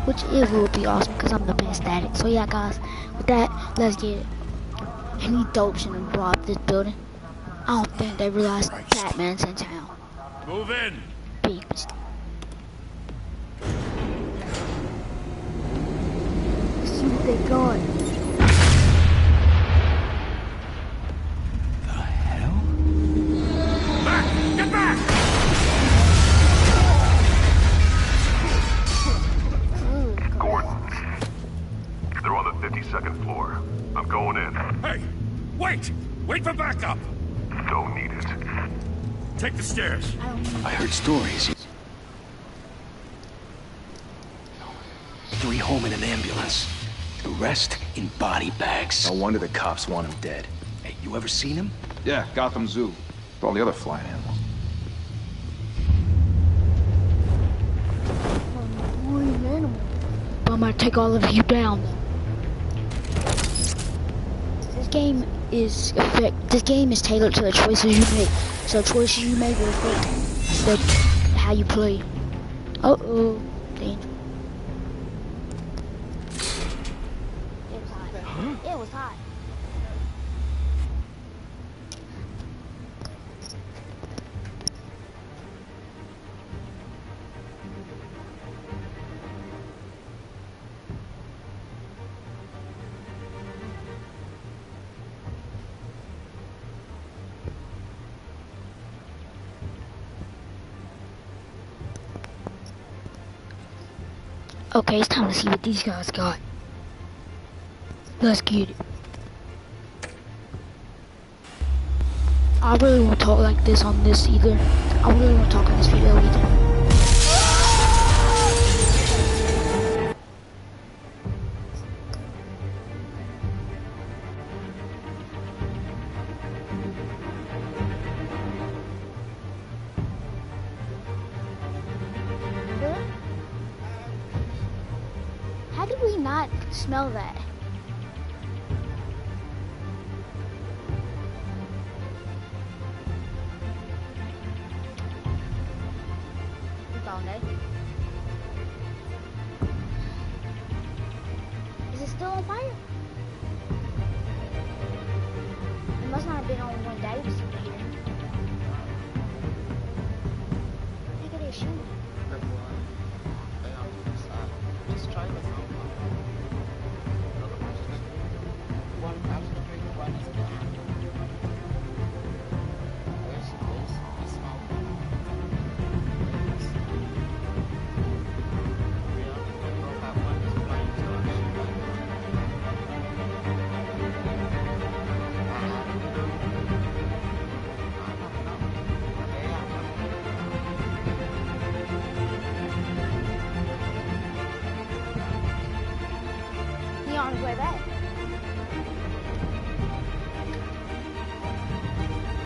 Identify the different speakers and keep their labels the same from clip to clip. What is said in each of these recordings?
Speaker 1: which it will be awesome because I'm the best at it. So yeah, guys, with that, let's get it. Any dope shouldn't rob this building. I don't think they realize Batman's in town.
Speaker 2: Move in.
Speaker 1: Big mistake. Let's see what they got.
Speaker 2: The hell? Back! Get back!
Speaker 3: Gordon. They're on the 52nd floor. I'm going in.
Speaker 2: Hey! Wait! Wait for backup!
Speaker 3: Don't need it.
Speaker 2: Take the stairs.
Speaker 4: I heard stories. 3 home in an ambulance. The rest in body bags.
Speaker 5: No wonder the cops want him dead.
Speaker 4: Hey, you ever seen him?
Speaker 5: Yeah, Gotham Zoo. With all the other flying animals.
Speaker 1: But I'm gonna take all of you down though. This game is tailored to the choices you make. So the choices you make will affect how you play. Uh-oh. Danger. It was hot. Huh? It was hot. Okay, it's time to see what these guys got. Let's get it. I really won't talk like this on this either. I really won't talk on this video either. How did we not smell that? It's all day. Is it still on fire? It must not have been on one day. Here. Look at this shoe. On his way back.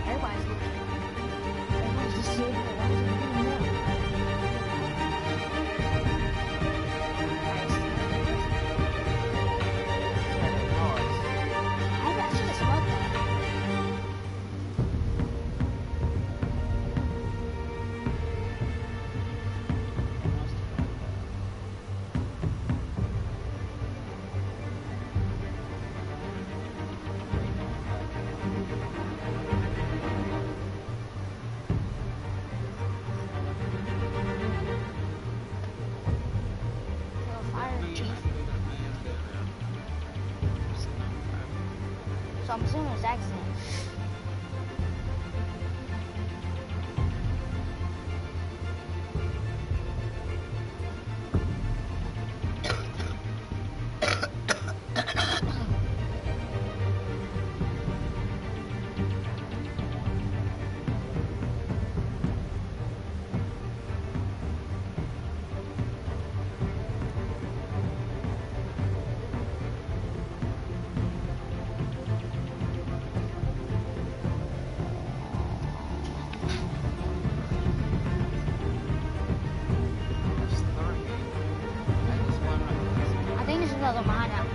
Speaker 1: Everybody's looking. Everyone's just sitting there watching him go. I should have smoked that. So I'm assuming it's accident. Another mine out.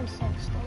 Speaker 1: always said slow.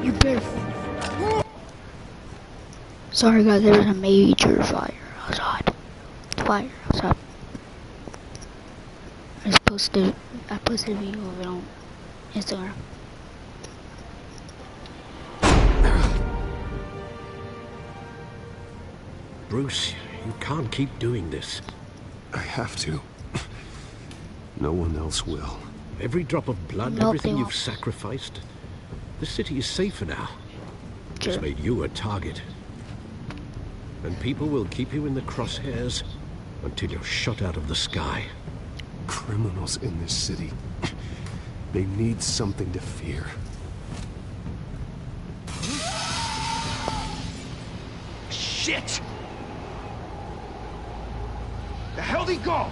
Speaker 1: You better. Sorry guys, there was a major fire outside. Fire outside. I posted a video of it on Instagram.
Speaker 6: Bruce, you can't keep doing this.
Speaker 7: I have to. No one else will.
Speaker 6: Every drop of blood,
Speaker 1: Nope,
Speaker 6: everything
Speaker 1: they
Speaker 6: you've
Speaker 1: won't.
Speaker 6: sacrificed. The city is safer now.
Speaker 1: Sure.
Speaker 6: It's made you a target. And people will keep you in the crosshairs until you're shot out of the sky.
Speaker 7: Criminals in this city. They need something to fear.
Speaker 2: Shit! The hell'd he go?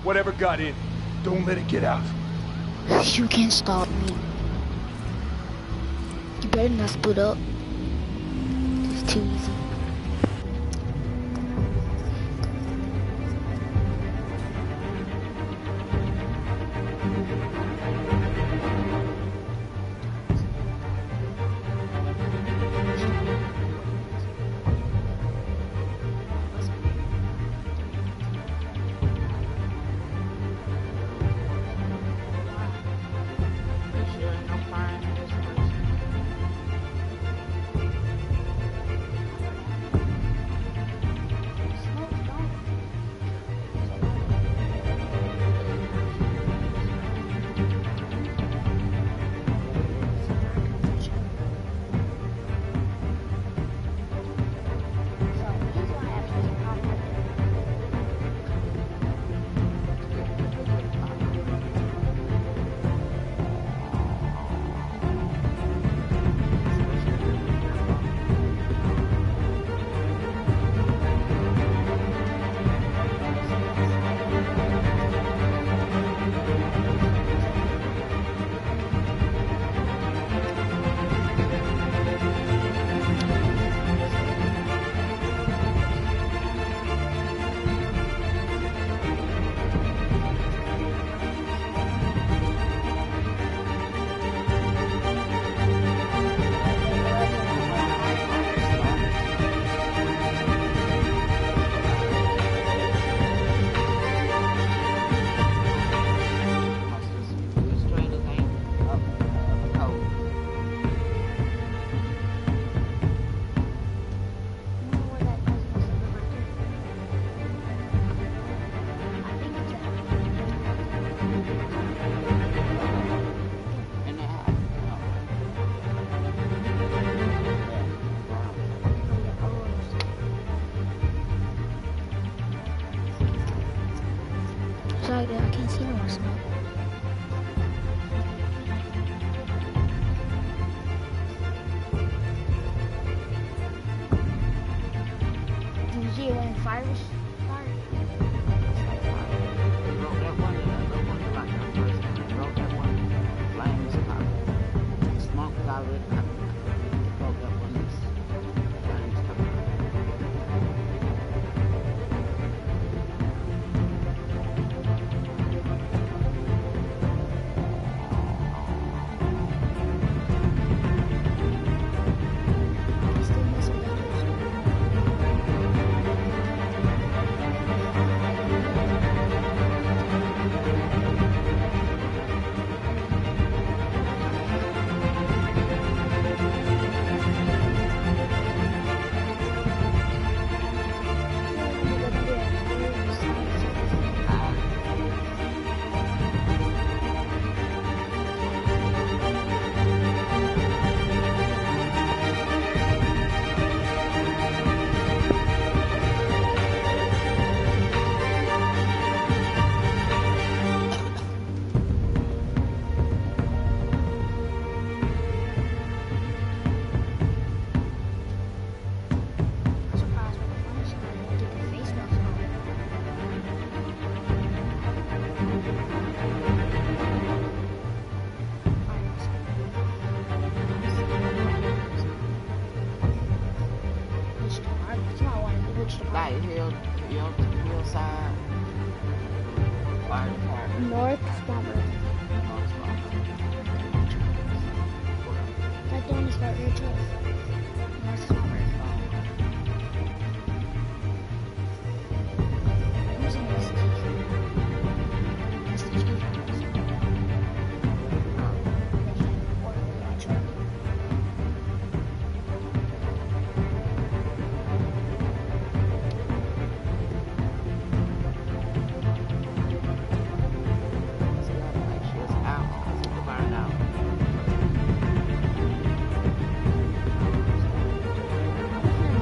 Speaker 2: Whatever got in, don't let it get out.
Speaker 1: You can't stop me. You better not split up. It's too easy. Irish bar.
Speaker 8: Broke that one, like the first time. Broke that one. Flames popping. Smoke was already coming. Broke that one. Flames coming.
Speaker 1: Still mess with others. I'm surprised when the funny side did the face mask on. Which department? That's what I want to do. Which
Speaker 8: Like
Speaker 1: department?
Speaker 8: hillside. Fire department.
Speaker 1: North Spartanburg. That down is about your choice. North Spartanburg. Who's in this team? That's the chief.
Speaker 8: She's out. She burned out.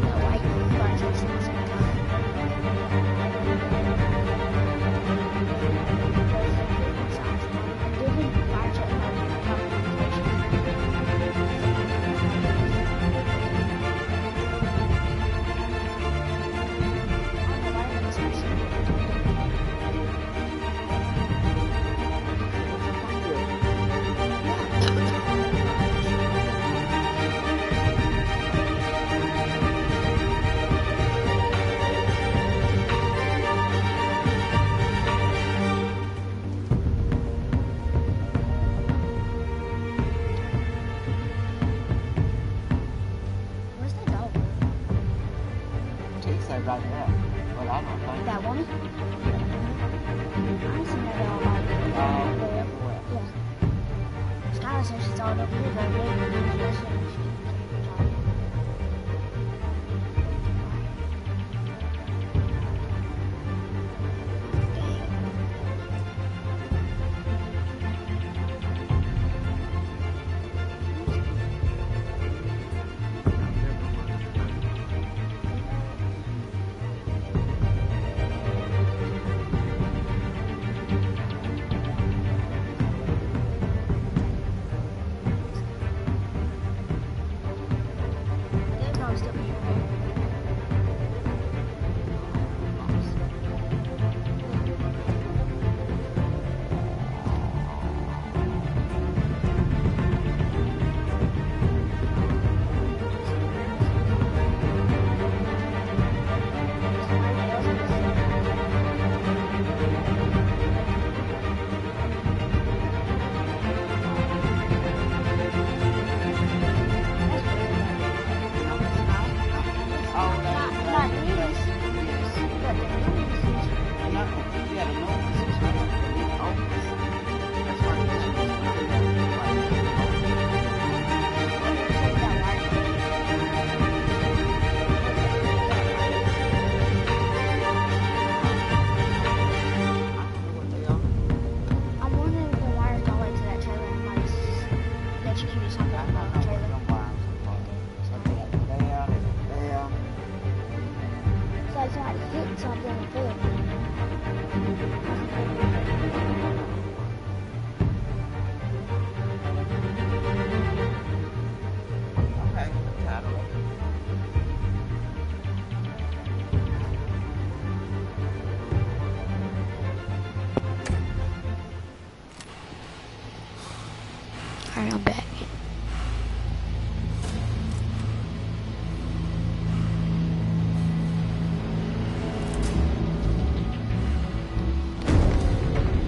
Speaker 1: No, I can find something at the same time. Different fire truck Where's that dog?
Speaker 8: She said right there. But I don't think
Speaker 1: That one? I seen that dog out there.
Speaker 8: everywhere.
Speaker 1: Yeah. Skylar says it's all over here, but maybe yesterday she did a good job. They're probably still being repaired. I'm wondering if the wires go into that trailer and might electrocute something about the trailer. So I tried to hit something and pull.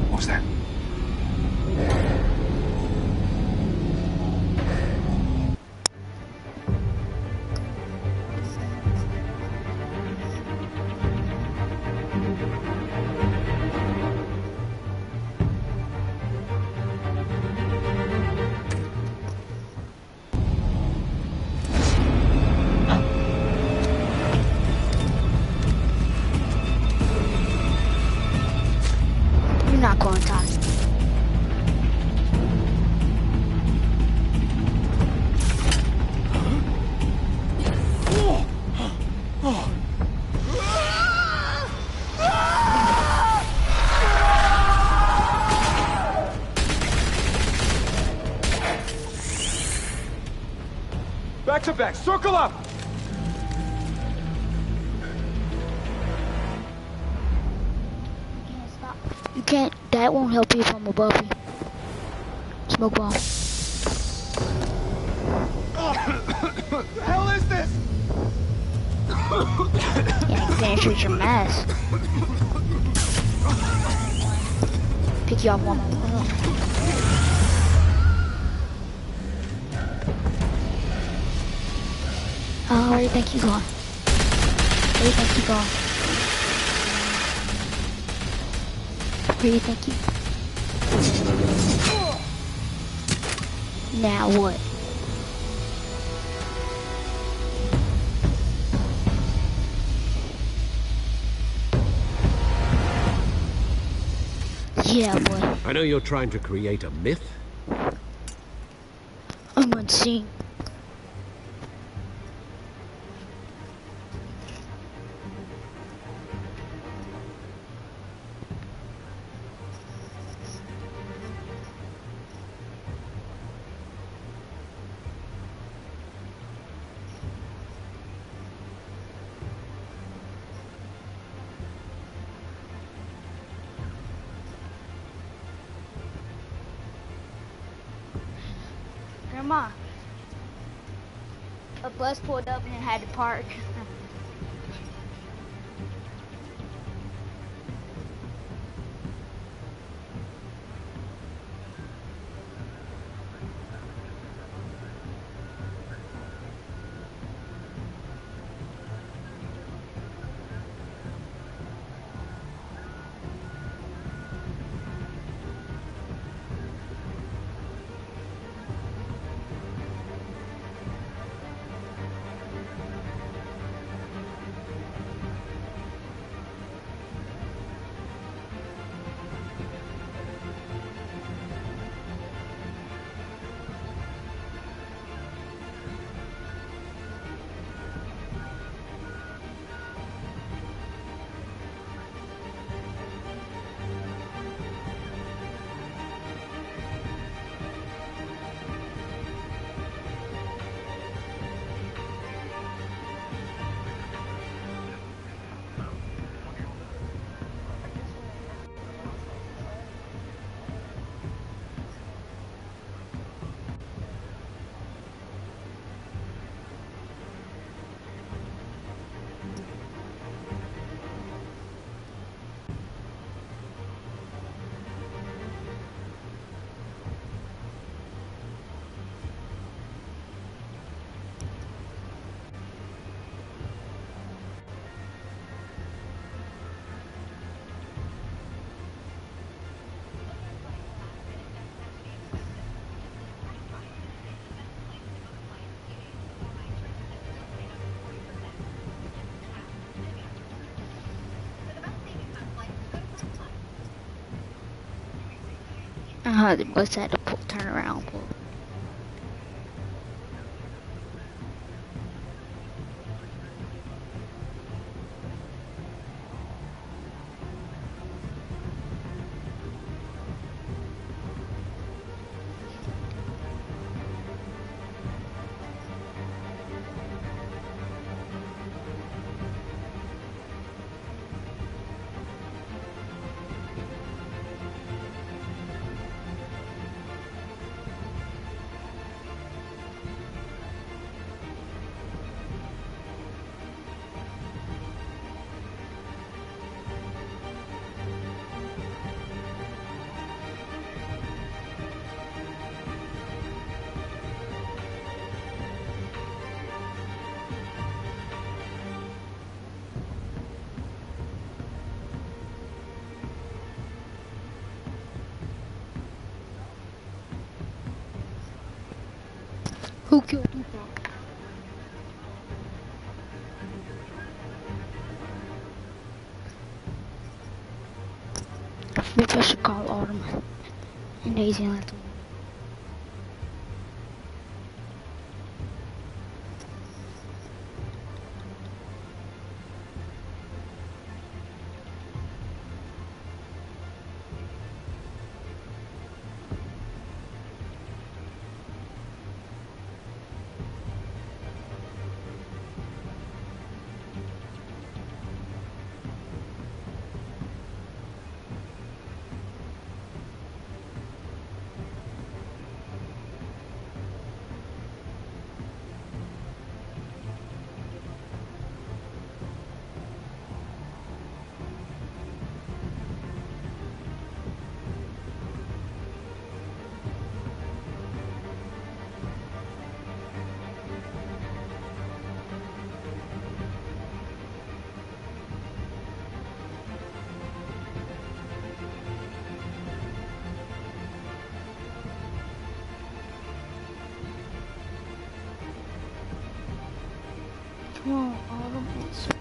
Speaker 5: What was that?
Speaker 1: You're not going to die.
Speaker 2: Back to back, circle up!
Speaker 1: You can't, that won't help you from above you. Smoke bomb.
Speaker 2: What the hell is this?
Speaker 1: Yeah, you penetrate your mask. Pick you off one more. Oh, where do you think you're going? Where do you think you're going? Where do you think you... Now what? Yeah, boy.
Speaker 6: I know you're trying to create a myth.
Speaker 1: I'm unseen. Grandma, a bus pulled up and it had to park. The bus had to turn around. Pull. Who killed Tupac? Maybe I should call Autumn and Daisy and let them. Come on, Autumn, answer.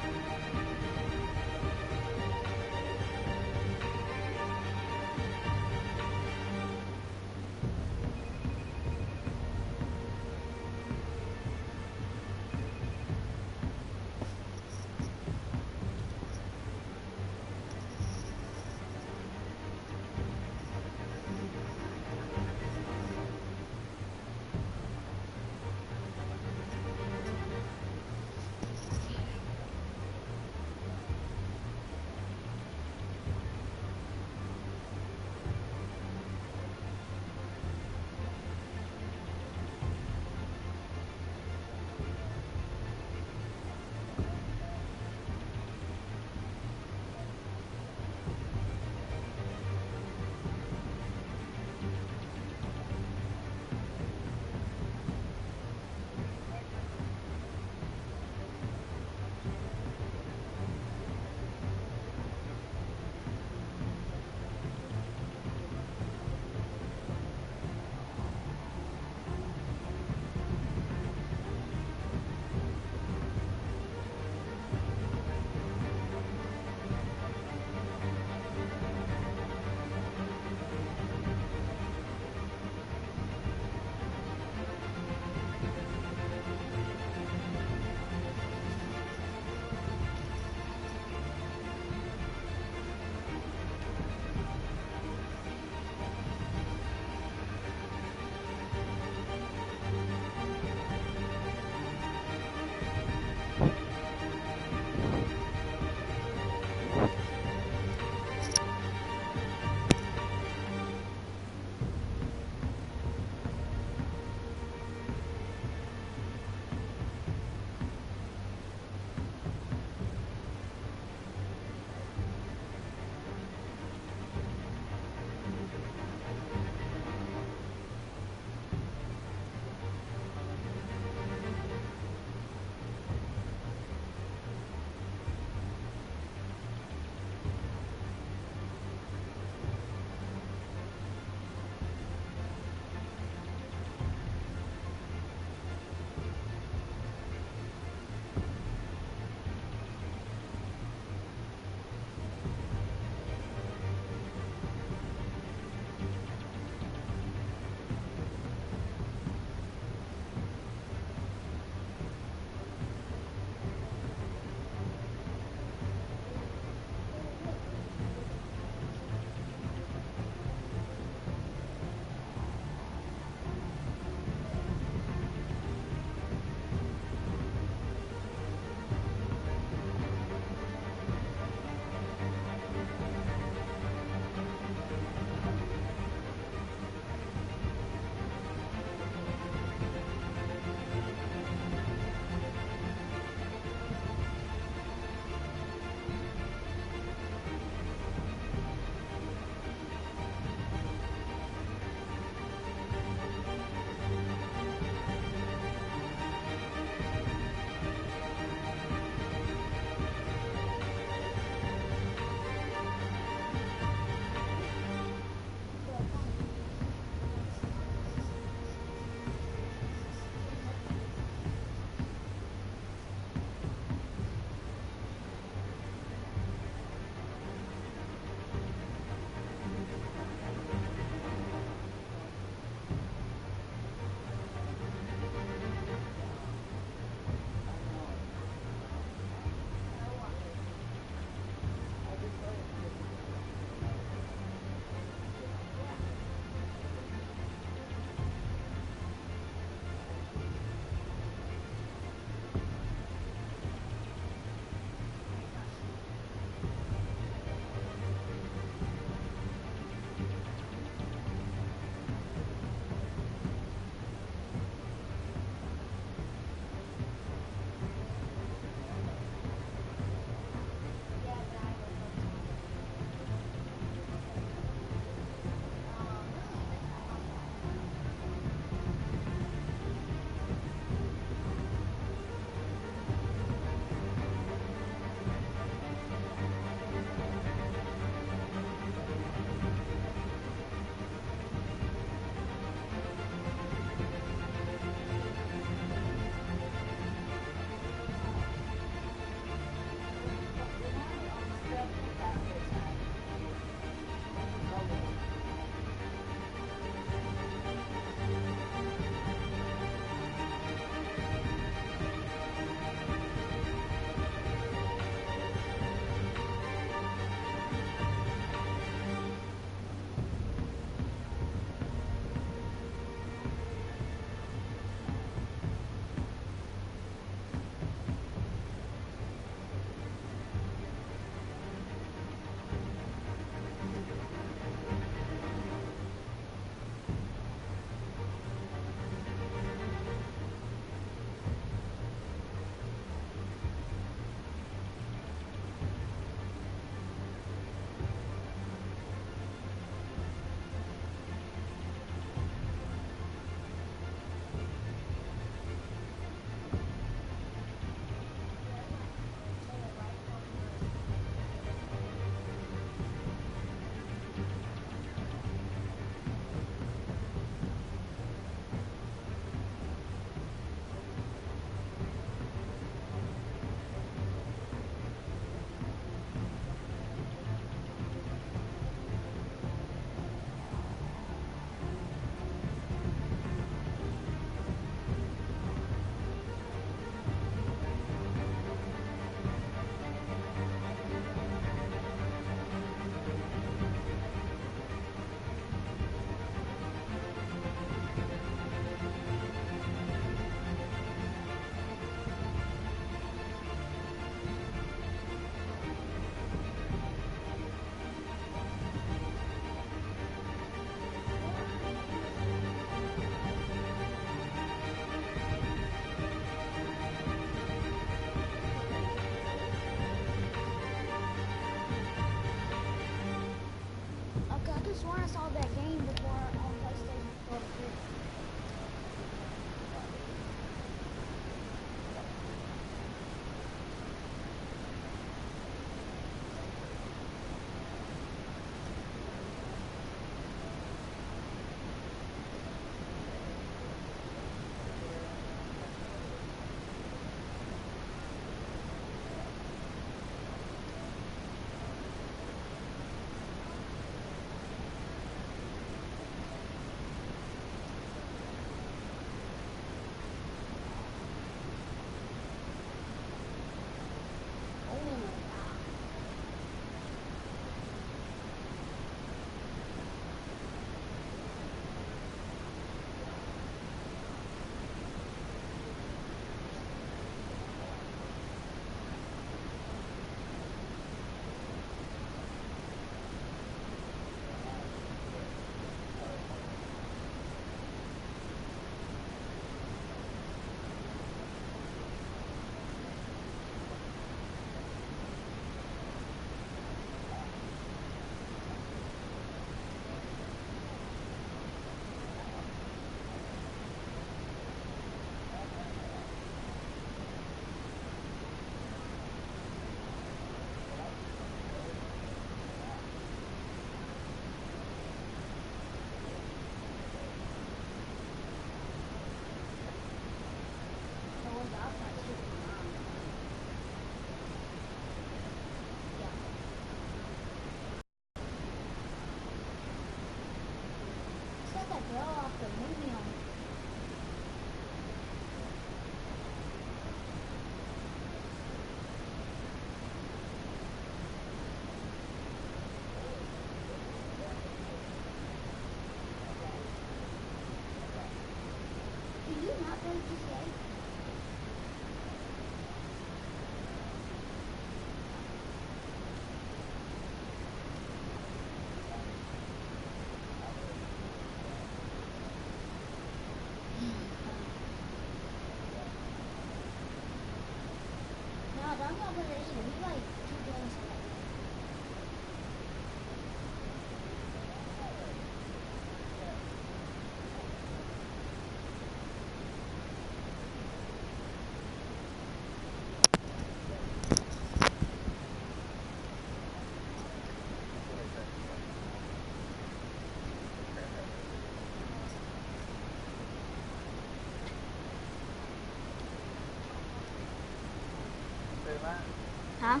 Speaker 1: Huh?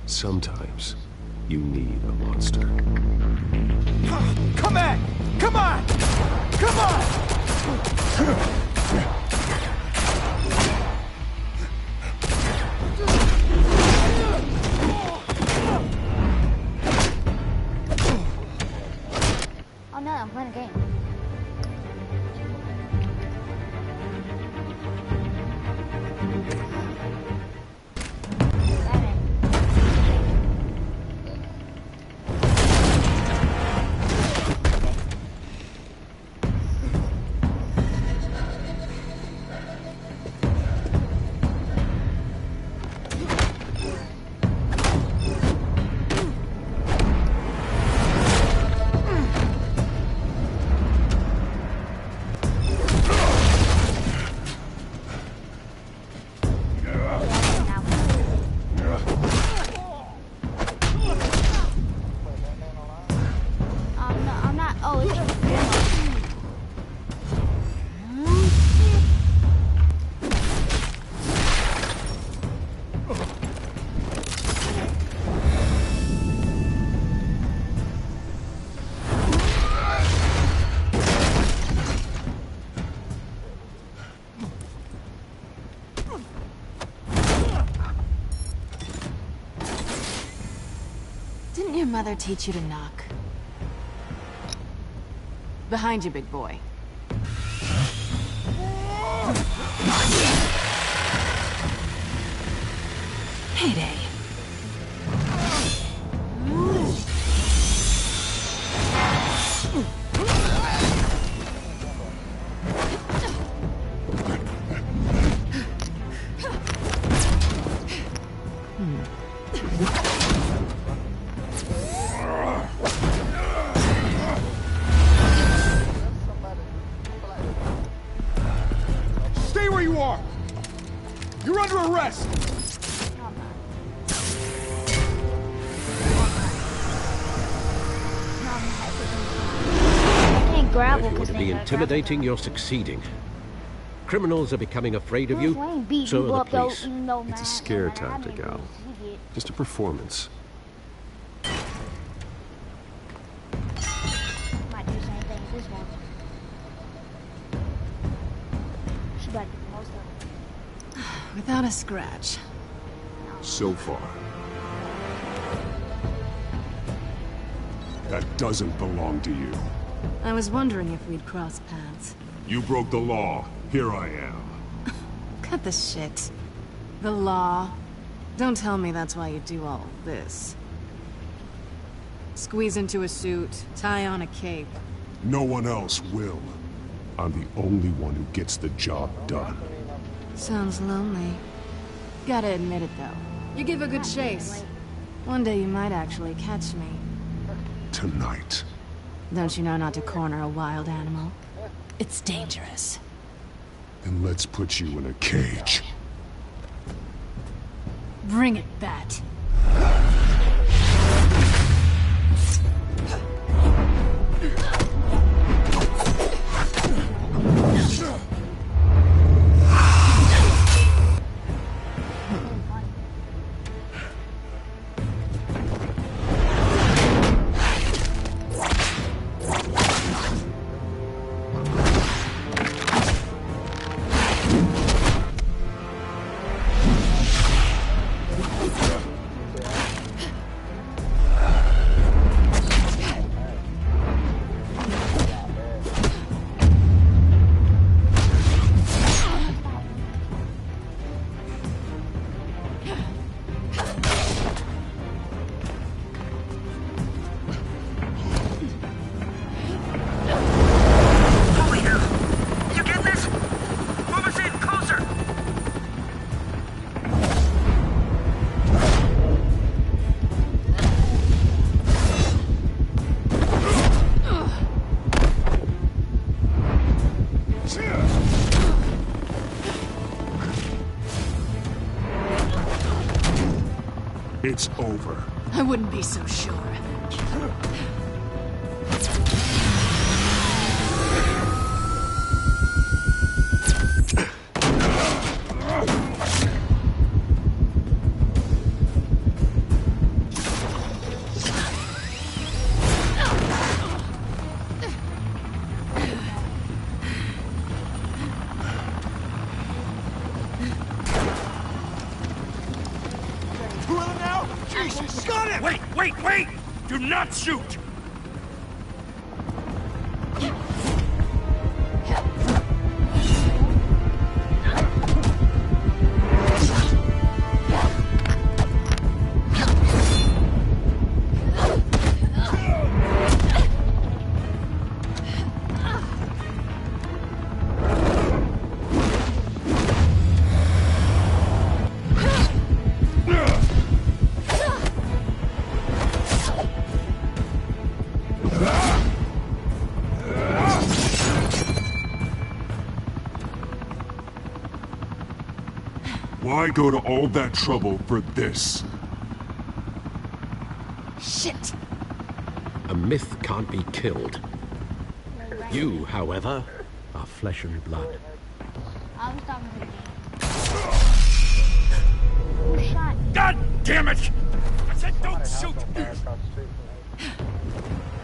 Speaker 7: Sometimes you need a monster.
Speaker 2: Come back! Come on! Come on!
Speaker 1: Oh no, I'm playing a game. I'm not. Oh, it's just.
Speaker 9: Didn't your mother teach you to knock? Behind you, big boy. Heyday.
Speaker 2: Stay where you are! You're under arrest!
Speaker 1: Gravel
Speaker 6: If you want
Speaker 1: because
Speaker 6: to
Speaker 1: they
Speaker 6: be
Speaker 1: got
Speaker 6: intimidating, you're succeeding. Criminals are becoming afraid of you, so are the police.
Speaker 7: It's a scare tactic, Al. Just a performance.
Speaker 1: Might do the same thing as this one. She better do most of it.
Speaker 9: Without a scratch.
Speaker 7: So far. That doesn't belong to you.
Speaker 9: I was wondering if we'd cross paths.
Speaker 7: You broke the law. Here I am.
Speaker 9: Cut the shit. The law. Don't tell me that's why you do all this. Squeeze into a suit, tie on a cape.
Speaker 7: No one else will. I'm the only one who gets the job done.
Speaker 9: Sounds lonely. Gotta admit it, though. You give a good chase. One day you might actually catch me.
Speaker 7: Tonight.
Speaker 9: Don't you know not to corner a wild animal? It's dangerous.
Speaker 7: Then let's put you in a cage.
Speaker 9: Bring it, Bat.
Speaker 7: It's over.
Speaker 9: I wouldn't be so sure.
Speaker 2: Wait! Do not shoot!
Speaker 7: Why go to all that trouble for this?
Speaker 9: Shit!
Speaker 6: A myth can't be killed. You, however, are flesh and blood.
Speaker 1: I was talking to you. Who shot?
Speaker 2: God damn it! I said don't shoot!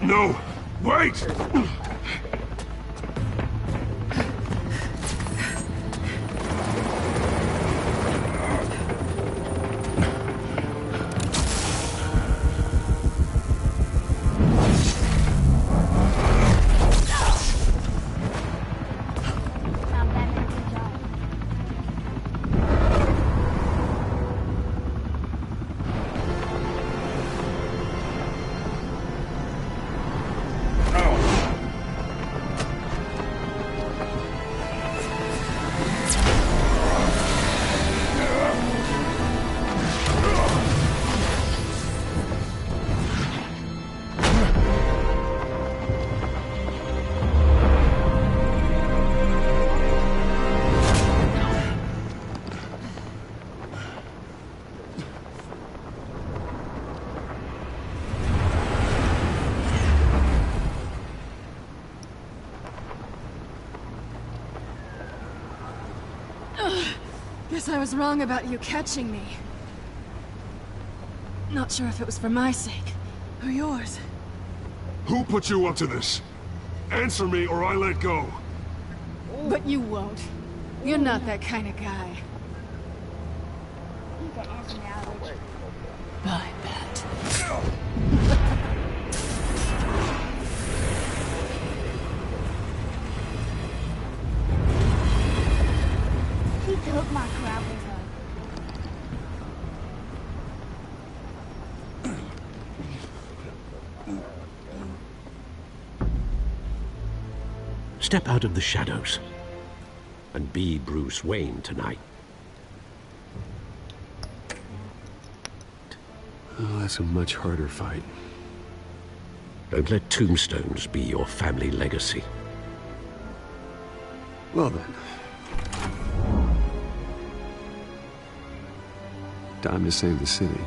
Speaker 7: No! Wait!
Speaker 9: Guess I was wrong about you catching me. Not sure if it was for my sake, or yours.
Speaker 7: Who put you up to this? Answer me or I let go.
Speaker 9: But you won't. You're not that kind of guy.
Speaker 1: You can answer me out of it.
Speaker 9: I bet.
Speaker 1: He took my grappling gun.
Speaker 6: Step out of the shadows and be Bruce Wayne tonight.
Speaker 7: Oh, that's a much harder fight.
Speaker 6: Don't let tombstones be your family legacy.
Speaker 7: Well then. Time to save the city.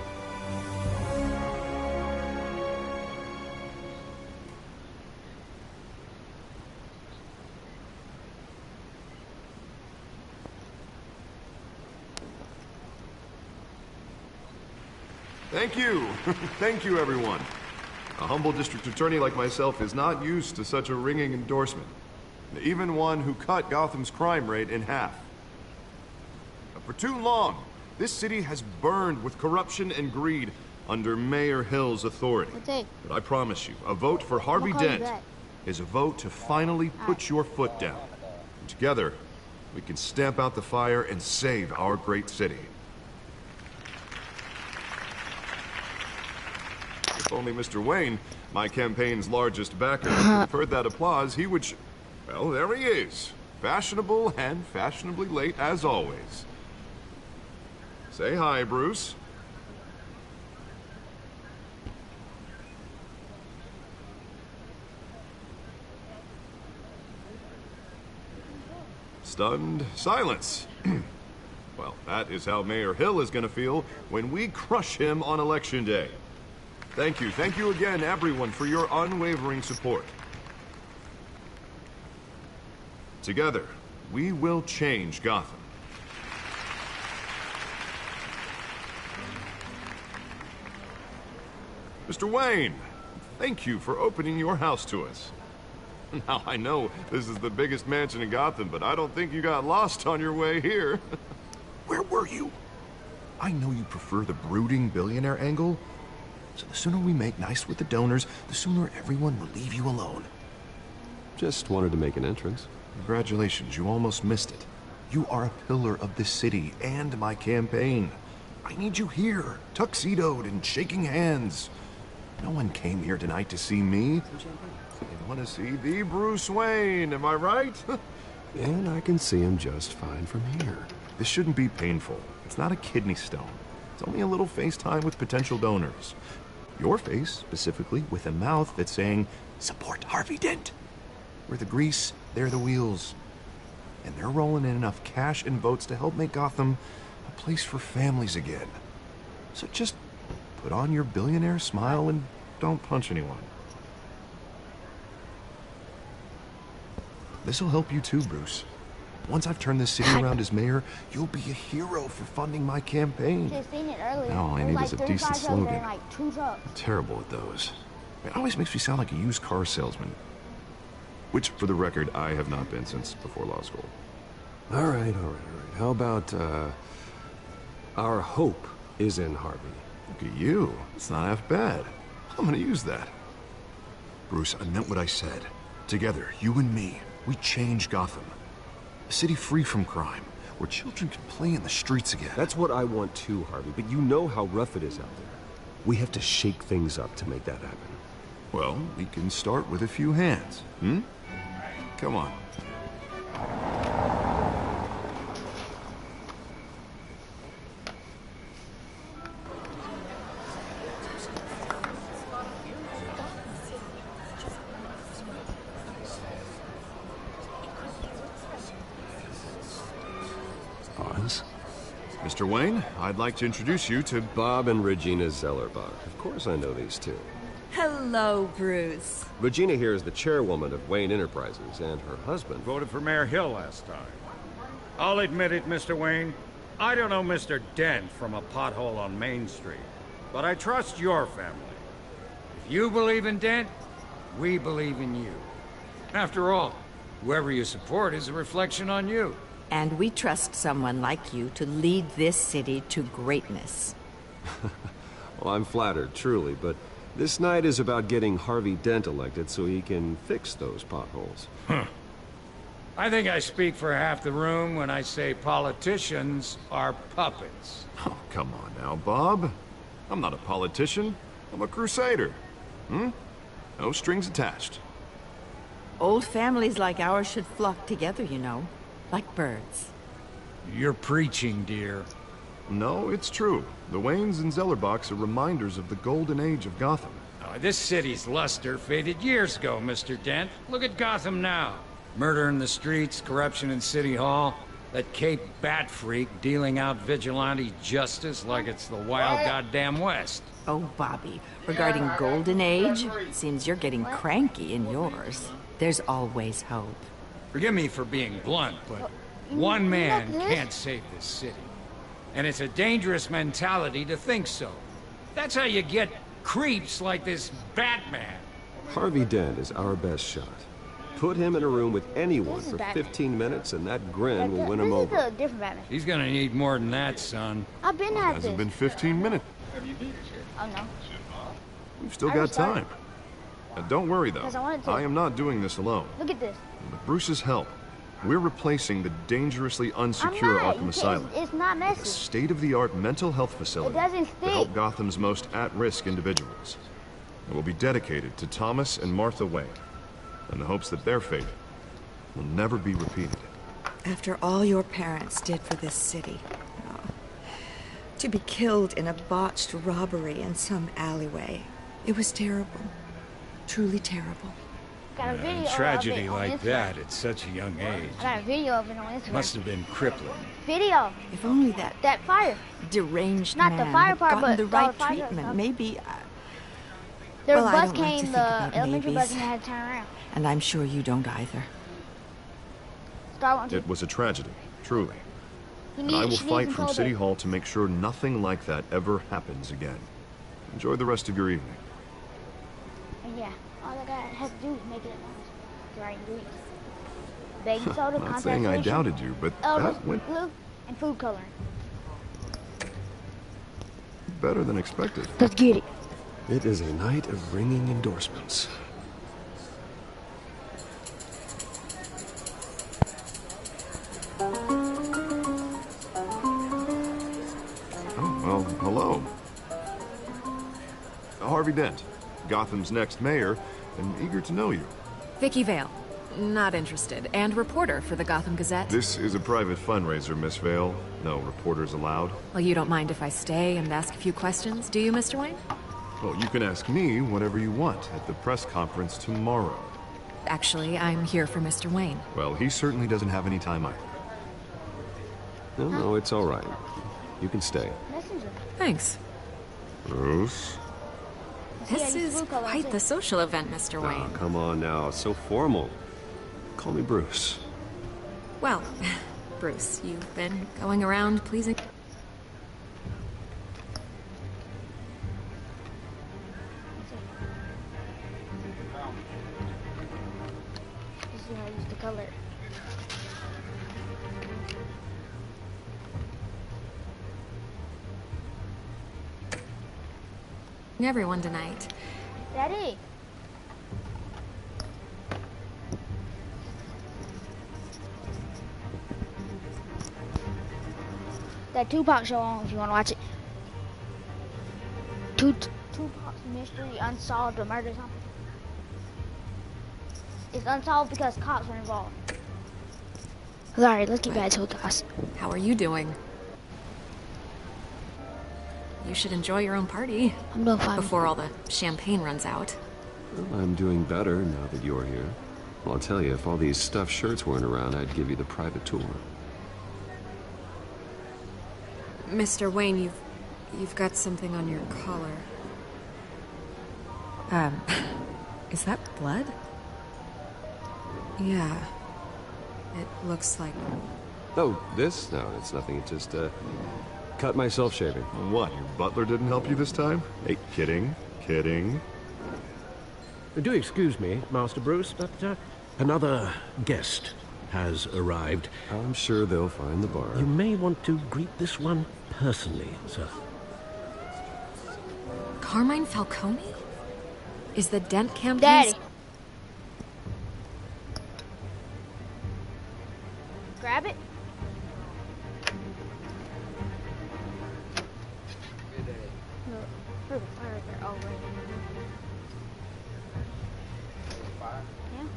Speaker 3: Thank you. Thank you, everyone. A humble district attorney like myself is not used to such a ringing endorsement. Even one who cut Gotham's crime rate in half. For too long, this city has burned with corruption and greed under Mayor Hill's authority.
Speaker 1: Okay.
Speaker 3: But I promise you, a vote for Harvey
Speaker 1: call you
Speaker 3: Dent
Speaker 1: back.
Speaker 3: is a vote to finally put your foot down. And together, we can stamp out the fire and save our great city. If only Mr. Wayne, my campaign's largest backer, had heard that applause, he would well, there he is. Fashionable and fashionably late as always. Say hi, Bruce. Stunned silence. Well, That is how Mayor Hill is gonna feel when we crush him on Election Day. Thank you again, everyone, for your unwavering support. Together, we will change Gotham. Mr. Wayne, thank you for opening your house to us. Now, I know this is the biggest mansion in Gotham, but I don't think you got lost on your way here.
Speaker 7: Where were you?
Speaker 3: I know you prefer the brooding billionaire angle, so the sooner we make nice with the donors, the sooner everyone will leave you alone.
Speaker 7: Just wanted to make an entrance.
Speaker 3: Congratulations, you almost missed it. You are a pillar of this city and my campaign. I need you here, tuxedoed and shaking hands. No one came here tonight to see me. They want to see the Bruce Wayne, am I right?
Speaker 7: And I can see him just fine from here.
Speaker 3: This shouldn't be painful. It's not a kidney stone. It's only a little FaceTime with potential donors. Your face, specifically, with a mouth that's saying, support Harvey Dent. We're the grease, they're the wheels. And they're rolling in enough cash and votes to help make Gotham a place for families again. So just put on your billionaire smile and don't punch anyone. This'll help you too, Bruce. Once I've turned this city around as mayor, you'll be a hero for funding my campaign.
Speaker 1: Just seen it earlier.
Speaker 3: Now all I need is a decent slogan.
Speaker 1: Like 2 trucks.
Speaker 3: I'm terrible at those. It always makes me sound like a used car salesman. Which, for the record, I have not been since before law school.
Speaker 7: All right. How about, our hope is in Harvey?
Speaker 3: Look at you. It's not half bad. I'm gonna use that. Bruce, I meant what I said. Together, you and me, we change Gotham. A city free from crime, where children can play in the streets again.
Speaker 7: That's what I want too, Harvey, but you know how rough it is out there. We have to shake things up to make that happen.
Speaker 3: Well, we can start with a few hands, hmm? Come on.
Speaker 7: Hans?
Speaker 3: Mr. Wayne, I'd like to introduce you to
Speaker 7: Bob and Regina Zellerbach. Of course I know these two.
Speaker 10: Hello, Bruce.
Speaker 7: Regina here is the chairwoman of Wayne Enterprises, and her husband...
Speaker 2: Voted for Mayor Hill last time. I'll admit it, Mr. Wayne. I don't know Mr. Dent from a pothole on Main Street, but I trust your family. If you believe in Dent, we believe in you. After all, whoever you support is a reflection on you.
Speaker 10: And we trust someone like you to lead this city to greatness.
Speaker 7: Well, I'm flattered, truly, but this night is about getting Harvey Dent elected so he can fix those potholes.
Speaker 2: I think I speak for half the room when I say politicians are puppets.
Speaker 3: Oh, come on now, Bob. I'm not a politician. I'm a crusader. No strings attached.
Speaker 10: Old families like ours should flock together, you know. Like birds.
Speaker 2: You're preaching, dear.
Speaker 3: No, it's true. The Waynes and Zellerbachs are reminders of the golden age of Gotham.
Speaker 2: Oh, this city's luster faded years ago, Mr. Dent. Look at Gotham now. Murder in the streets, corruption in City Hall, that Cape Bat freak dealing out vigilante justice like it's the wild goddamn West.
Speaker 10: Oh, Bobby, regarding Golden Age, seems you're getting cranky in yours. There's always hope.
Speaker 2: Forgive me for being blunt, but one man can't save this city. And it's a dangerous mentality to think so. That's how you get creeps like this Batman.
Speaker 7: Harvey Dent is our best shot. Put him in a room with anyone for 15 minutes and that grin will win him over.
Speaker 1: This is a different Batman.
Speaker 2: He's gonna need more than that, son.
Speaker 1: I've been at this.
Speaker 3: Hasn't been 15 minutes.
Speaker 1: Oh, no.
Speaker 3: We've still got time. Don't worry, though.
Speaker 1: 'Cause I wanted to.
Speaker 3: I am not doing this alone.
Speaker 1: Look at this.
Speaker 3: With Bruce's help, we're replacing the dangerously unsecure
Speaker 1: I'm not.
Speaker 3: Arkham Asylum
Speaker 1: It's not
Speaker 3: with a
Speaker 1: messy.
Speaker 3: state-of-the-art mental health facility
Speaker 1: It doesn't
Speaker 3: to
Speaker 1: stink.
Speaker 3: help Gotham's most at-risk individuals. It will be dedicated to Thomas and Martha Wayne, in the hopes that their fate will never be repeated.
Speaker 11: After all your parents did for this city, oh, to be killed in a botched robbery in some alleyway, it was terrible. Truly terrible.
Speaker 1: Got a video
Speaker 2: Tragedy
Speaker 1: of it on
Speaker 2: like
Speaker 1: Instagram.
Speaker 2: that at such a young age
Speaker 1: I got a video of it on Instagram.
Speaker 2: must have been crippling.
Speaker 1: Video.
Speaker 10: If only that
Speaker 1: That fire.
Speaker 10: deranged
Speaker 1: Not the
Speaker 10: man
Speaker 1: fire
Speaker 10: had
Speaker 1: part,
Speaker 10: gotten
Speaker 1: but
Speaker 10: the
Speaker 1: all
Speaker 10: right
Speaker 1: the fire
Speaker 10: treatment,
Speaker 1: stuff.
Speaker 10: maybe.
Speaker 1: Their
Speaker 10: Well, I
Speaker 1: bus
Speaker 10: don't like to
Speaker 1: came,
Speaker 10: think
Speaker 1: the
Speaker 10: about
Speaker 1: elementary bus,
Speaker 10: maybes.
Speaker 1: and they had to turn around.
Speaker 10: And I'm sure you don't either.
Speaker 1: Star wants
Speaker 3: It was a tragedy, truly.
Speaker 1: He
Speaker 3: And I will
Speaker 1: needs- she
Speaker 3: fight
Speaker 1: needs
Speaker 3: from
Speaker 1: some
Speaker 3: City
Speaker 1: photos.
Speaker 3: Hall to make sure nothing like that ever happens again. Enjoy the rest of your evening.
Speaker 1: And yeah, all I gotta have to do is make it at once. Dry ingredients. Baking soda,
Speaker 3: Not
Speaker 1: contact
Speaker 3: saying I
Speaker 1: solution,
Speaker 3: doubted you, but that went
Speaker 1: glue, and food coloring.
Speaker 3: better than expected.
Speaker 1: Let's get it.
Speaker 7: It is a night of ringing endorsements.
Speaker 3: Oh, well, hello. Harvey Dent, Gotham's next mayor, and eager to know you.
Speaker 12: Vicky Vale. Not interested. And reporter for the Gotham Gazette.
Speaker 3: This is a private fundraiser, Miss Vale. No reporters allowed.
Speaker 12: Well, you don't mind if I stay and ask a few questions, do you, Mr. Wayne?
Speaker 3: Well, you can ask me whatever you want at the press conference tomorrow.
Speaker 12: Actually, I'm here for Mr. Wayne.
Speaker 3: Well, he certainly doesn't have any time either.
Speaker 7: No, it's all right. You can stay.
Speaker 1: Messenger.
Speaker 12: Thanks.
Speaker 3: Bruce?
Speaker 12: This is quite the social event, Mr. Wayne.
Speaker 7: Oh, come on now. So formal. Call me Bruce.
Speaker 12: Well, Bruce, you've been going around pleasing...
Speaker 1: This is how I use the color.
Speaker 12: everyone tonight.
Speaker 1: Daddy. That Tupac show on if you want to watch it. Tupac's Mystery Unsolved or Murder something. It's unsolved because cops were involved. Alright, let's get back to us.
Speaker 12: How are you doing? You should enjoy your own party.
Speaker 1: I'm doing fine.
Speaker 12: Before all the champagne runs out.
Speaker 7: Well, I'm doing better now that you're here. Well, I'll tell you, if all these stuffed shirts weren't around, I'd give you the private tour.
Speaker 12: Mr. Wayne, you've got something on your collar. Is that blood? Yeah. It looks like...
Speaker 7: Oh, this? No, it's nothing. It just, cut myself shaving.
Speaker 3: What, your butler didn't help you this time? Hey, kidding. Kidding.
Speaker 6: Do excuse me, Master Bruce, but another guest has arrived.
Speaker 7: I'm sure they'll find the bar.
Speaker 6: You may want to greet this one personally, sir.
Speaker 12: Carmine Falcone? Is the Dent campaign...
Speaker 1: Daddy. Grab it. No, there's a fire right there. Oh, right. Yeah.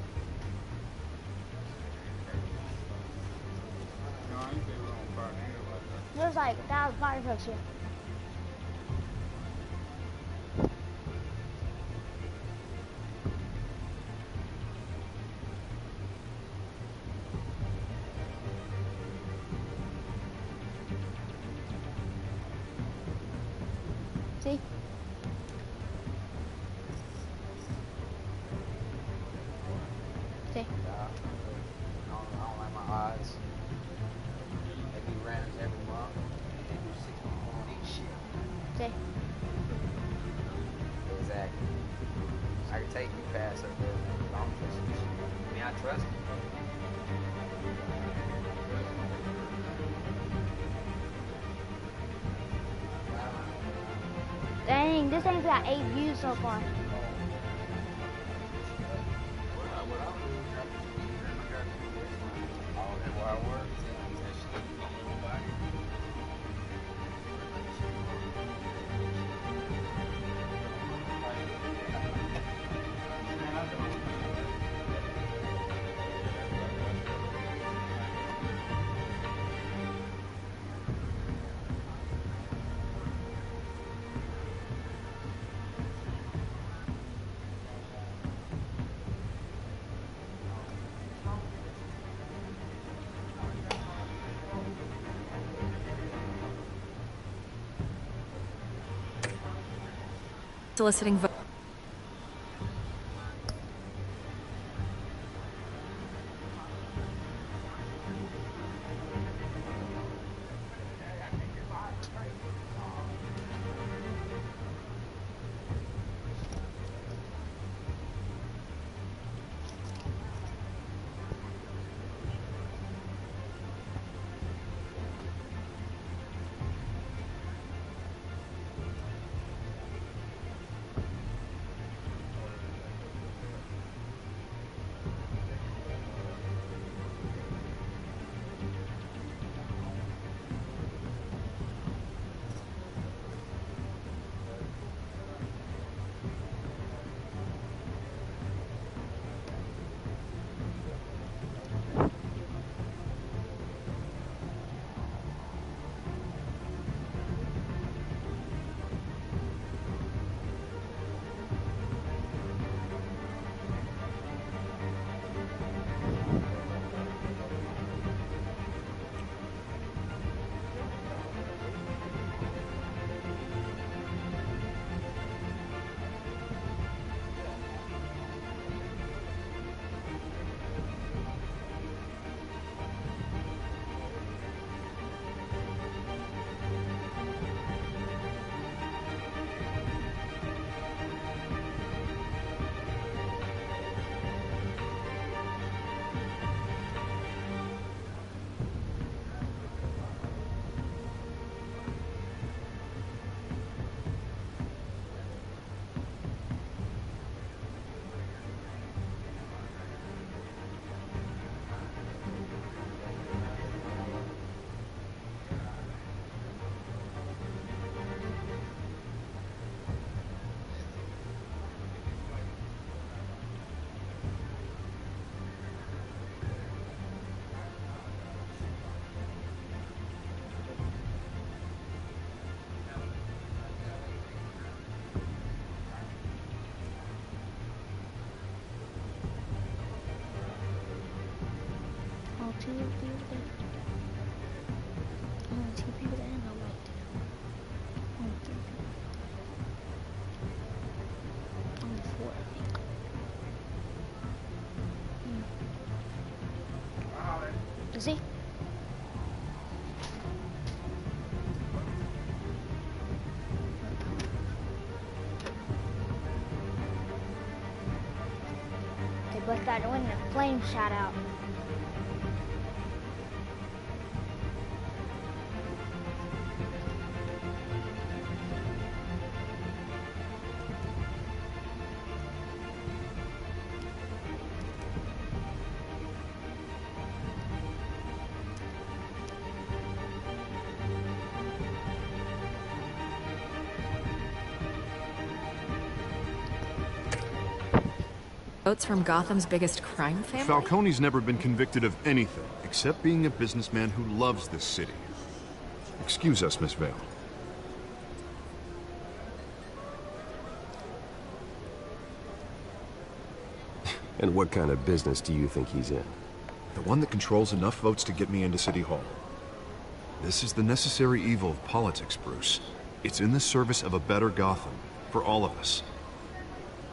Speaker 1: There's like 1,000 fire trucks here. See? See?
Speaker 13: I don't like my odds. They do rounds every month. They do 60 each shit.
Speaker 1: See?
Speaker 13: Exactly. I can take you past up there. I don't trust you. I mean, I trust you.
Speaker 1: Dang, this thing's got 8 views so far.
Speaker 10: soliciting votes.
Speaker 1: Two people left. Only 2 people that I know right. Only 3 people. Only 4, I think. Is he? They both got when the flame shot out.
Speaker 10: Votes from Gotham's biggest crime family?
Speaker 3: Falcone's never been convicted of anything, except being a businessman who loves this city. Excuse us, Miss Vale.
Speaker 7: And what kind of business do you think he's in?
Speaker 3: The one that controls enough votes to get me into City Hall. This is the necessary evil of politics, Bruce. It's in the service of a better Gotham, for all of us.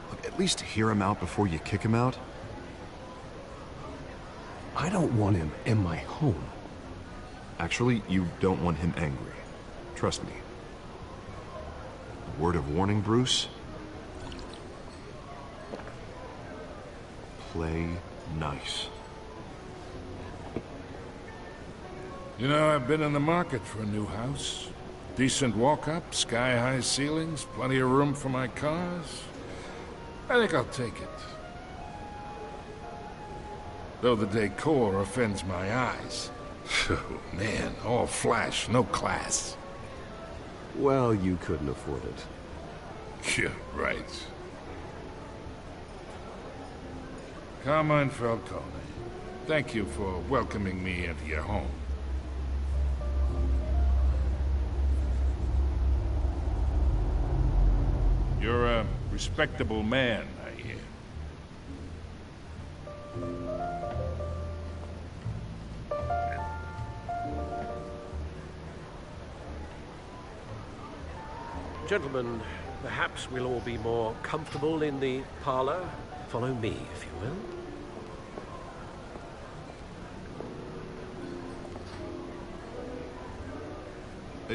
Speaker 3: Look, at least hear him out before you kick him out.
Speaker 7: I don't want him in my home.
Speaker 3: Actually, you don't want him angry. Trust me. Word of warning, Bruce. Play nice.
Speaker 14: You know, I've been in the market for a new house. Decent walk-up, sky-high ceilings, plenty of room for my cars. I think I'll take it. Though the decor offends my eyes. Oh, man, all flash, no class.
Speaker 7: Well, you couldn't afford it.
Speaker 14: Yeah, right. Carmine Falcone, thank you for welcoming me into your home. You're a respectable man, I hear.
Speaker 6: Gentlemen, Perhaps we'll all be more comfortable in the parlor. Follow me, if you will.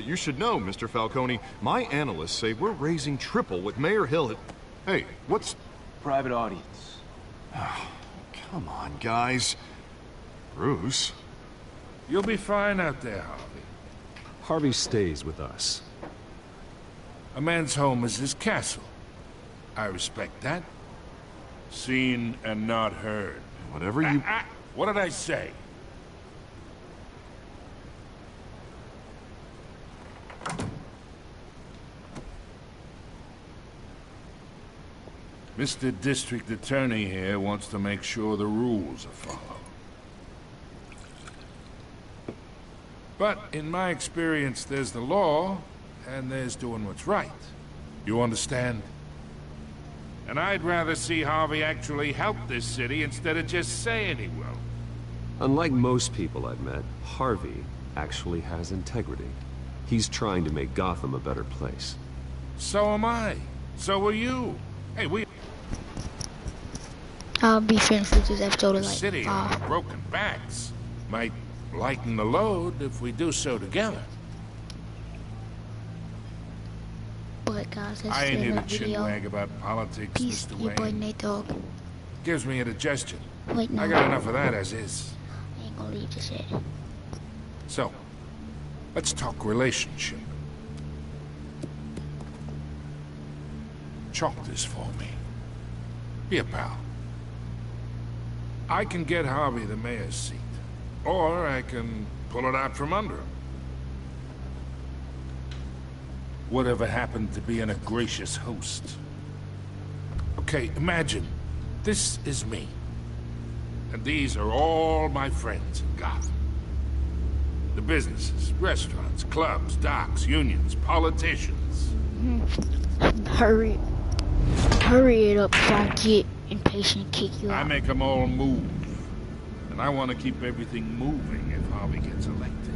Speaker 3: You should know, Mr. Falcone, my analysts say we're raising triple with Mayor Hill at... Hey, what's...
Speaker 5: Private audience.
Speaker 3: Oh, come on, guys. Bruce?
Speaker 14: You'll be fine out there, Harvey.
Speaker 7: Harvey stays with us.
Speaker 14: A man's home is his castle. I respect that. Seen and not heard.
Speaker 3: Whatever you...
Speaker 14: What did I say? Mr. District Attorney here wants to make sure the rules are followed. But in my experience, there's the law, and there's doing what's right. You understand? And I'd rather see Harvey actually help this city instead of just saying he will.
Speaker 7: Unlike most people I've met, Harvey actually has integrity. He's trying to make Gotham a better place.
Speaker 14: So am I. So are you. Hey,
Speaker 1: I'll be finished with this episode in like
Speaker 14: city on our broken backs might lighten the load if we do so together.
Speaker 1: But guys, let's
Speaker 14: I ain't
Speaker 1: see
Speaker 14: here
Speaker 1: the
Speaker 14: to
Speaker 1: video.
Speaker 14: chinwag about politics,
Speaker 1: Peace,
Speaker 14: Mr.
Speaker 1: your boy
Speaker 14: Wayne.
Speaker 1: Nate Dogg.
Speaker 14: Gives me indigestion.
Speaker 1: Wait, no.
Speaker 14: I got enough of that as is.
Speaker 1: I ain't gonna leave this yet.
Speaker 14: So, let's talk relationship. Chalk this for me. Be a pal. I can get Harvey the mayor's seat, or I can pull it out from under him. Whatever happened to being a gracious host? Okay, imagine this is me, and these are all my friends in Gotham. The businesses, restaurants, clubs, docks, unions, politicians.
Speaker 1: Hurry it up before I get impatient and kick you out.
Speaker 14: I make them all move. And I want to keep everything moving if Harvey gets elected.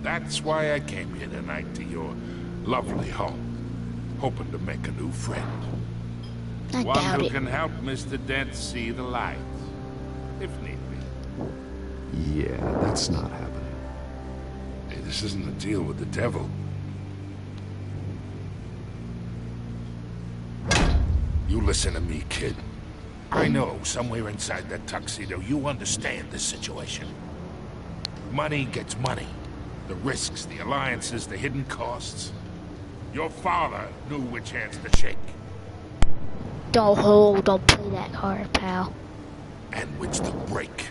Speaker 14: That's why I came here tonight to your lovely home, hoping to make a new friend.
Speaker 1: I
Speaker 14: One
Speaker 1: doubt
Speaker 14: who
Speaker 1: it.
Speaker 14: can help Mr. Dent see the light, if need be.
Speaker 7: Yeah, that's not happening.
Speaker 14: Hey, this isn't a deal with the devil. You listen to me, kid. I know somewhere inside that tuxedo you understand this situation. Money gets money. The risks, the alliances, the hidden costs. Your father knew which hands to shake.
Speaker 1: Don't play that card, pal.
Speaker 14: And which to break.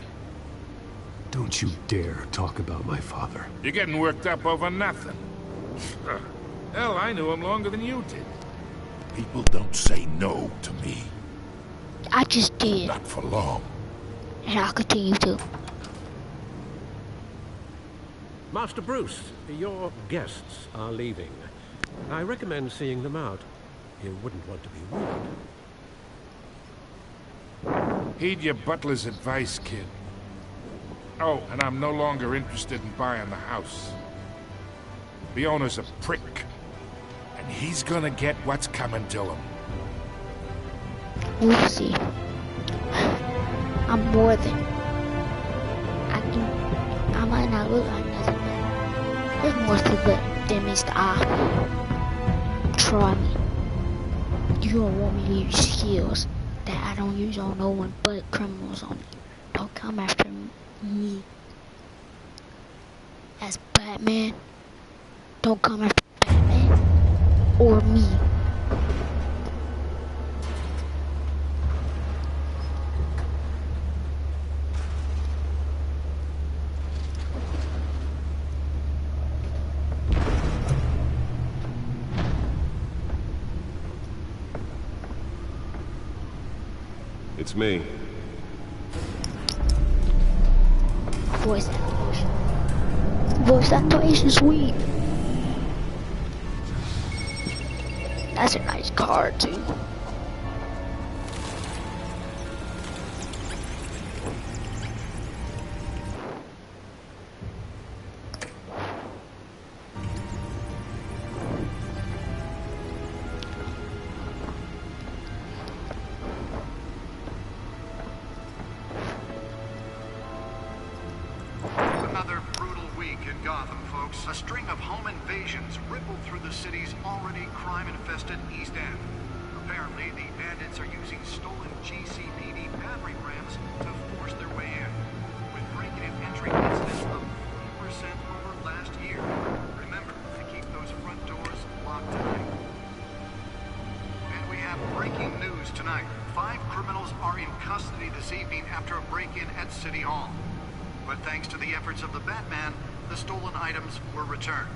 Speaker 7: Don't you dare talk about my father.
Speaker 14: You're getting worked up over nothing. Hell, I knew him longer than you did. People don't say no to me.
Speaker 1: I just did.
Speaker 14: Not for long.
Speaker 1: And I'll continue to.
Speaker 6: Master Bruce, your guests are leaving. I recommend seeing them out. You wouldn't want to be rude.
Speaker 14: Heed your butler's advice, kid. Oh, and I'm no longer interested in buying the house. The owner's a prick. And he's gonna get what's coming to him.
Speaker 1: We'll see. I'm more than... I might not look like nothing, but there's more to it than meets the eye. Try me. You don't want me to use skills that I don't use on no one but criminals on me. Don't come after me. As Batman, don't come after Batman or me.
Speaker 7: It's me.
Speaker 1: Voice activation. Voice activation, sweet. That's a nice card, too.
Speaker 15: a string of home invasions rippled through the city's already crime-infested East End. Apparently, the bandits are using stolen GCPD battering rams to force their way in, with break-in and entry incidents up 40% over last year. Remember to keep those front doors locked tonight. And we have breaking news tonight. 5 criminals are in custody this evening after a break-in at City Hall. But thanks to the efforts of the Batman, the stolen items were returned.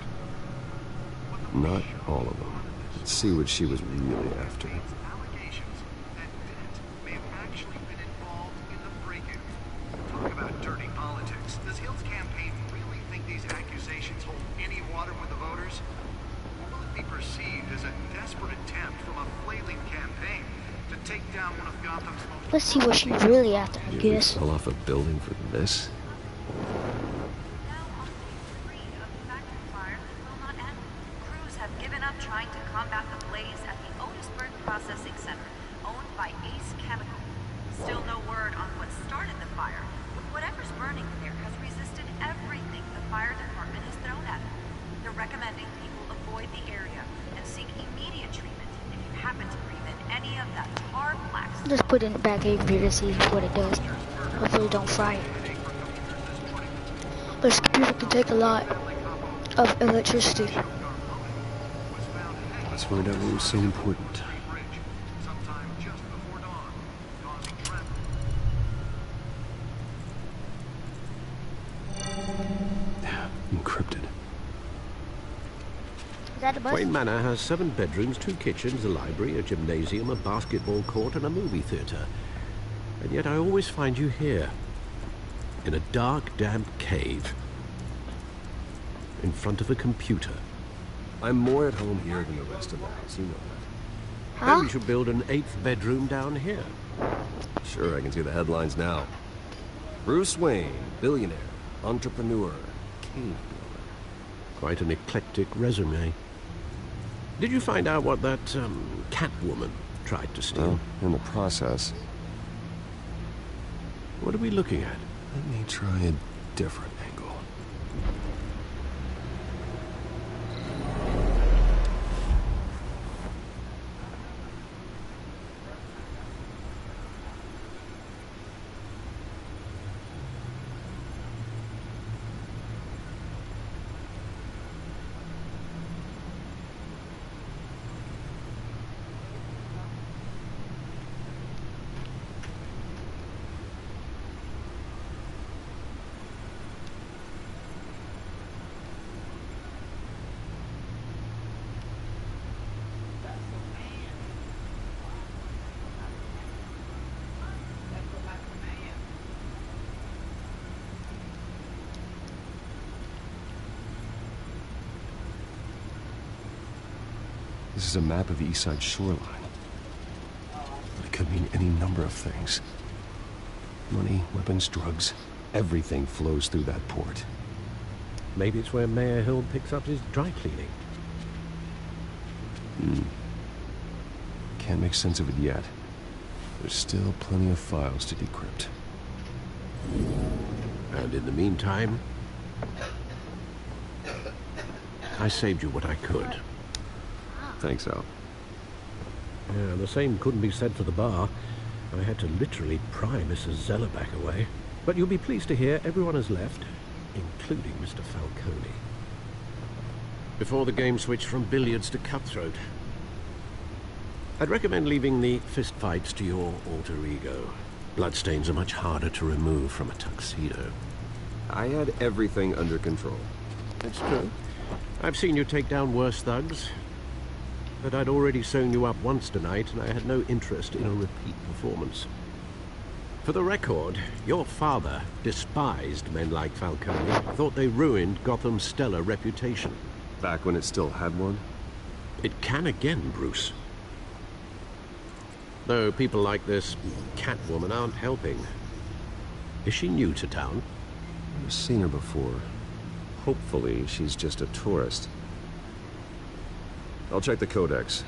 Speaker 7: Not all of them. Let's see what she was really after.
Speaker 15: Allegations that Dent may have actually been involved in the break-in. Talk about dirty politics. Does Hill's campaign really think these accusations hold any water with the voters? Or will it be perceived as a desperate attempt from a flailing campaign to take down one of Gotham's most...
Speaker 1: Let's see what she's really after, I guess.
Speaker 7: Fell off a building for this?
Speaker 16: Trying to combat the blaze at the Otisburg Processing Center, owned by Ace Chemical. Still no word on what started the fire, but whatever's burning there has resisted everything the fire department has thrown at it. They're recommending people avoid the area and seek immediate treatment if you happen to breathe in any of that tar black stuff.
Speaker 1: Just put it back in here to see what it does. Hopefully don't fry it. This computer can take a lot of electricity.
Speaker 7: Let's find out what was so important. Encrypted.
Speaker 1: Is that a bus?
Speaker 6: Wayne Manor has 7 bedrooms, 2 kitchens, a library, a gymnasium, a basketball court, and a movie theater. And yet I always find you here, in a dark, damp cave, in front of a computer.
Speaker 7: I'm more at home here than the rest of the house, you know that.
Speaker 1: Huh?
Speaker 6: Then we should build an 8th bedroom down here.
Speaker 7: Sure, I can see the headlines now. Bruce Wayne, billionaire, entrepreneur, cave builder.
Speaker 6: Quite an eclectic resume. Did you find out what that, Catwoman tried to steal?
Speaker 7: Well, in the process.
Speaker 6: What are we looking at?
Speaker 7: Let me try a different angle. This is a map of the East Side shoreline. But it could mean any number of things. Money, weapons, drugs, everything flows through that port.
Speaker 6: Maybe it's where Mayor Hill picks up his dry cleaning.
Speaker 7: Can't make sense of it yet. There's still plenty of files to decrypt.
Speaker 6: And in the meantime, I saved you what I could.
Speaker 7: Thanks, Al.
Speaker 6: Yeah, the same couldn't be said for the bar. I had to literally pry Mrs. Zellerback away. But you'll be pleased to hear everyone has left, including Mr. Falcone. Before the game switched from billiards to cutthroat. I'd recommend leaving the fistfights to your alter ego. Bloodstains are much harder to remove from a tuxedo.
Speaker 7: I had everything under control.
Speaker 6: That's true. I've seen you take down worse thugs. But I'd already sewn you up once tonight, and I had no interest in a repeat performance. For the record, your father despised men like Falcone, thought they ruined Gotham's stellar reputation.
Speaker 7: Back when it still had one?
Speaker 6: It can again, Bruce. Though people like this Catwoman aren't helping. Is she new to town?
Speaker 7: I've seen her before. Hopefully, she's just a tourist. I'll check the codex.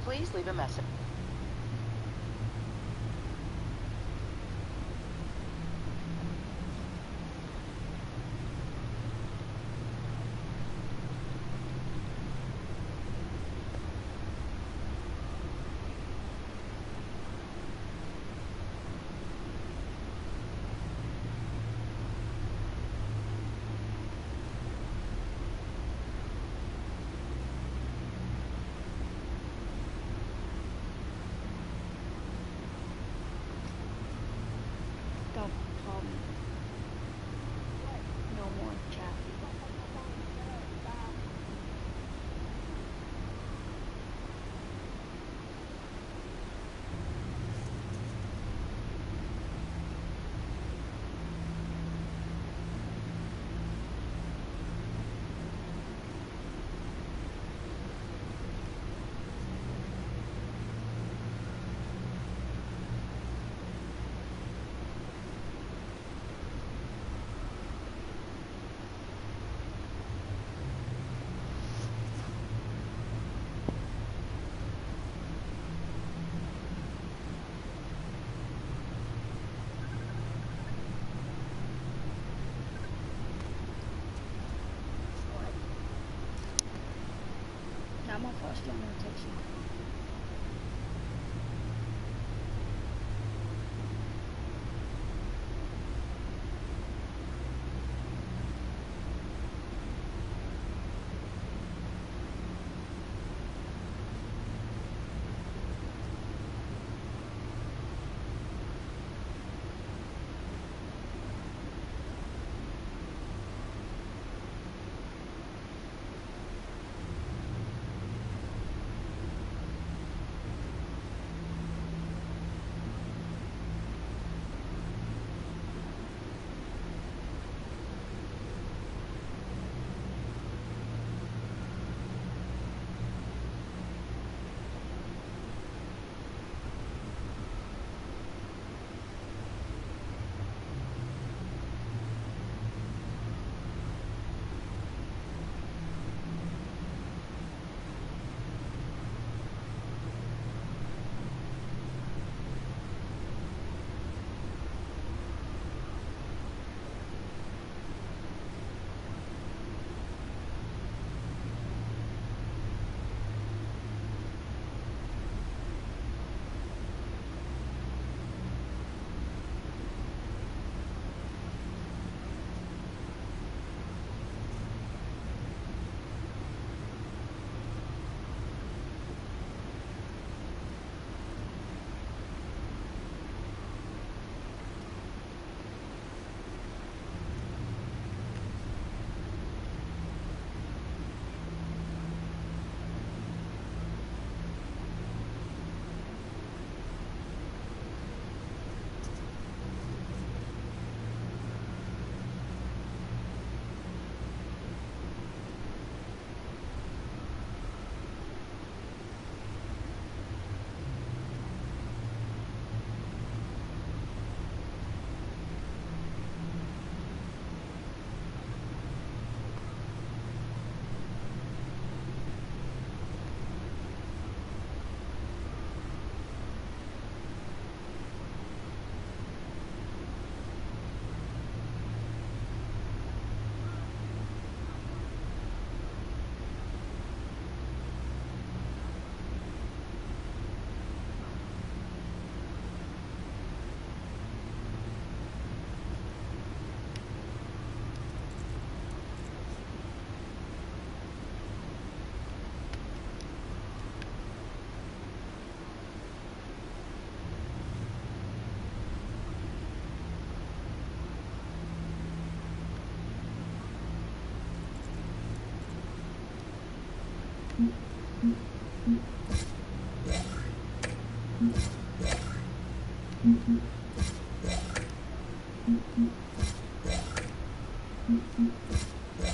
Speaker 10: Please leave a message.
Speaker 1: Don't call me. No more chat. Not my fault, still no text you.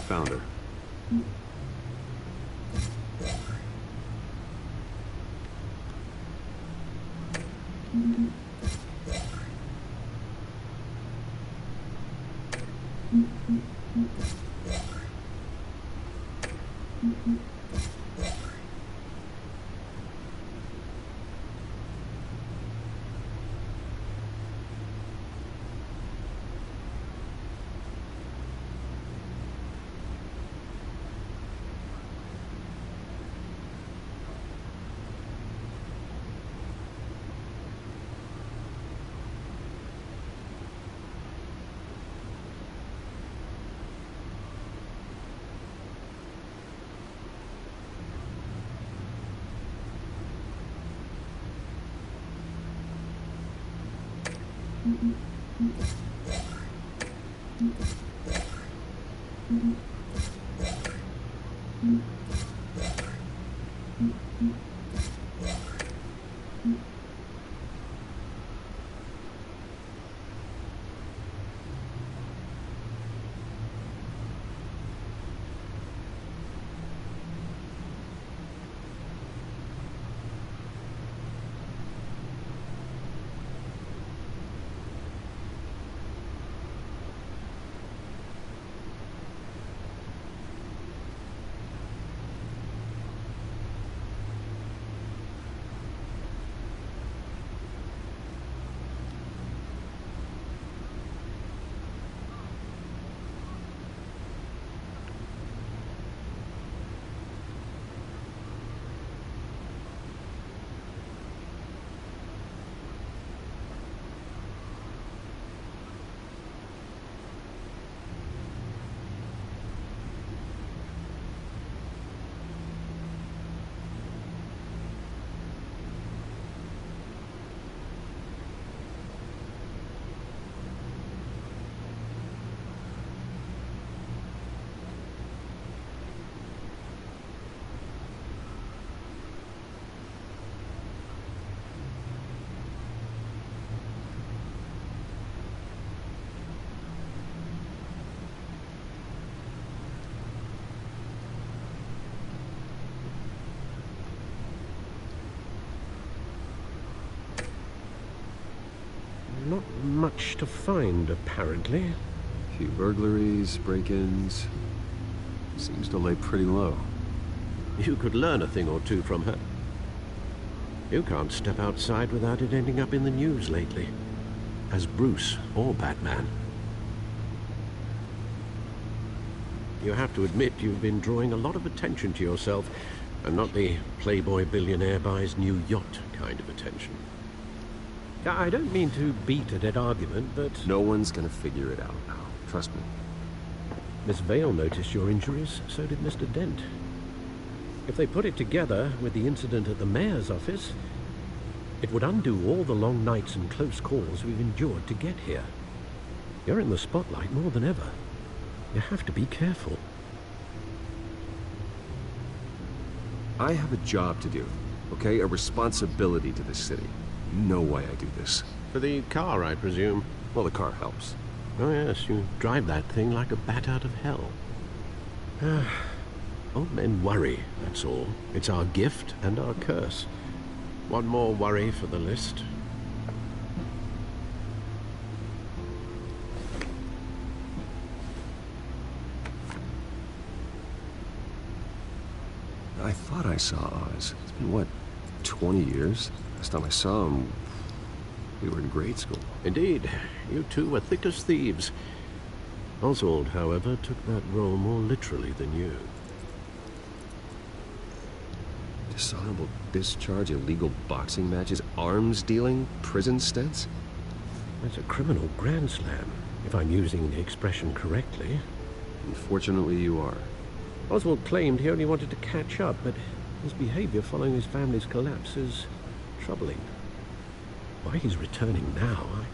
Speaker 3: Found her.
Speaker 6: Not much to find, apparently.
Speaker 7: A few burglaries, break-ins. Seems to lay pretty low.
Speaker 6: You could learn a thing or two from her. You can't step outside without it ending up in the news lately. As Bruce or Batman. You have to admit you've been drawing a lot of attention to yourself, and not the playboy billionaire buys new yacht kind of attention. I don't mean to beat a dead argument, but...
Speaker 7: No one's gonna figure it out now. Trust me.
Speaker 6: Miss Vale noticed your injuries, so did Mr. Dent. If they put it together with the incident at the mayor's office, it would undo all the long nights and close calls we've endured to get here. You're in the spotlight more than ever. You have to be careful.
Speaker 7: I have a job to do, okay? A responsibility to this city. You know why I do this.
Speaker 6: For the car, I presume.
Speaker 7: Well, the car helps.
Speaker 6: Oh yes, you drive that thing like a bat out of hell. Old men worry, that's all. It's our gift and our curse. One more worry for the list.
Speaker 7: I thought I saw Oz. It's been, what, 20 years? Last time I saw him, we were in grade school.
Speaker 6: Indeed. You two were thick as thieves. Oswald, however, took that role more literally than you.
Speaker 7: Dishonorable discharge, illegal boxing matches, arms dealing, prison stints?
Speaker 6: That's a criminal grand slam, if I'm using the expression correctly.
Speaker 7: Unfortunately, you are.
Speaker 6: Oswald claimed he only wanted to catch up, but his behavior following his family's collapse is troubling. Why he's returning now, I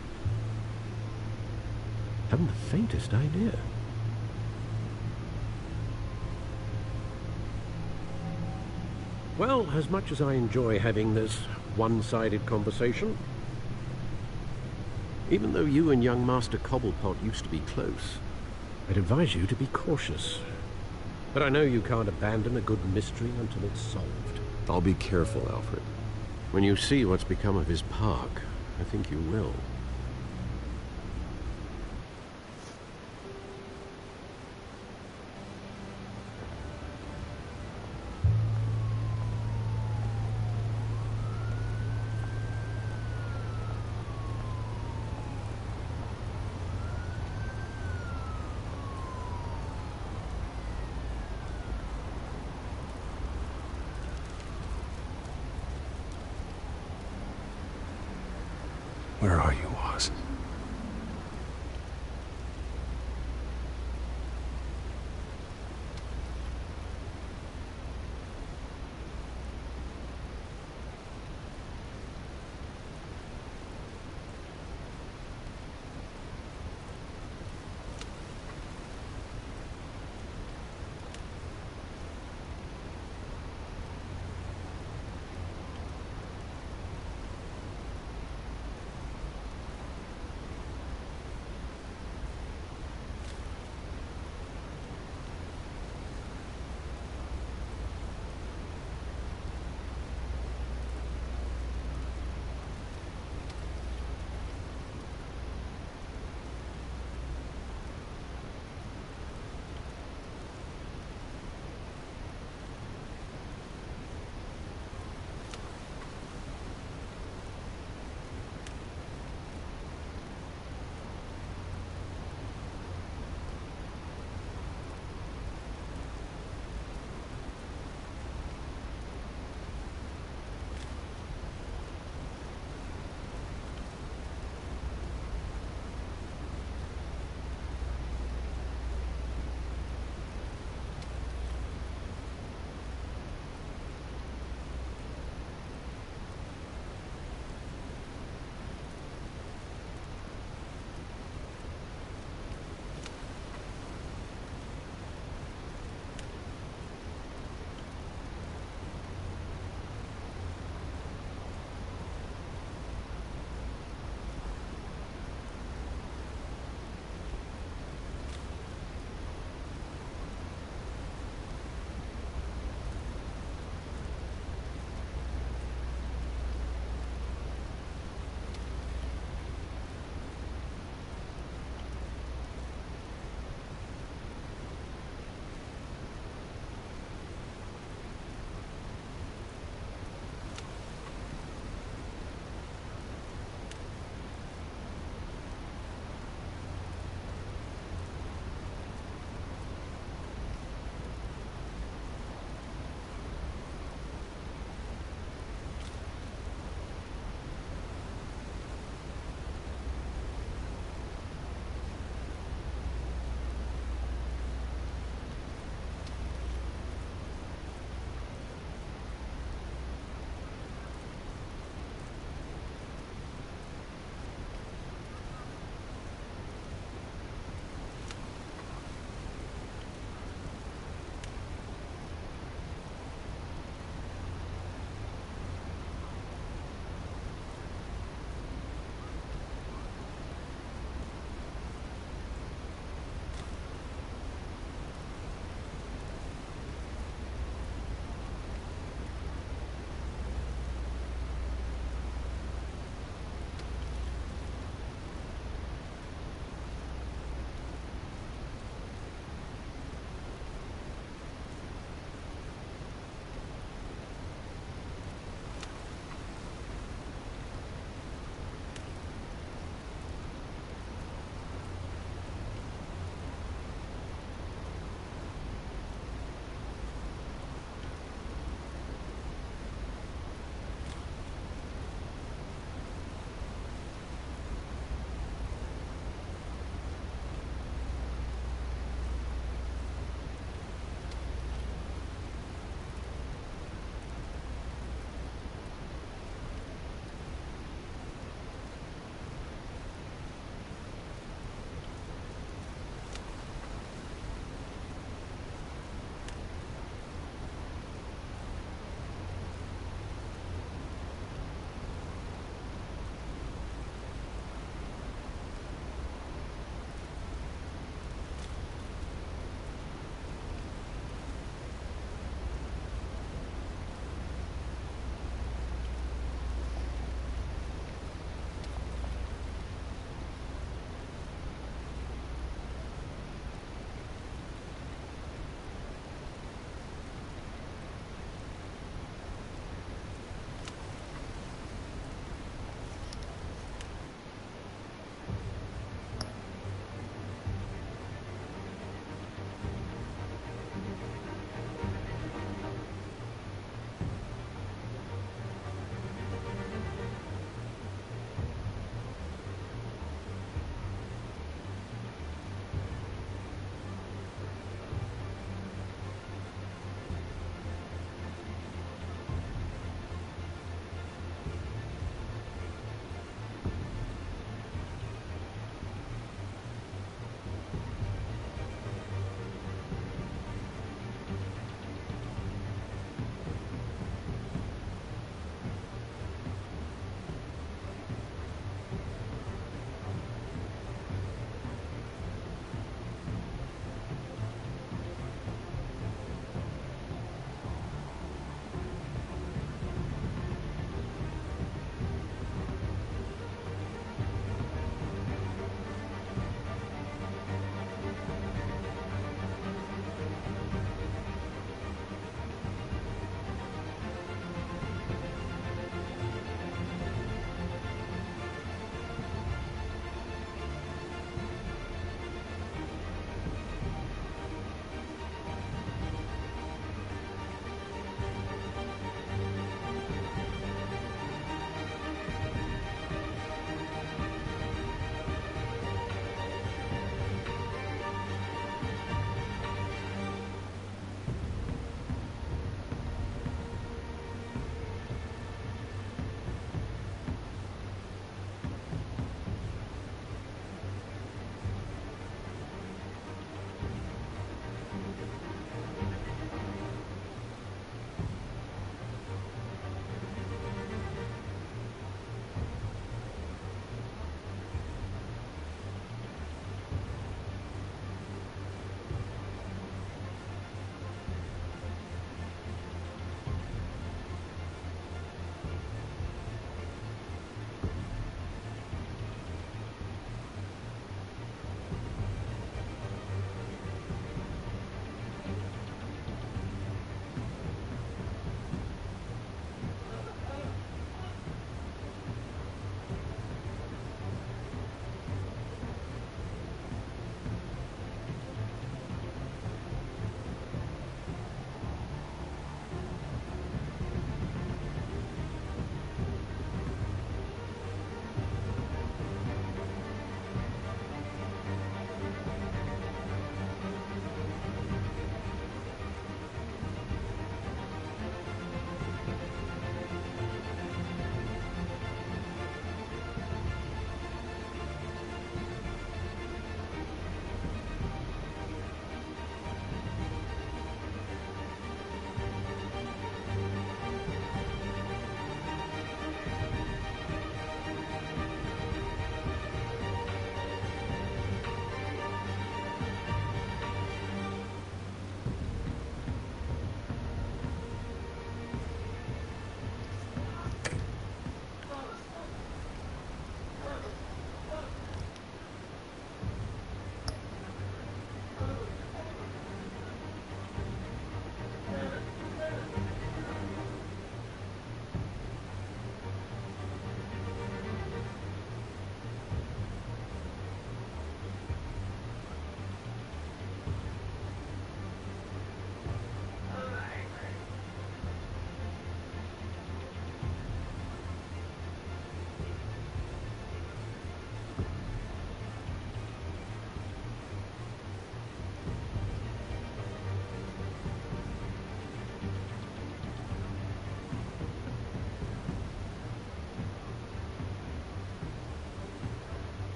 Speaker 6: haven't the faintest idea. Well, as much as I enjoy having this one-sided conversation, even though you and young Master Cobblepot used to be close, I'd advise you to be cautious. But I know you can't abandon a good mystery until it's solved.
Speaker 7: I'll be careful, Alfred.
Speaker 6: When you see what's become of his park, I think you will.
Speaker 7: Where are you, Oz?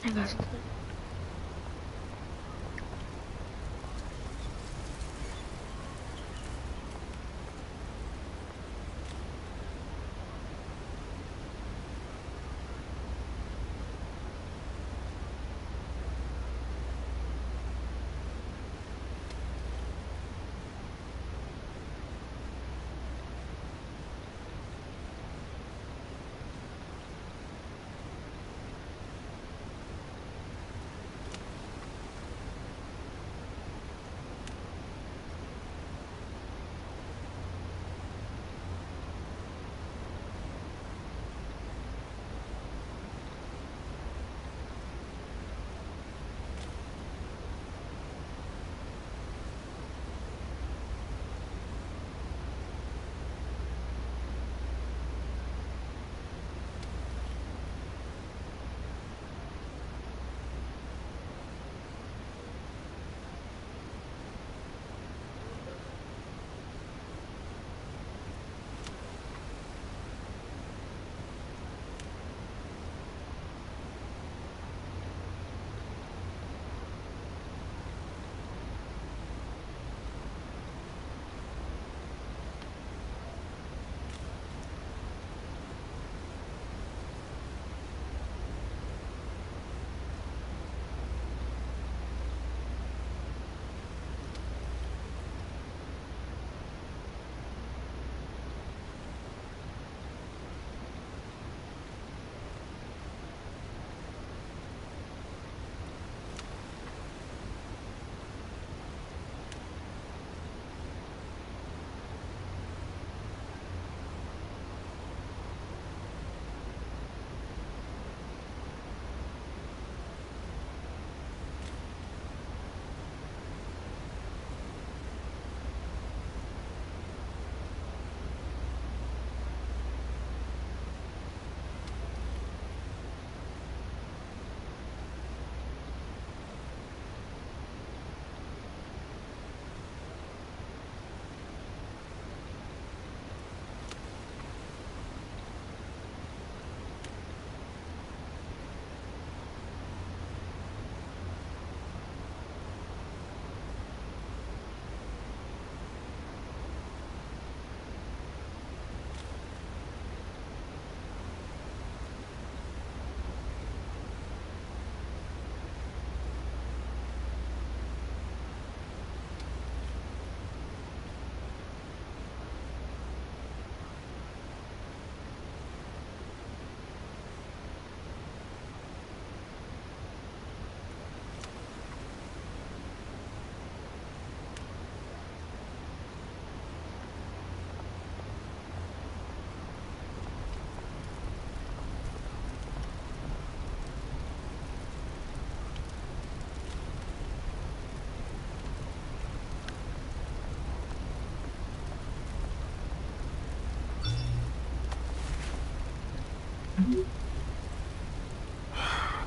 Speaker 1: I got something.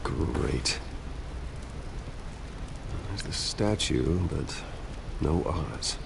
Speaker 7: Great. There's the statue, but no Oz.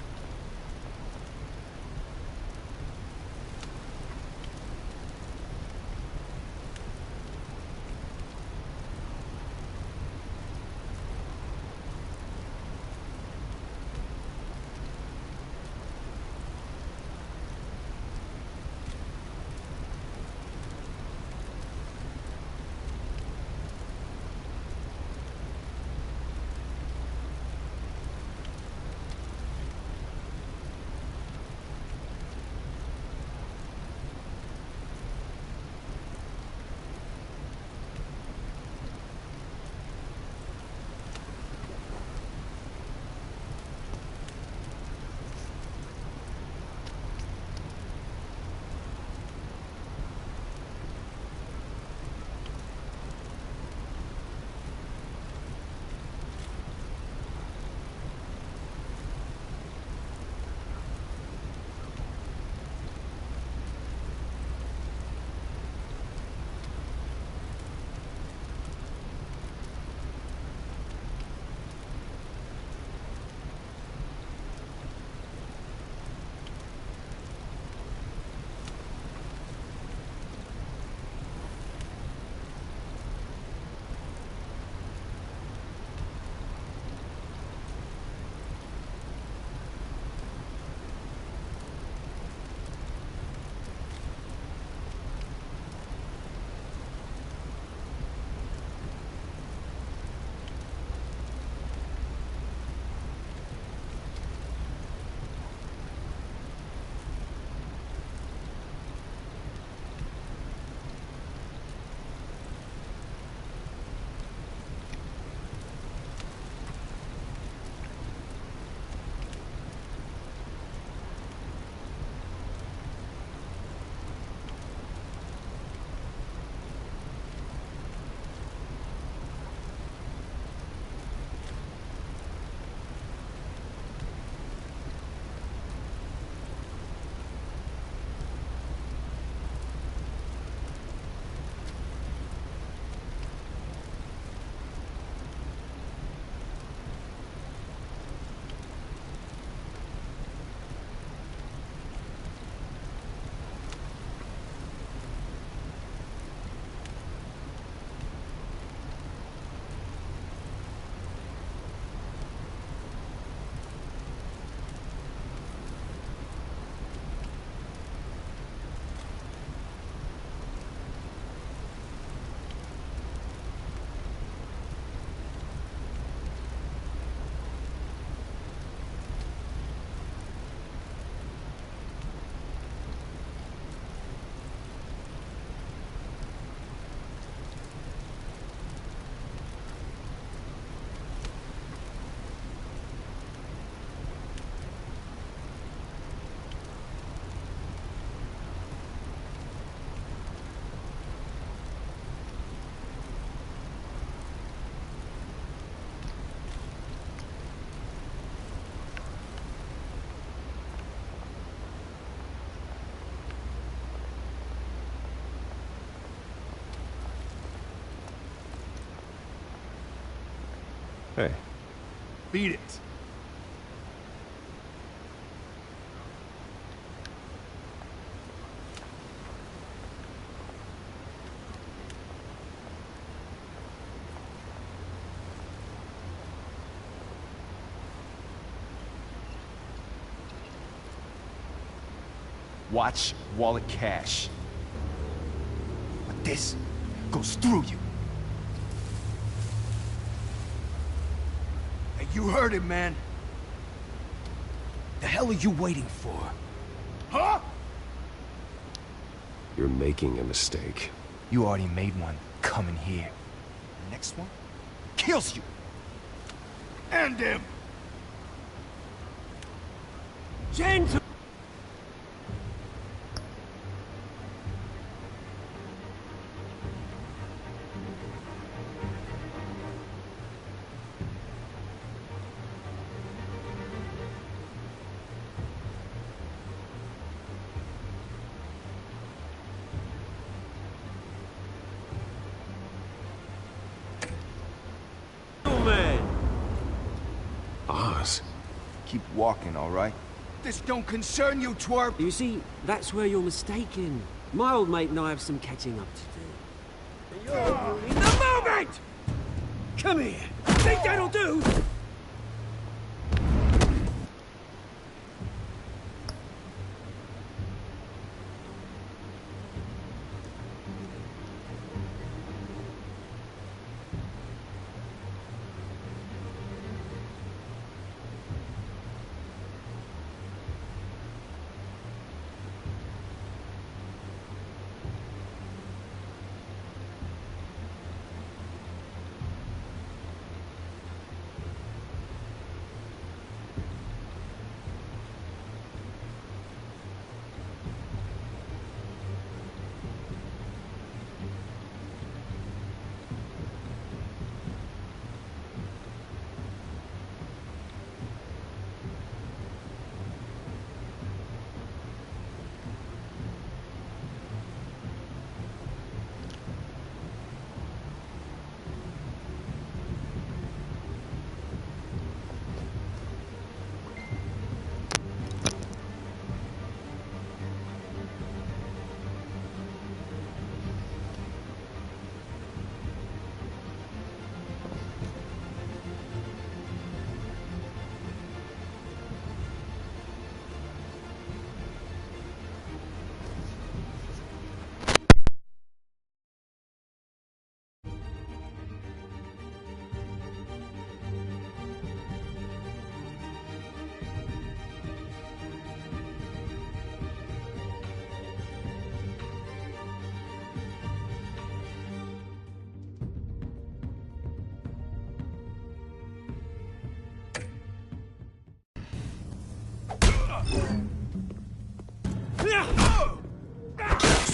Speaker 7: Hey.
Speaker 3: Beat it.
Speaker 4: Watch wallet cash. But this goes through you.
Speaker 17: Hey, you heard it, man. The hell are you waiting for? Huh?
Speaker 7: You're making a mistake.
Speaker 4: You already made one coming here. The next one kills you.
Speaker 17: End him! Gentle!
Speaker 7: Oz.
Speaker 4: Keep walking, all right?
Speaker 17: This don't concern you, twerp!
Speaker 18: You see, that's where you're mistaken. My old mate and I have some catching up to do. You're ruining the moment! Come here! Think that'll do?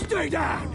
Speaker 18: Stay down!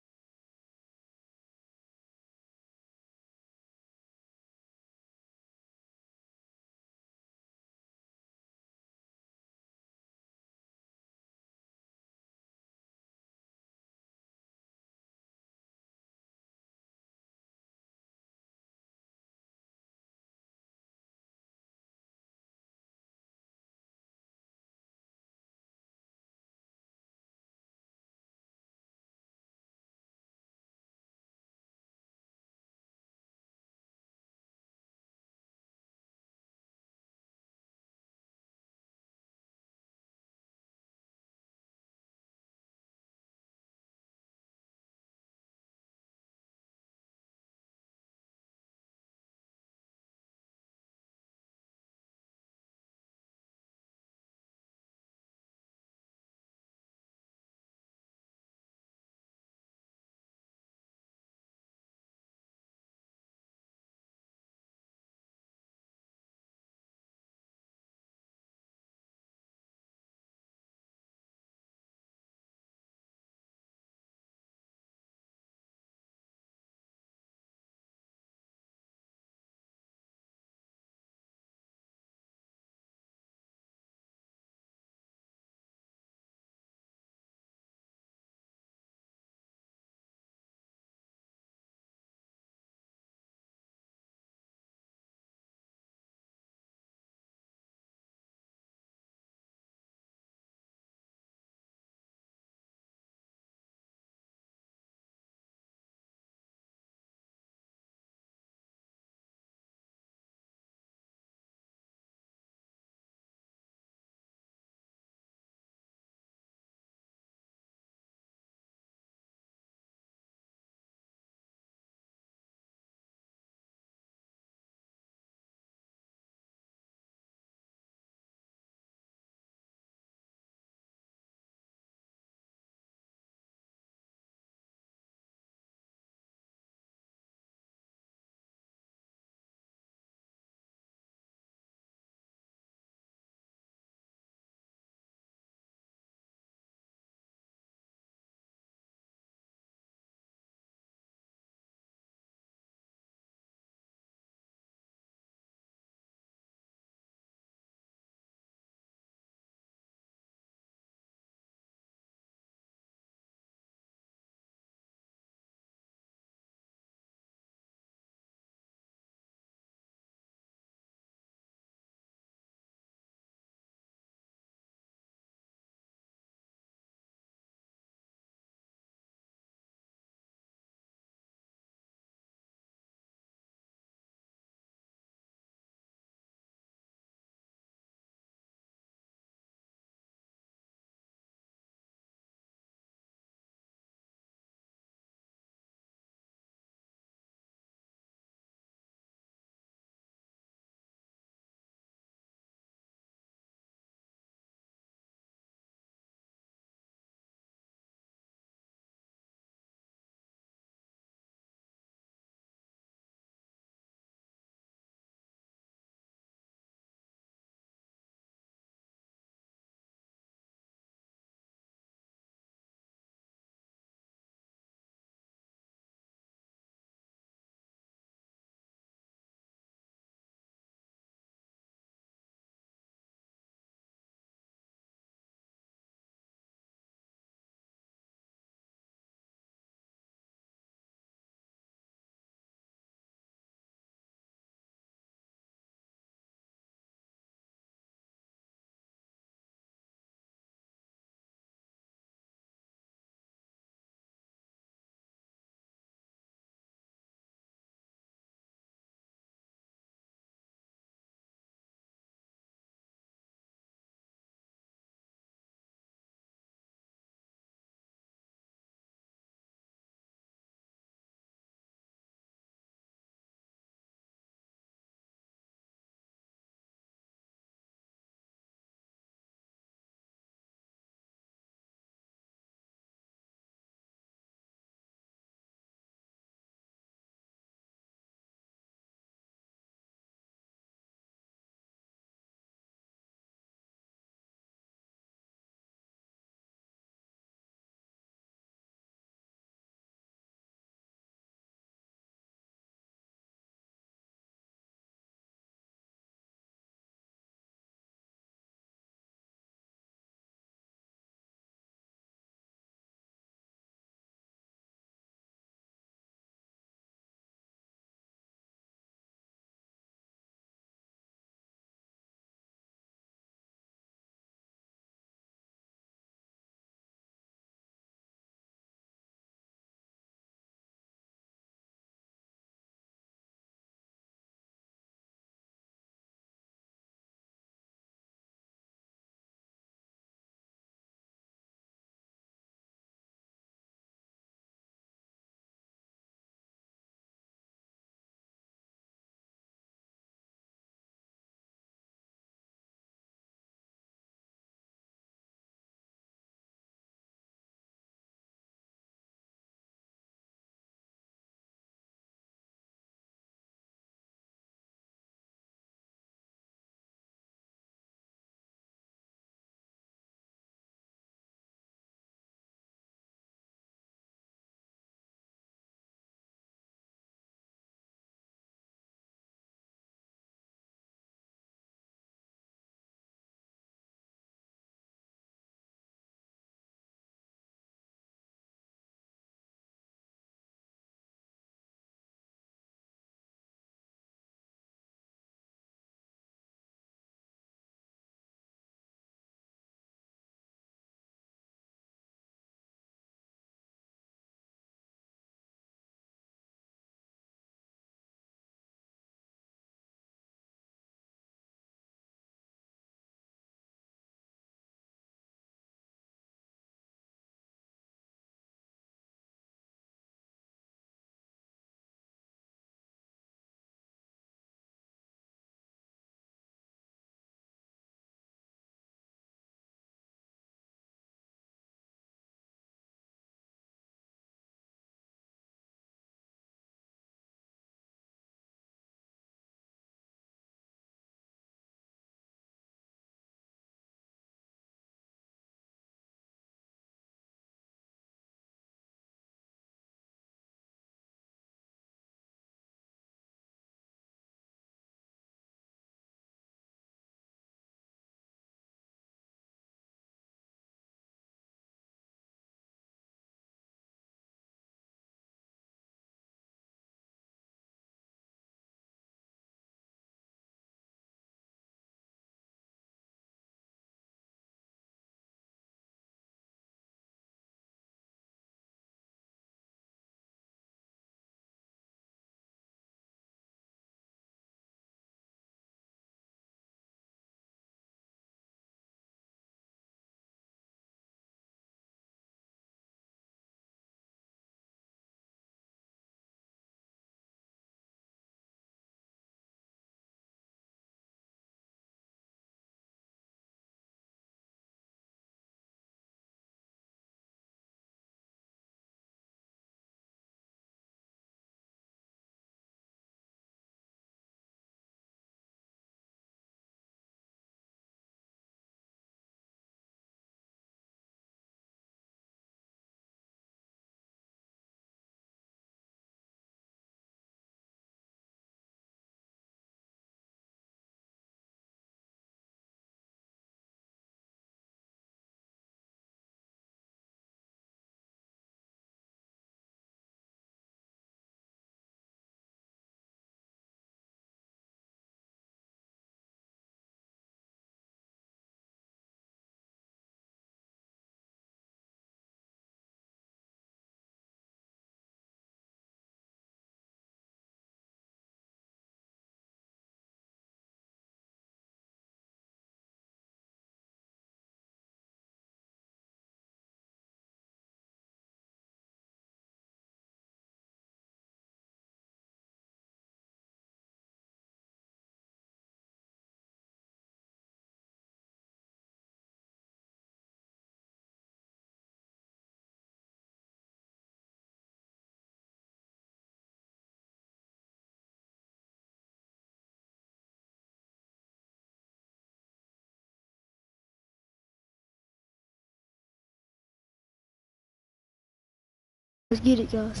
Speaker 1: Let's get it, guys.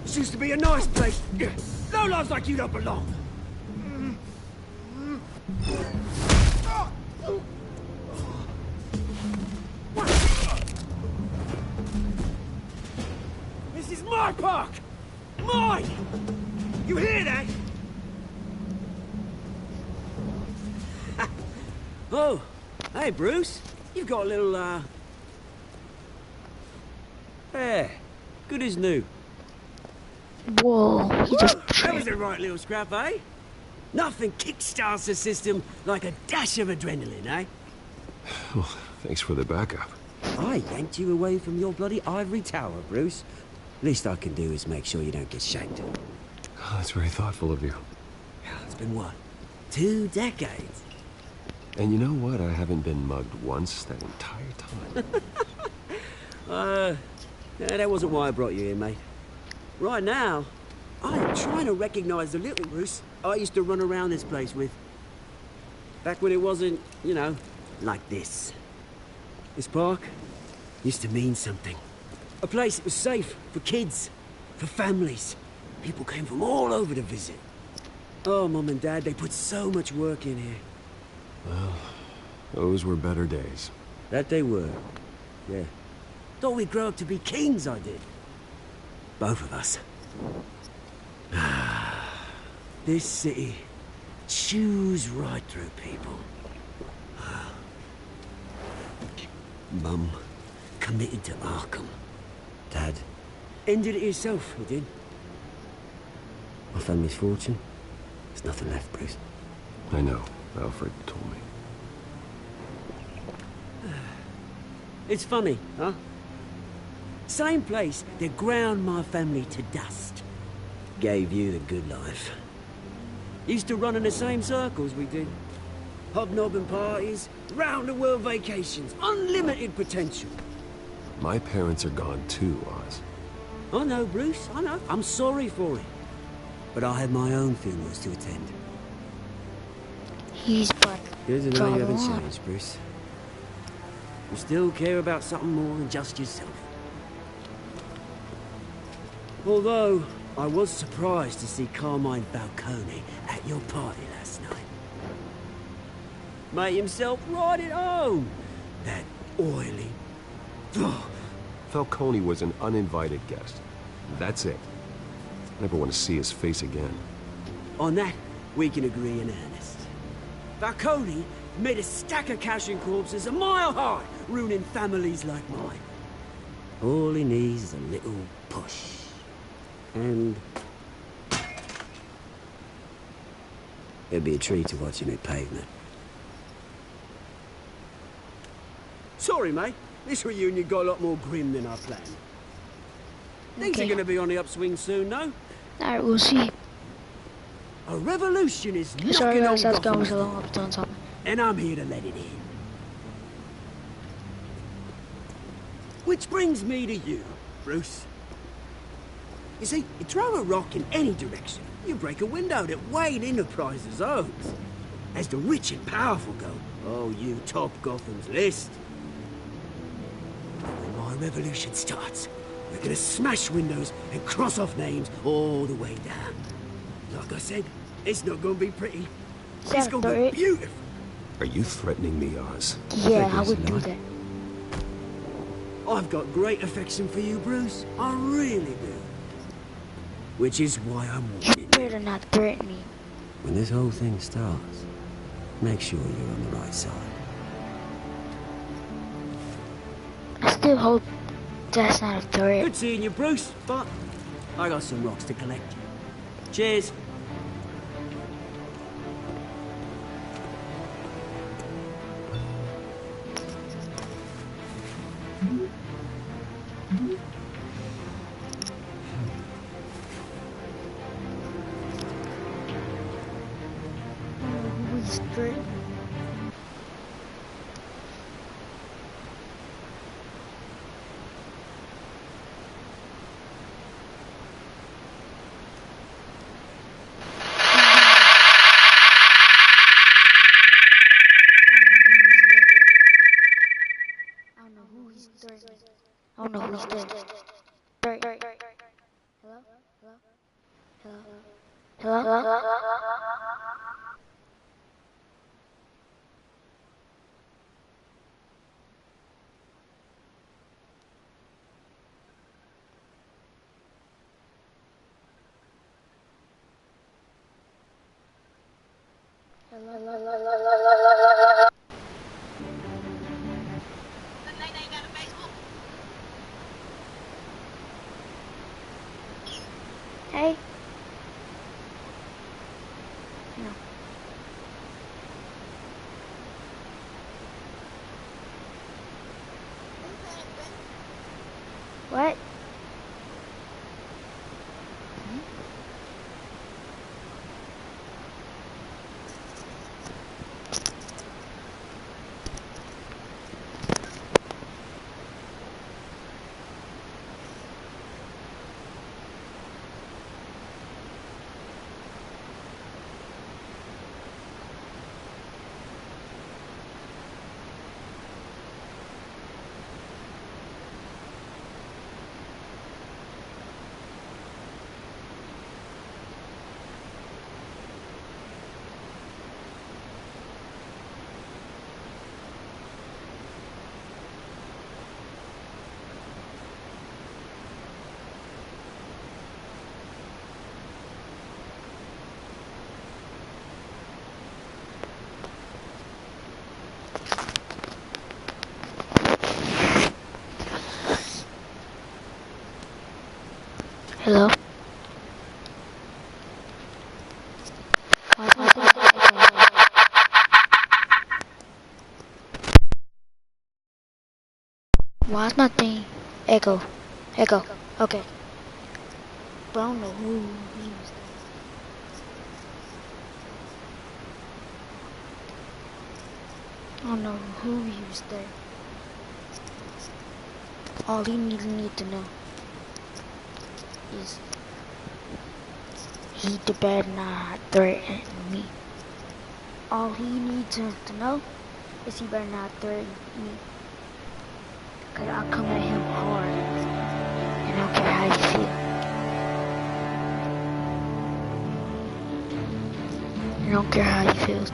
Speaker 18: This used to be a nice place. No lives like you don't belong. This is my park! Mine! You hear that? Oh, hey, Bruce. You've got a little, Hey, good as new.
Speaker 1: Whoa, he just...
Speaker 18: That was a right little scrap, eh? Nothing kickstarts the system like a dash of adrenaline, eh?
Speaker 7: Well, thanks for the backup.
Speaker 18: I yanked you away from your bloody ivory tower, Bruce. Least I can do is make sure you don't get shanked.
Speaker 7: Oh, that's very thoughtful of you.
Speaker 18: It's been what? 2 decades?
Speaker 7: And you know what? I haven't been mugged once that entire time.
Speaker 18: Yeah, that wasn't why I brought you here, mate. Right now, I'm trying to recognize the little Bruce I used to run around this place with. Back when it wasn't, you know, like this. This park used to mean something. A place that was safe for kids, for families. People came from all over to visit. Oh, Mum and Dad, they put so much work in here.
Speaker 7: Well, those were better days.
Speaker 18: That they were. Yeah. Thought we'd grow up to be kings, I did. Both of us. This city chews right through people. Mum committed to Arkham. Dad ended it himself, he did. My family's fortune. There's nothing left, Bruce.
Speaker 7: I know. Alfred told me.
Speaker 18: It's funny, huh? Same place that ground my family to dust. Gave you the good life. Used to run in the same circles we did. Hobnobbing parties, round-the-world vacations, unlimited potential.
Speaker 7: My parents are gone too, Oz.
Speaker 18: I know, Bruce, I know. I'm sorry for it. But I have my own funerals to attend.
Speaker 1: He's back.
Speaker 18: Good to know you haven't changed, Bruce. You still care about something more than just yourself. Although, I was surprised to see Carmine Falcone at your party last night. Made himself right at home. That oily...
Speaker 7: Falcone was an uninvited guest. That's it. Never want to see his face again.
Speaker 18: On that, we can agree in earnest. Falcone made a stack of cash and corpses a mile high, ruining families like mine. All he needs is a little push. And... it'd be a treat to watch him hit pavement. Sorry, mate. This reunion got a lot more grim than I planned. Things are gonna be on the upswing soon, no?
Speaker 1: Alright, we'll see.
Speaker 18: A revolution is
Speaker 1: Sorry
Speaker 18: knocking on
Speaker 1: guys, that's going
Speaker 18: Gotham's
Speaker 1: so long.
Speaker 18: door,
Speaker 1: I've done something.
Speaker 18: and I'm here to let it in. Which brings me to you, Bruce. You see, you throw a rock in any direction, you break a window that Wayne Enterprises owns. As the rich and powerful go, oh, you top Gotham's list. When my revolution starts, we're gonna smash windows and cross off names all the way down. Like I said, it's not gonna be pretty. It's gonna be beautiful.
Speaker 7: Are you threatening me, Oz?
Speaker 1: Yeah, I would do that.
Speaker 18: I've got great affection for you, Bruce. I really do. Which is why I'm warning you.
Speaker 1: Better not threaten me.
Speaker 18: When this whole thing starts, make sure you're on the right side.
Speaker 1: I still hope that's not a threat.
Speaker 18: Good seeing you, Bruce, but I got some rocks to collect. Cheers.
Speaker 1: Hey. No. What? Hello? Why's my thing echo? Echo. Okay. But I don't know who used that. I don't know who used that. All you need to know is he better not threaten me. All he needs to know is he better not threaten me. Cause I'll come at him hard. And I don't care how you feel. I don't care how you feel.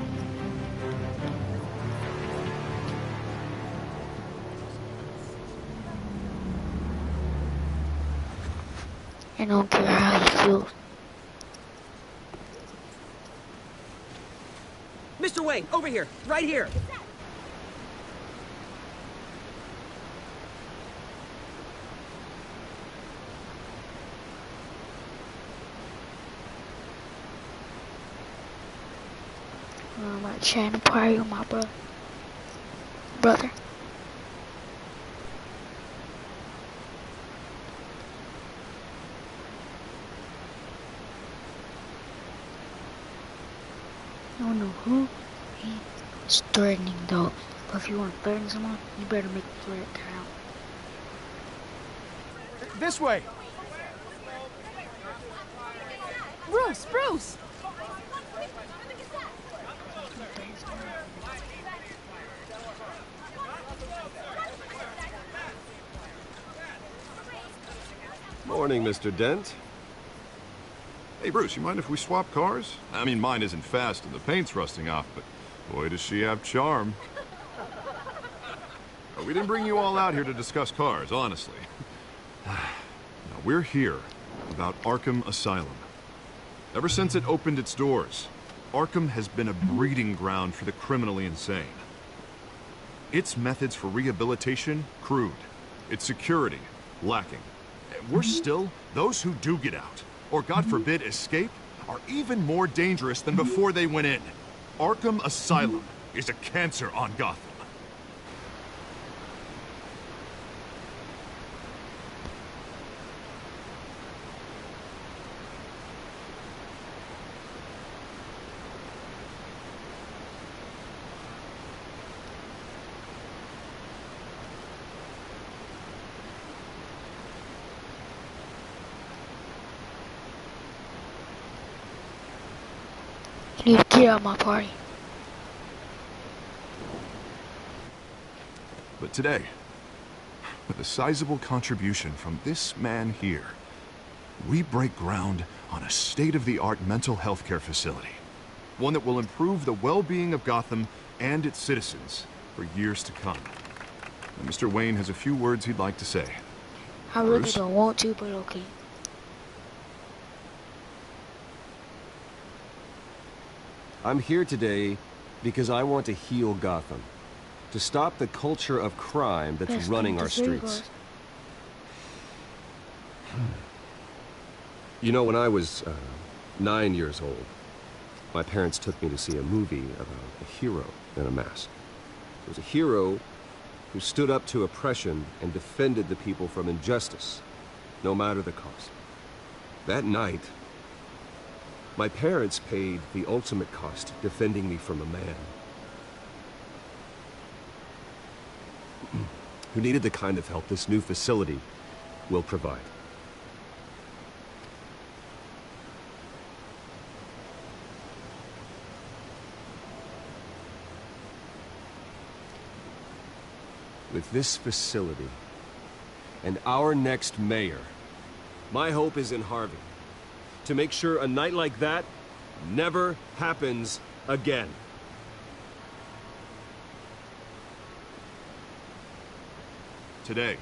Speaker 1: I don't care how you feel.
Speaker 18: Mr. Wayne, over here, right here.
Speaker 1: I'm at a channel party with my brother. I don't know who he's threatening though. But if you want to threaten someone, you better make the threat count.
Speaker 17: This way.
Speaker 9: Bruce!
Speaker 7: Morning, Mr. Dent.
Speaker 3: Hey, Bruce, you mind if we swap cars? I mean, mine isn't fast and the paint's rusting off, but boy, does she have charm. We didn't bring you all out here to discuss cars, honestly. Now, we're here about Arkham Asylum. Ever since it opened its doors, Arkham has been a breeding ground for the criminally insane. Its methods for rehabilitation, crude. Its security, lacking. And worse still, those who do get out, or God forbid escape, are even more dangerous than before they went in. Arkham Asylum is a cancer on Gotham.
Speaker 1: You need to get out of my party.
Speaker 3: But today, with a sizable contribution from this man here, we break ground on a state-of-the-art mental health care facility. One that will improve the well-being of Gotham and its citizens for years to come. And Mr. Wayne has a few words he'd like to say.
Speaker 1: I really
Speaker 3: Bruce?
Speaker 1: don't want to, but okay.
Speaker 7: I'm here today because I want to heal Gotham. To stop the culture of crime that's running our streets. You know, when I was 9 years old, my parents took me to see a movie about a hero in a mask. It was a hero who stood up to oppression and defended the people from injustice, no matter the cost. That night, my parents paid the ultimate cost defending me from a man who needed the kind of help this new facility will provide. With this facility and our next mayor, my hope is in Harvey. To make sure a night like that never happens again.
Speaker 3: Today,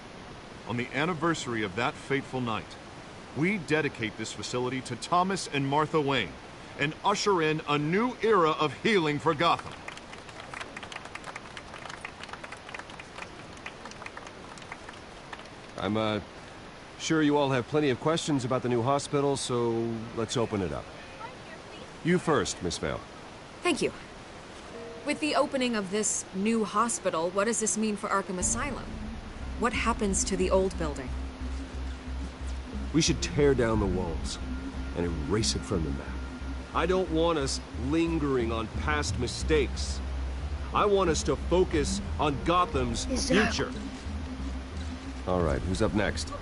Speaker 3: on the anniversary of that fateful night, we dedicate this facility to Thomas and Martha Wayne and usher in a new era of healing for Gotham.
Speaker 7: I'm sure you all have plenty of questions about the new hospital, so let's open it up. You first, Miss Vale.
Speaker 12: Thank you. With the opening of this new hospital, what does this mean for Arkham Asylum? What happens to the old building?
Speaker 7: We should tear down the walls and erase it from the map. I don't want us lingering on past mistakes. I want us to focus on Gotham's future. All right, who's up next?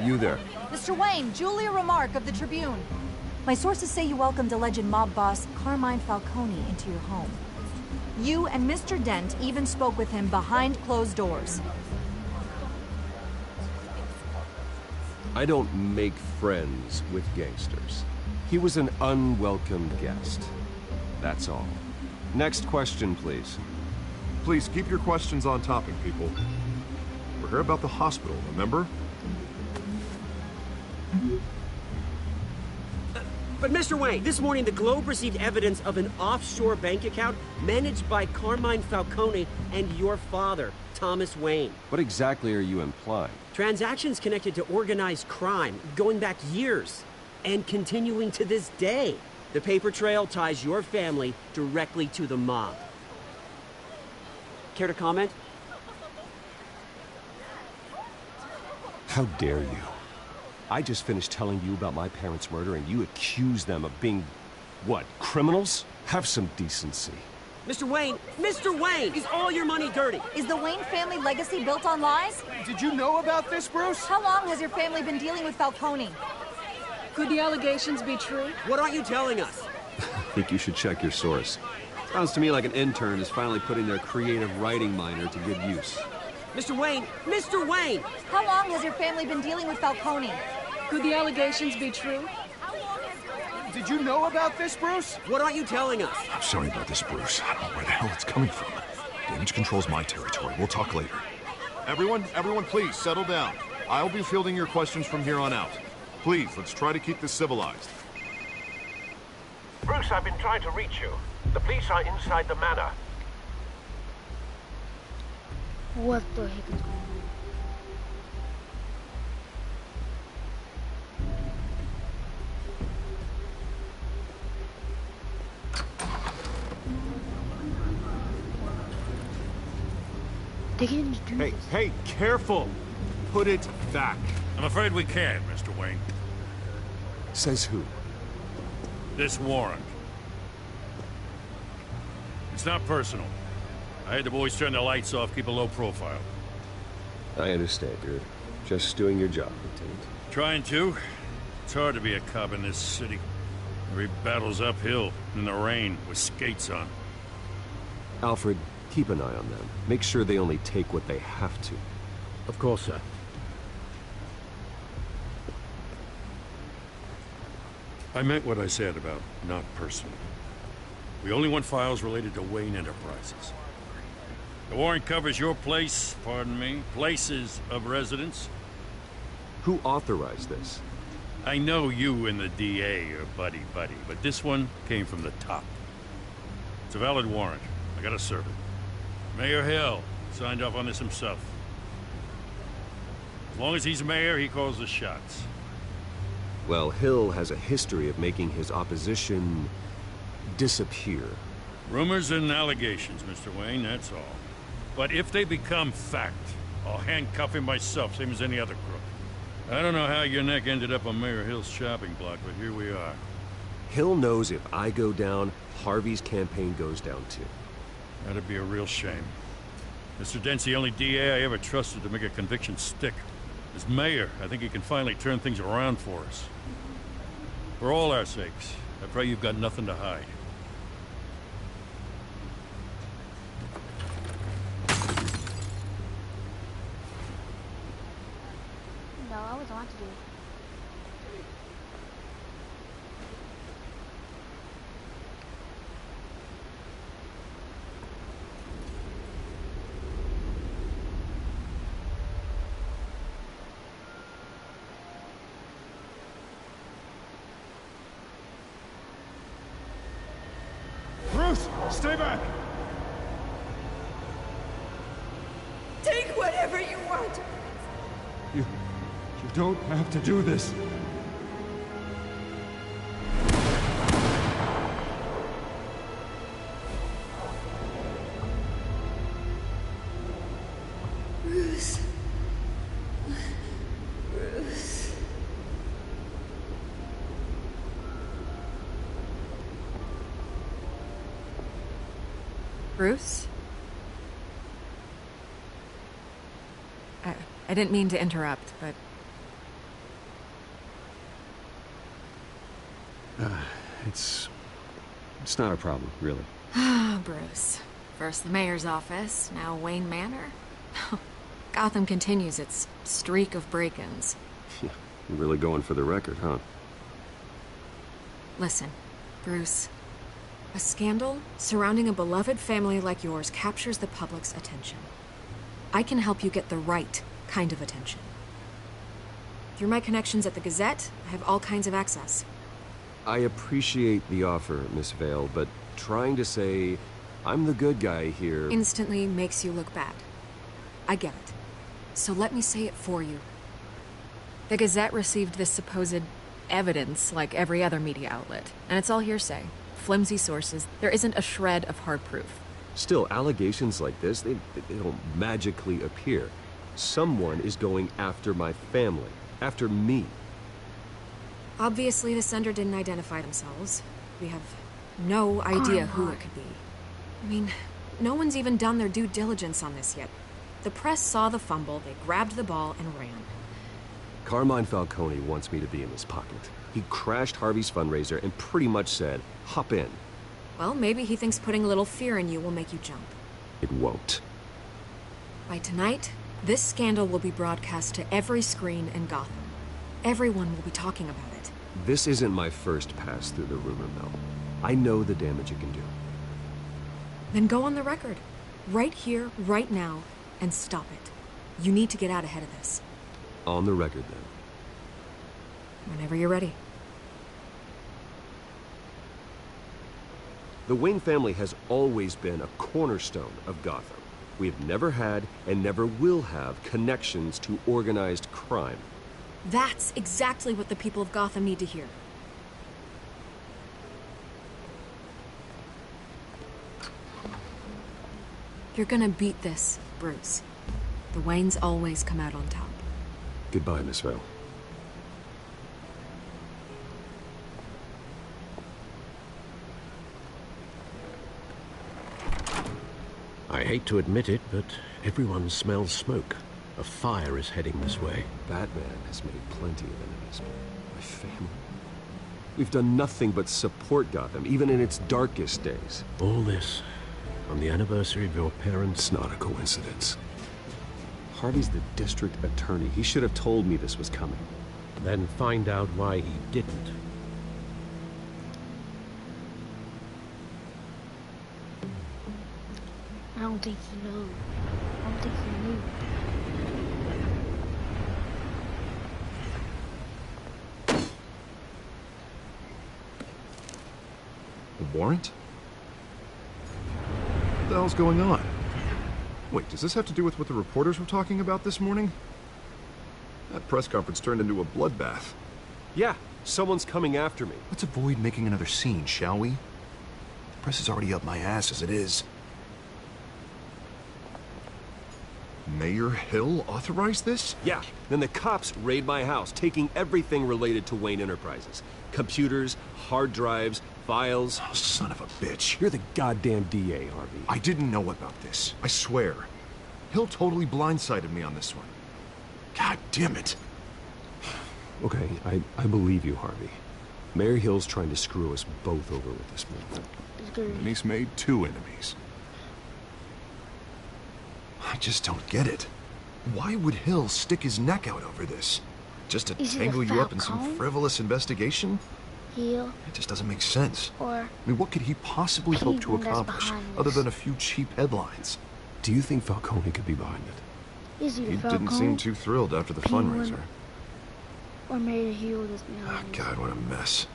Speaker 7: You there.
Speaker 19: Mr. Wayne, Julia Remark of the Tribune. My sources say you welcomed alleged mob boss Carmine Falcone into your home. You and Mr. Dent even spoke with him behind closed doors.
Speaker 7: I don't make friends with gangsters. He was an unwelcome guest. That's all. Next question, please.
Speaker 3: Please keep your questions on topic, people. We're here about the hospital, remember?
Speaker 18: But Mr. Wayne, this morning the Globe received evidence of an offshore bank account managed by Carmine Falcone and your father, Thomas Wayne.
Speaker 7: What exactly are you implying?
Speaker 18: Transactions connected to organized crime, going back years, and continuing to this day. The paper trail ties your family directly to the mob. Care to comment?
Speaker 7: How dare you? I just finished telling you about my parents' murder and you accuse them of being, what, criminals? Have some decency.
Speaker 18: Mr. Wayne, is all your money dirty?
Speaker 19: Is the Wayne family legacy built on lies?
Speaker 17: Did you know about this, Bruce?
Speaker 19: How long has your family been dealing with Falcone?
Speaker 9: Could the allegations be true?
Speaker 18: What aren't you telling us?
Speaker 7: I think you should check your source. Sounds to me like an intern is finally putting their creative writing minor to good use.
Speaker 18: Mr. Wayne!
Speaker 19: How long has your family been dealing with Falcone?
Speaker 9: Could the allegations be true?
Speaker 17: Did you know about this, Bruce?
Speaker 18: What aren't you telling us?
Speaker 3: I'm sorry about this, Bruce. I don't know where the hell it's coming from. Damage control's my territory. We'll talk later. Everyone, please, settle down. I'll be fielding your questions from here on out. Please, let's try to keep this civilized.
Speaker 20: Bruce, I've been trying to reach you. The police are inside the manor.
Speaker 1: What the heck is going on? They can just do this.
Speaker 7: Hey, careful! Put it back.
Speaker 2: I'm afraid we can't, Mr. Wayne.
Speaker 7: Says who?
Speaker 2: This warrant. It's not personal. I had the boys turn the lights off, keep a low profile.
Speaker 7: I understand. You're just doing your job, Lieutenant.
Speaker 2: Trying to. It's hard to be a cop in this city. Every battle's uphill, in the rain, with skates on.
Speaker 7: Alfred, keep an eye on them. Make sure they only take what they have to.
Speaker 6: Of course, sir.
Speaker 2: I meant what I said about not personal. We only want files related to Wayne Enterprises. The warrant covers your place, pardon me, places of residence.
Speaker 7: Who authorized this?
Speaker 21: I know you and the DA are buddy-buddy, but this one came from the top. It's a valid warrant. I gotta serve it. Mayor Hill signed off on this himself. As long as he's mayor, he calls the shots.
Speaker 7: Well, Hill has a history of making his opposition disappear.
Speaker 21: Rumors and allegations, Mr. Wayne, that's all. But if they become fact, I'll handcuff him myself, same as any other crook. I don't know how your neck ended up on Mayor Hill's shopping block, but here we are.
Speaker 7: Hill knows if I go down, Harvey's campaign goes down too.
Speaker 21: That'd be a real shame. Mr. Dent's the only DA I ever trusted to make a conviction stick. As mayor, I think he can finally turn things around for us. For all our sakes, I pray you've got nothing to hide.
Speaker 1: No, I was on to do.
Speaker 17: Bruce, stay back!
Speaker 11: Take whatever you want.
Speaker 17: You don't have to do this.
Speaker 11: Bruce. Bruce.
Speaker 12: Bruce? I didn't mean to interrupt, but...
Speaker 7: It's not a problem, really.
Speaker 12: Ah, Bruce. First the mayor's office, now Wayne Manor. Gotham continues its streak of break-ins.
Speaker 7: Yeah, you're really going for the record, huh?
Speaker 12: Listen, Bruce. A scandal surrounding a beloved family like yours captures the public's attention. I can help you get the right kind of attention. Through my connections at the Gazette, I have all kinds of access.
Speaker 7: I appreciate the offer, Miss Vale, but trying to say I'm the good guy here...
Speaker 12: Instantly makes you look bad. I get it. So let me say it for you. The Gazette received this supposed evidence like every other media outlet, and it's all hearsay. Flimsy sources. There isn't a shred of hard proof.
Speaker 7: Still, allegations like this, they don't magically appear. Someone is going after my family. After me.
Speaker 12: Obviously, the sender didn't identify themselves. We have no idea who it could be. I mean, no one's even done their due diligence on this yet. The press saw the fumble, they grabbed the ball and ran.
Speaker 7: Carmine Falcone wants me to be in his pocket. He crashed Harvey's fundraiser and pretty much said, hop in.
Speaker 12: Well, maybe he thinks putting a little fear in you will make you jump.
Speaker 7: It won't.
Speaker 12: By tonight, this scandal will be broadcast to every screen in Gotham. Everyone will be talking about it.
Speaker 7: This isn't my first pass through the rumor mill. I know the damage it can do.
Speaker 12: Then go on the record. Right here, right now, and stop it. You need to get out ahead of this.
Speaker 7: On the record, then.
Speaker 12: Whenever you're ready.
Speaker 7: The Wayne family has always been a cornerstone of Gotham. We have never had and never will have connections to organized crime.
Speaker 12: That's exactly what the people of Gotham need to hear. You're gonna beat this, Bruce. The Waynes always come out on top.
Speaker 7: Goodbye, Miss Vale.
Speaker 6: I hate to admit it, but everyone smells smoke. A fire is heading this way.
Speaker 7: Batman has made plenty of enemies. My family. We've done nothing but support Gotham, even in its darkest days.
Speaker 6: All this on the anniversary of your parents'...
Speaker 7: It's not a coincidence. Harvey's the district attorney. He should have told me this was coming.
Speaker 6: Then find out why he didn't.
Speaker 1: I don't think he knew. I don't think he knew.
Speaker 3: warrant? What the hell's going on? Wait, does this have to do with what the reporters were talking about this morning? That press conference turned into a bloodbath.
Speaker 7: Yeah, someone's coming after me.
Speaker 3: Let's avoid making another scene, shall we? The press is already up my ass as it is. Mayor Hill authorized this?
Speaker 7: Yeah, then the cops raid my house, taking everything related to Wayne Enterprises. Computers, hard drives, files.
Speaker 3: Oh, son of a bitch.
Speaker 7: You're the goddamn DA, Harvey.
Speaker 3: I didn't know about this. I swear. Hill totally blindsided me on this one. God damn it.
Speaker 7: Okay, I believe you, Harvey. Mayor Hill's trying to screw us both over with this move.
Speaker 3: And he's made 2 enemies. I just don't get it. Why would Hill stick his neck out over this? Just to tangle you up in some frivolous investigation?
Speaker 1: Hill?
Speaker 3: It just doesn't make sense.
Speaker 1: Or
Speaker 3: I mean, what could he possibly hope to accomplish other than a few cheap headlines?
Speaker 7: Do you think Falcone could be behind it?
Speaker 1: Is he
Speaker 3: He
Speaker 1: Falcone?
Speaker 3: didn't seem too thrilled after the fundraiser.
Speaker 1: Or Mayor Hill this
Speaker 3: Oh, God, what a mess.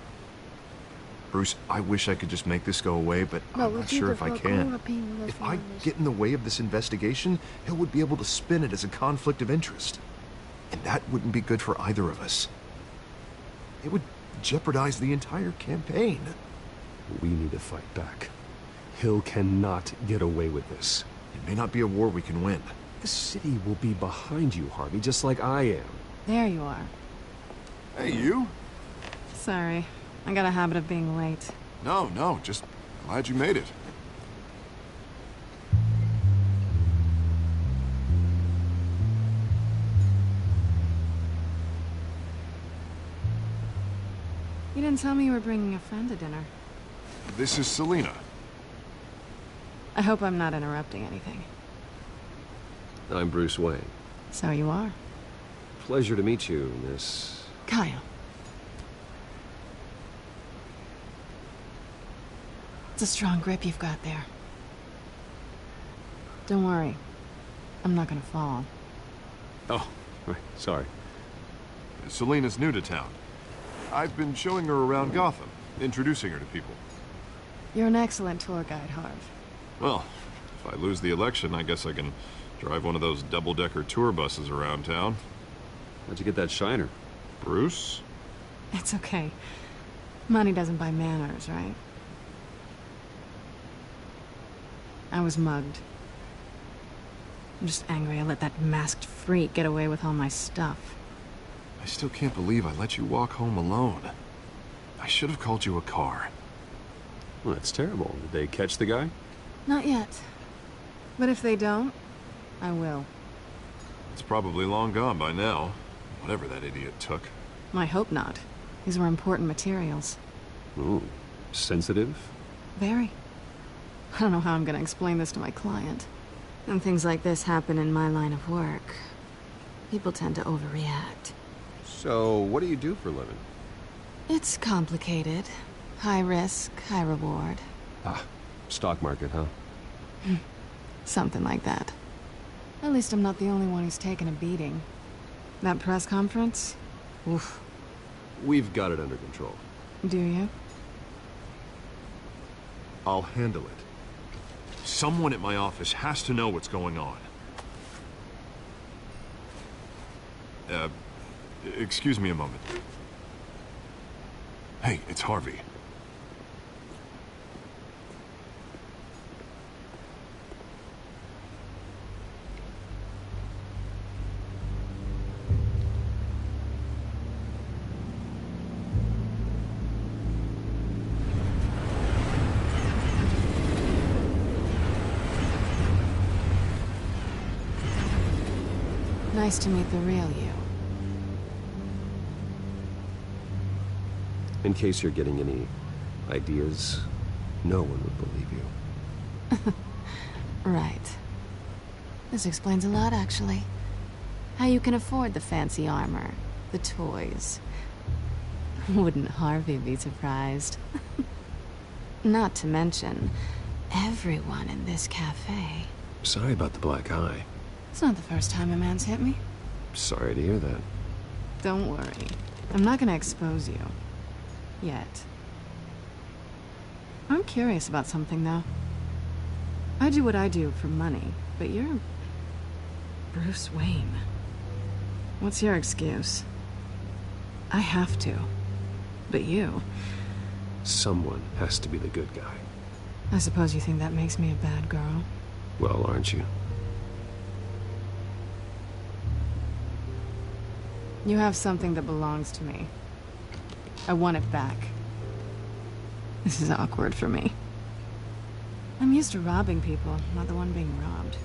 Speaker 3: Bruce, I wish I could just make this go away, but I'm not sure if I can. If I get in the way of this investigation, Hill would be able to spin it as a conflict of interest. And that wouldn't be good for either of us. It would jeopardize the entire campaign.
Speaker 7: We need to fight back. Hill cannot get away with this.
Speaker 3: It may not be a war we can win.
Speaker 7: The city will be behind you, Harvey, just like I am.
Speaker 9: There you are.
Speaker 3: Hey, you?
Speaker 9: Sorry. I got a habit of being late.
Speaker 3: No, just glad you made it.
Speaker 9: You didn't tell me you were bringing a friend to dinner.
Speaker 3: This is Selina.
Speaker 9: I hope I'm not interrupting anything.
Speaker 7: I'm Bruce Wayne.
Speaker 9: So you are.
Speaker 7: Pleasure to meet you, Miss...
Speaker 9: Kyle. It's a strong grip you've got there. Don't worry. I'm not gonna fall.
Speaker 7: Oh, right, sorry.
Speaker 3: Selina's new to town. I've been showing her around Gotham, introducing her to people.
Speaker 9: You're an excellent tour guide, Harv.
Speaker 3: Well, if I lose the election, I guess I can drive one of those double-decker tour buses around town.
Speaker 7: How'd you get that shiner?
Speaker 3: Bruce?
Speaker 9: It's okay. Money doesn't buy manners, right? I was mugged. I'm just angry I let that masked freak get away with all my stuff.
Speaker 3: I still can't believe I let you walk home alone. I should have called you a car.
Speaker 7: Well, that's terrible. Did they catch the guy?
Speaker 9: Not yet. But if they don't, I will.
Speaker 3: It's probably long gone by now. Whatever that idiot took.
Speaker 9: I hope not. These were important materials.
Speaker 7: Ooh, sensitive?
Speaker 9: Very. I don't know how I'm gonna explain this to my client. When things like this happen in my line of work, people tend to overreact.
Speaker 7: So, what do you do for a living?
Speaker 9: It's complicated. High risk, high reward.
Speaker 7: Ah, stock market, huh?
Speaker 9: Something like that. At least I'm not the only one who's taken a beating. That press conference? Oof.
Speaker 7: We've got it under control.
Speaker 9: Do you?
Speaker 3: I'll handle it. Someone at my office has to know what's going on. Excuse me a moment. Hey, it's Harvey.
Speaker 9: Nice to meet the real you.
Speaker 7: In case you're getting any ideas, no one would believe you.
Speaker 9: Right. This explains a lot, actually. How you can afford the fancy armor, the toys. Wouldn't Harvey be surprised? Not to mention, everyone in this cafe.
Speaker 7: Sorry about the black eye.
Speaker 9: It's not the first time a man's hit me.
Speaker 7: Sorry to hear that.
Speaker 9: Don't worry. I'm not gonna expose you. Yet. I'm curious about something, though. I do what I do for money, but you're Bruce Wayne. What's your excuse? I have to. But you...
Speaker 7: Someone has to be the good guy.
Speaker 9: I suppose you think that makes me a bad girl?
Speaker 7: Well, aren't you?
Speaker 9: You have something that belongs to me. I want it back. This is awkward for me. I'm used to robbing people, not the one being robbed.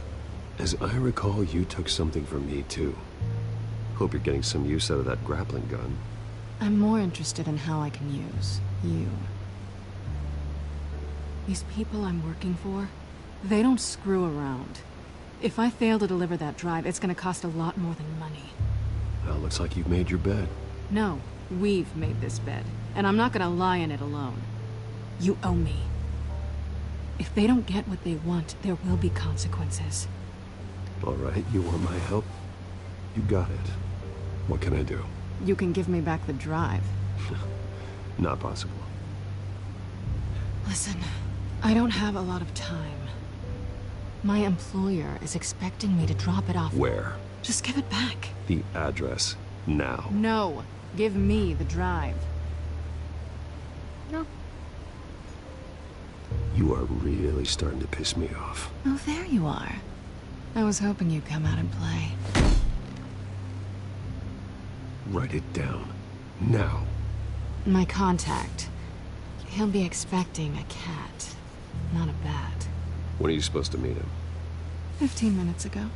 Speaker 7: As I recall, you took something from me, too. Hope you're getting some use out of that grappling gun.
Speaker 9: I'm more interested in how I can use you. These people I'm working for, they don't screw around. If I fail to deliver that drive, it's gonna cost a lot more than money.
Speaker 7: Well, looks like you've made your bed.
Speaker 9: No, we've made this bed, and I'm not gonna lie in it alone. You owe me. If they don't get what they want, there will be consequences.
Speaker 7: All right, you want my help? You got it. What can I do?
Speaker 9: You can give me back the drive.
Speaker 7: Not possible.
Speaker 9: Listen, I don't have a lot of time. My employer is expecting me to drop it off.
Speaker 7: Where?
Speaker 9: Just give it back.
Speaker 7: The address, now.
Speaker 9: No, give me the drive.
Speaker 1: No.
Speaker 7: You are really starting to piss me off.
Speaker 9: Oh, there you are. I was hoping you'd come out and play.
Speaker 7: Write it down. Now.
Speaker 9: My contact. He'll be expecting a cat, not a bat.
Speaker 7: When are you supposed to meet him?
Speaker 9: 15 minutes ago.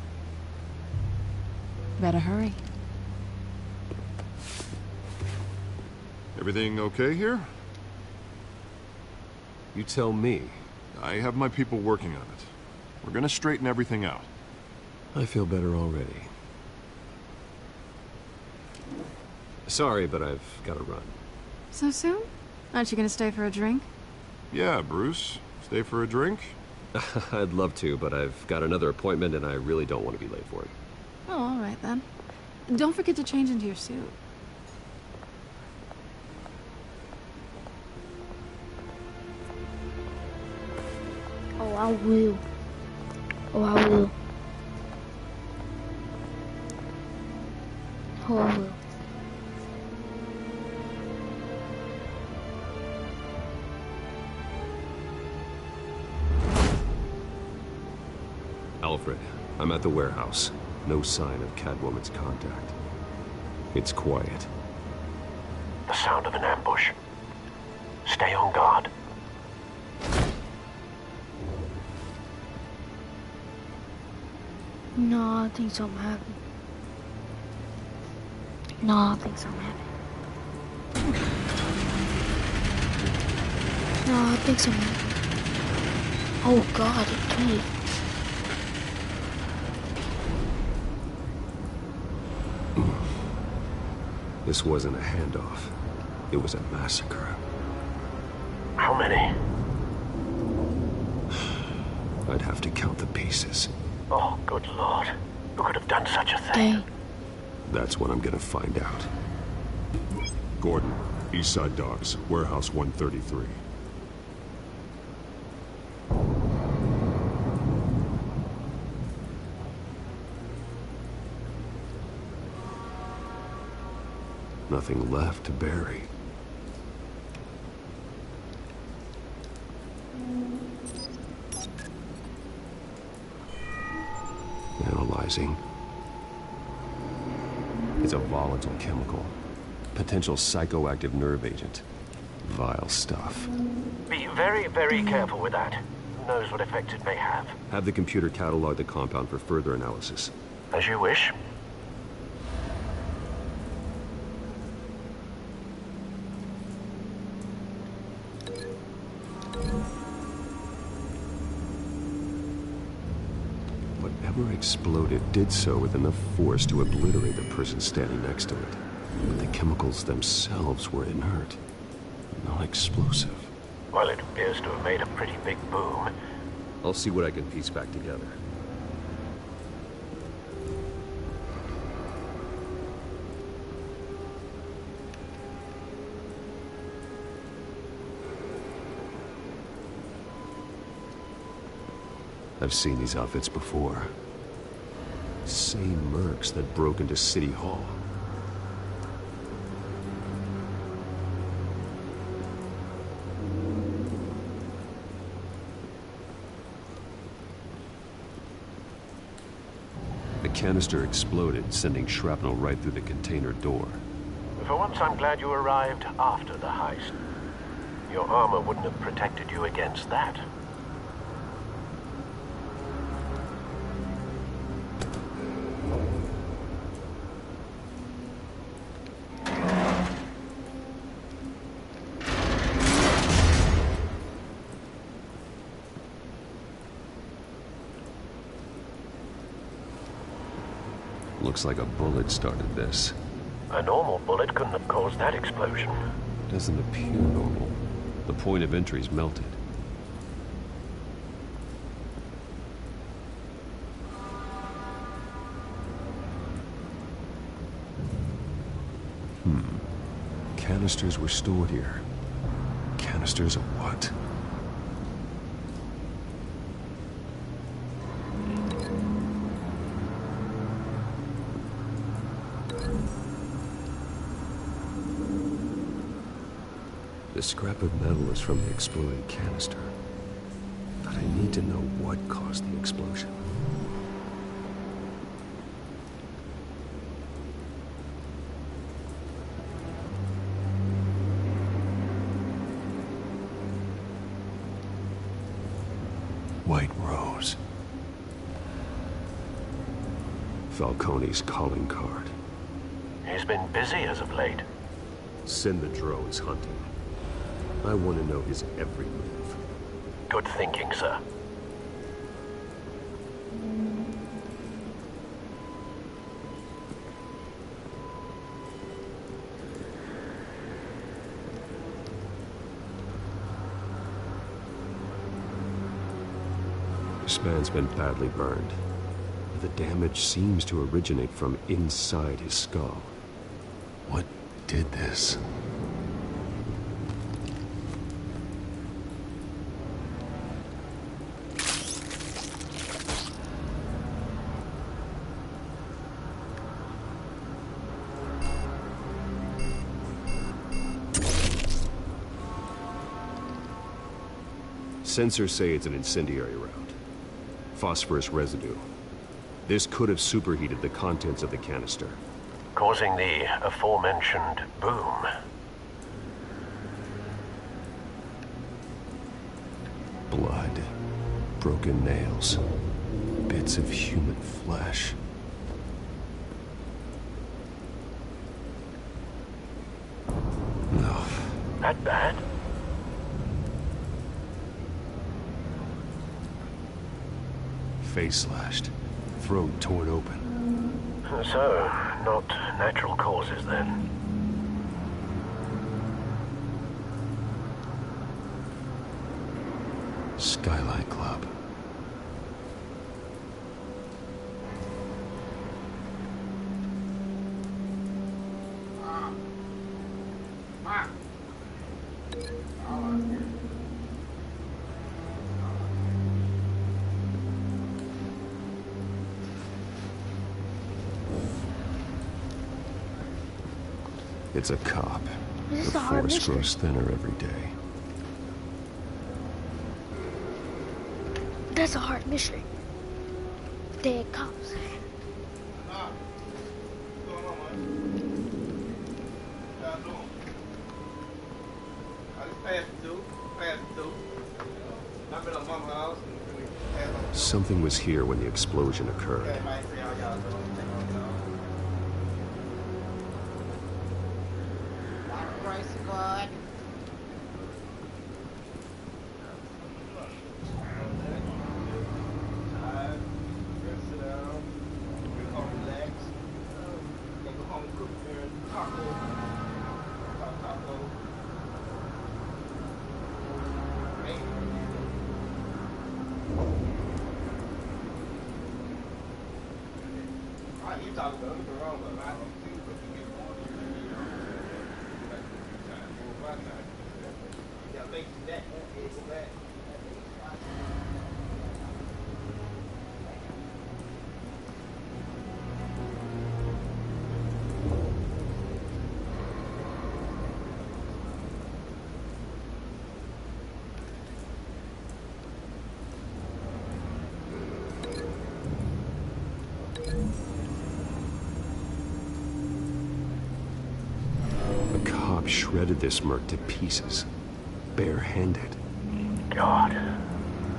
Speaker 9: Better hurry.
Speaker 3: Everything okay here?
Speaker 7: You tell me.
Speaker 3: I have my people working on it. We're gonna straighten everything out.
Speaker 7: I feel better already. Sorry, but I've got to run.
Speaker 9: So soon? Aren't you gonna stay for a drink?
Speaker 3: Yeah, Bruce. Stay for a drink?
Speaker 7: I'd love to, but I've got another appointment and I really don't want to be late for it.
Speaker 9: Oh, all right then. Don't forget to change into your suit.
Speaker 1: Oh, I will. Oh, I will. Oh, I will.
Speaker 7: Alfred, I'm at the warehouse. No sign of Catwoman's contact. It's quiet.
Speaker 20: The sound of an ambush. Stay on guard.
Speaker 1: No, I think something happened. No, I think something happened. No, I think something happened. Oh God, it did.
Speaker 7: This wasn't a handoff. It was a massacre.
Speaker 20: How many?
Speaker 7: I'd have to count the pieces.
Speaker 20: Oh, good Lord. Who could have done such a thing?
Speaker 7: That's what I'm gonna find out.
Speaker 3: Gordon, Eastside Docks, Warehouse 133.
Speaker 7: Nothing left to bury. Analyzing. It's a volatile chemical. Potential psychoactive nerve agent. Vile stuff.
Speaker 20: Be very, very careful with that. Who knows what effect it may have.
Speaker 7: Have the computer catalog the compound for further analysis.
Speaker 20: As you wish.
Speaker 7: Whatever exploded did so with enough force to obliterate the person standing next to it. But the chemicals themselves were inert, not explosive.
Speaker 20: Well, it appears to have made a pretty big boom.
Speaker 7: I'll see what I can piece back together. I've seen these outfits before. Same mercs that broke into City Hall. The canister exploded, sending shrapnel right through the container door.
Speaker 20: For once, I'm glad you arrived after the heist. Your armor wouldn't have protected you against that.
Speaker 7: Looks like a bullet started this.
Speaker 20: A normal bullet couldn't have caused that explosion.
Speaker 7: Doesn't appear normal. The point of entry's melted. Canisters were stored here. Canisters of what? The scrap of metal is from the exploded canister. But I need to know what caused the explosion. White Rose. Falcone's calling card.
Speaker 20: He's been busy as of late.
Speaker 7: Send the drones hunting. I want to know his every move.
Speaker 20: Good thinking, sir.
Speaker 7: This man's been badly burned. The damage seems to originate from inside his skull. What did this? Sensors say it's an incendiary round. Phosphorus residue. This could have superheated the contents of the canister,
Speaker 20: causing the aforementioned boom.
Speaker 7: Blood. Broken nails. Bits of human flesh. No.
Speaker 20: That bad?
Speaker 7: Face slashed. Throat torn open.
Speaker 20: So, not natural causes then.
Speaker 7: Skylight Club. It's a cop.
Speaker 1: This is
Speaker 7: The
Speaker 1: a hard
Speaker 7: force
Speaker 1: mystery.
Speaker 7: grows thinner every day.
Speaker 1: That's a hard mystery. Dead cops.
Speaker 7: Something was here when the explosion occurred. shredded this merc to pieces, barehanded.
Speaker 20: God,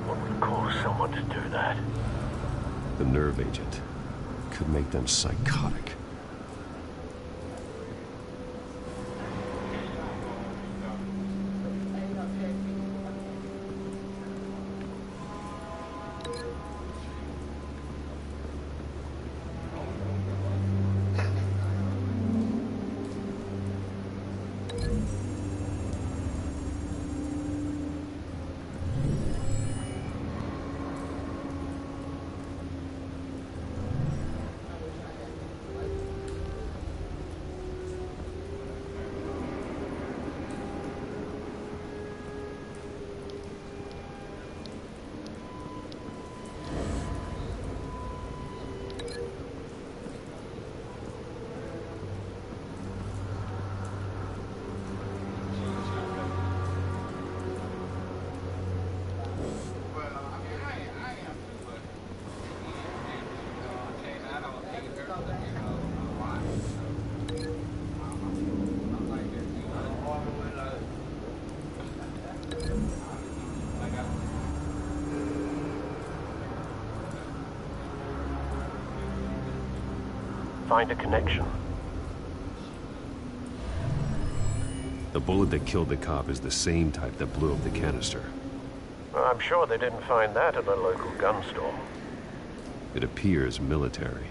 Speaker 20: what would cause someone to do that?
Speaker 7: The nerve agent could make them psychotic.
Speaker 20: Find a connection.
Speaker 7: The bullet that killed the cop is the same type that blew up the canister.
Speaker 20: I'm sure they didn't find that at a local gun store.
Speaker 7: It appears military.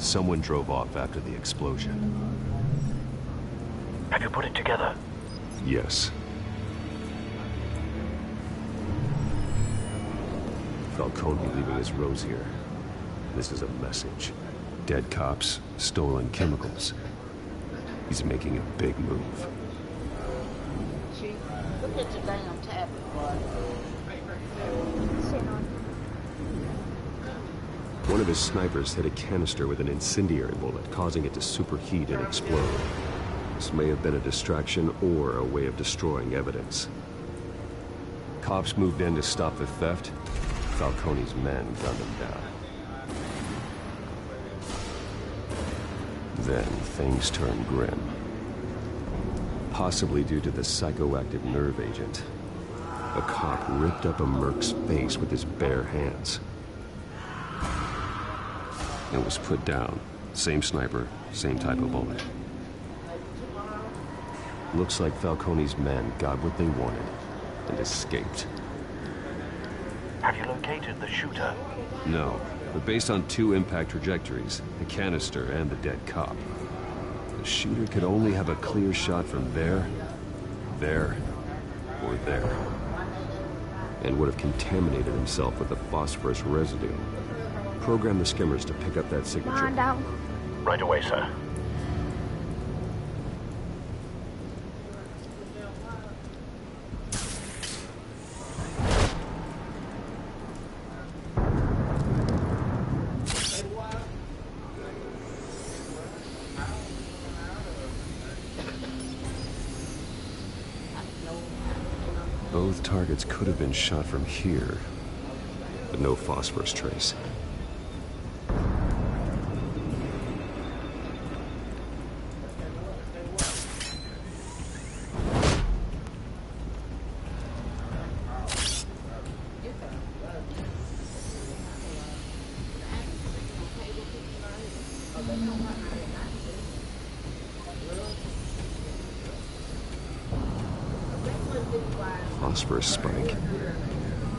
Speaker 7: Someone drove off after the explosion.
Speaker 20: Have you put it together?
Speaker 7: Yes. Falcone leaving his rose here. This is a message. Dead cops, stolen chemicals. He's making a big move.
Speaker 1: Look at your damn tablet, boy. Sit on.
Speaker 7: One of his snipers hit a canister with an incendiary bullet, causing it to superheat and explode. This may have been a distraction or a way of destroying evidence. Cops moved in to stop the theft. Falcone's men gunned them down. Then things turned grim. Possibly due to the psychoactive nerve agent. A cop ripped up a merc's face with his bare hands. It was put down. Same sniper, same type of bullet. Looks like Falcone's men got what they wanted and escaped.
Speaker 20: Have you located the shooter?
Speaker 7: No, but based on two impact trajectories, the canister and the dead cop, the shooter could only have a clear shot from there, or there. And would have contaminated himself with the phosphorus residue. Program the skimmers to pick up that signature.
Speaker 20: Right away, sir.
Speaker 7: Both targets could have been shot from here, but no phosphorus trace. Phosphorus spike.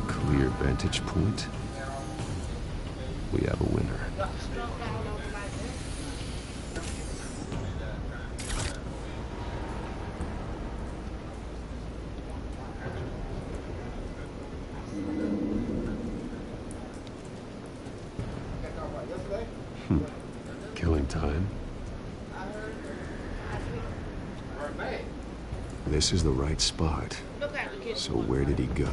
Speaker 7: Clear vantage point. We have a winner. Killing time. This is the right spot. So where did he go?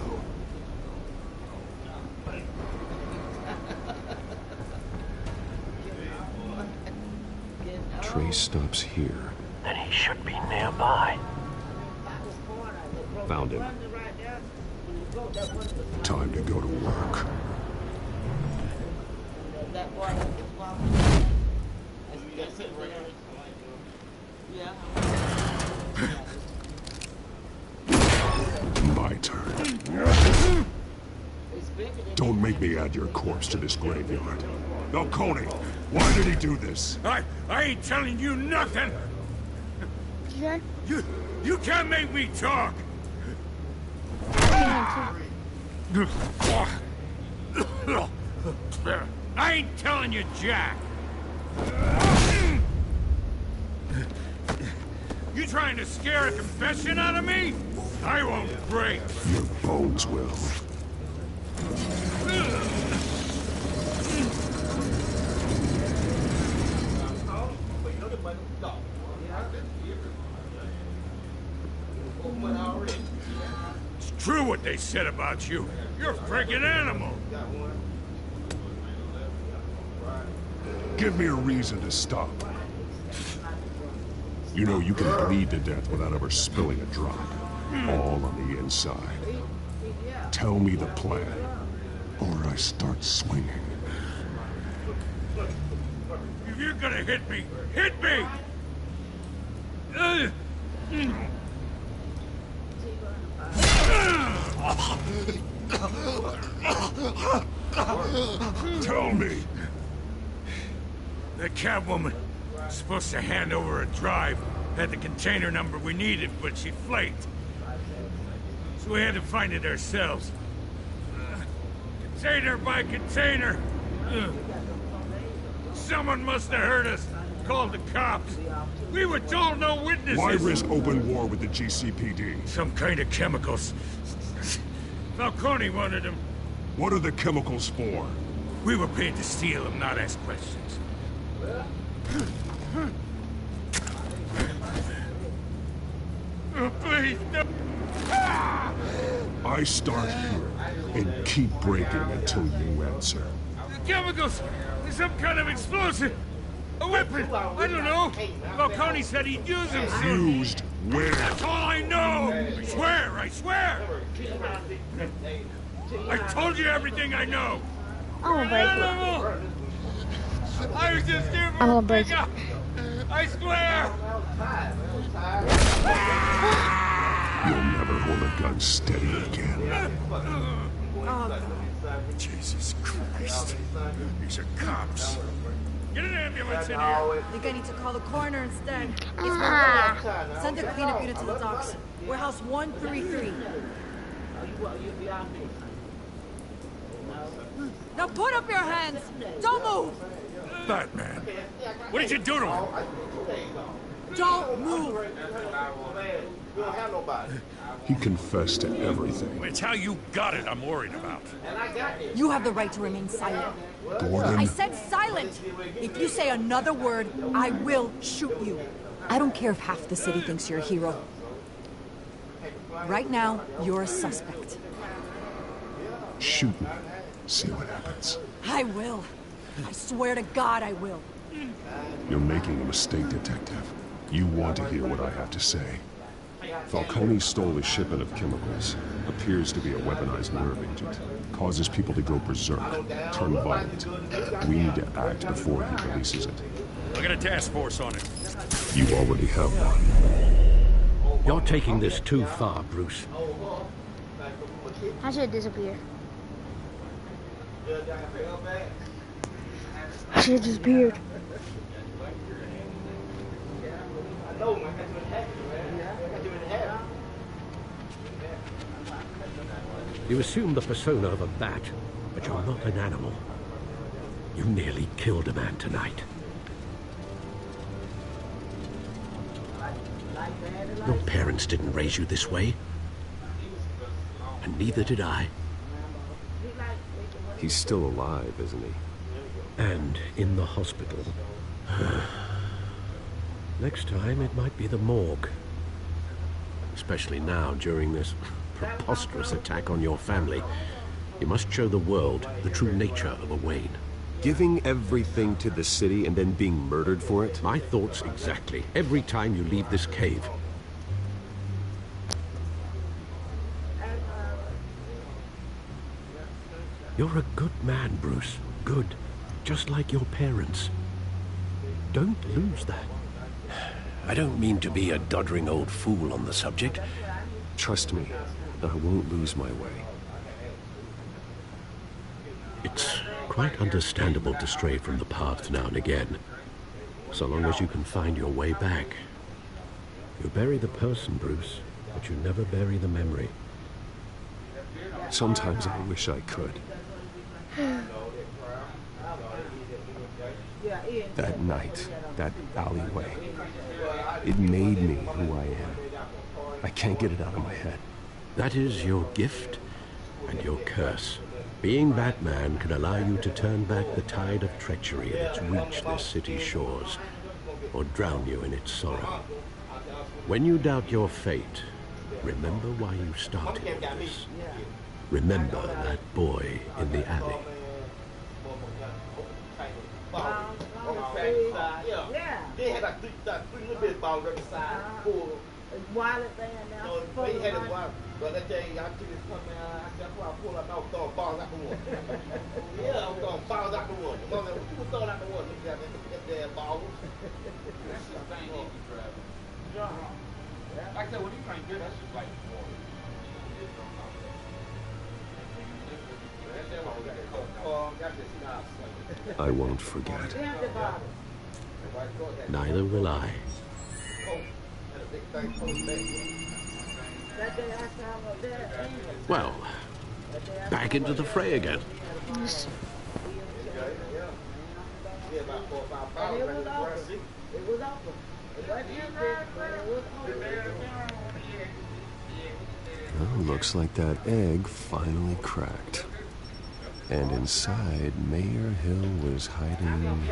Speaker 7: trace stops here.
Speaker 20: Then he should be nearby.
Speaker 7: Found him.
Speaker 17: Time to go to work. My turn. Don't make me add your corpse to this graveyard. Falcone, why did he do this?
Speaker 14: I ain't telling you nothing. You can't make me talk. I ain't telling you, Jack. You trying to scare a confession out of me? I won't break.
Speaker 17: Your bones will.
Speaker 14: It's true what they said about you. You're a freaking animal.
Speaker 17: Give me a reason to stop. You know you can bleed to death without ever spilling a drop. All on the inside. Tell me the plan, or I start swinging.
Speaker 14: If you're gonna hit me, hit me!
Speaker 17: Tell me!
Speaker 14: The Catwoman was supposed to hand over a drive. Had the container number we needed, but she flaked. So we had to find it ourselves. Container by container. Someone must have heard us. Called the cops. We were told no witnesses.
Speaker 17: Why risk open war with the GCPD?
Speaker 14: Some kind of chemicals. Falcone wanted them.
Speaker 17: What are the chemicals for?
Speaker 14: We were paid to steal them, not ask questions. Oh, please, no.
Speaker 17: I start here and keep breaking until you answer.
Speaker 14: The chemicals! There's some kind of explosive! A weapon! I don't know! Falcone said he'd use them soon!
Speaker 17: Used where?
Speaker 14: That's all I know! I swear! I swear! I told you everything I know!
Speaker 1: I'm gonna break it.
Speaker 14: I was just here for
Speaker 1: I'm
Speaker 14: a
Speaker 1: gonna break
Speaker 14: pickup! I swear!
Speaker 17: You'll never hold a gun steady again.
Speaker 14: Jesus Christ. These are cops. Get an ambulance in here.
Speaker 19: I think I need to call the coroner instead. It's Send a cleanup unit to the docks. Warehouse 133. Now put up your hands! Don't move!
Speaker 14: Batman. What did you do to him?
Speaker 19: Don't move!
Speaker 17: He confessed to everything.
Speaker 21: It's how you got it I'm worried about.
Speaker 19: You have the right to remain silent.
Speaker 17: Gordon?
Speaker 19: I said silent! If you say another word, I will shoot you. I don't care if half the city thinks you're a hero. Right now, you're a suspect.
Speaker 17: Shoot me. See what happens.
Speaker 19: I will. I swear to God I will.
Speaker 17: You're making a mistake, Detective. You want to hear what I have to say. Falcone stole a shipment of chemicals. Appears to be a weaponized nerve agent. Causes people to go berserk, turn violent. We need to act before he releases it.
Speaker 21: Look at a task force on it.
Speaker 17: You already have one.
Speaker 6: You're taking this too far, Bruce.
Speaker 1: I should disappear. I should have disappeared.
Speaker 6: You assume the persona of a bat, but you're not an animal. You nearly killed a man tonight. Your parents didn't raise you this way. And neither did I.
Speaker 7: He's still alive, isn't he?
Speaker 6: And in the hospital. Next time, it might be the morgue. Especially now, during this preposterous attack on your family. You must show the world the true nature of a Wayne.
Speaker 7: Giving everything to the city and then being murdered for it?
Speaker 6: My thoughts exactly. Every time you leave this cave. You're a good man, Bruce. Good. Just like your parents. Don't lose that.
Speaker 17: I don't mean to be a doddering old fool on the subject.
Speaker 7: Trust me, I won't lose my way.
Speaker 6: It's quite understandable to stray from the path now and again, so long as you can find your way back. You bury the person, Bruce, but you never bury the memory.
Speaker 7: Sometimes I wish I could. That night, that alleyway, it made me who I am. I can't get it out of my head.
Speaker 6: That is your gift and your curse. Being Batman can allow you to turn back the tide of treachery that's reached this city's shores, or drown you in its sorrow. When you doubt your fate, remember why you started all this. Remember that boy in the alley.
Speaker 13: But that day, y'all see this coming out, that's why I pull up, I was throwing balls out the water. Yeah, I was throwing balls out the water. What you was throwing out the water? Look at that damn ball. That's just thing he be driving. Like I said, when you can't do that's just like water.
Speaker 7: I won't forget.
Speaker 6: Neither will I. Well, back into the fray again.
Speaker 1: Yes.
Speaker 7: Well, looks like that egg finally cracked. And inside, Mayor Hill was hiding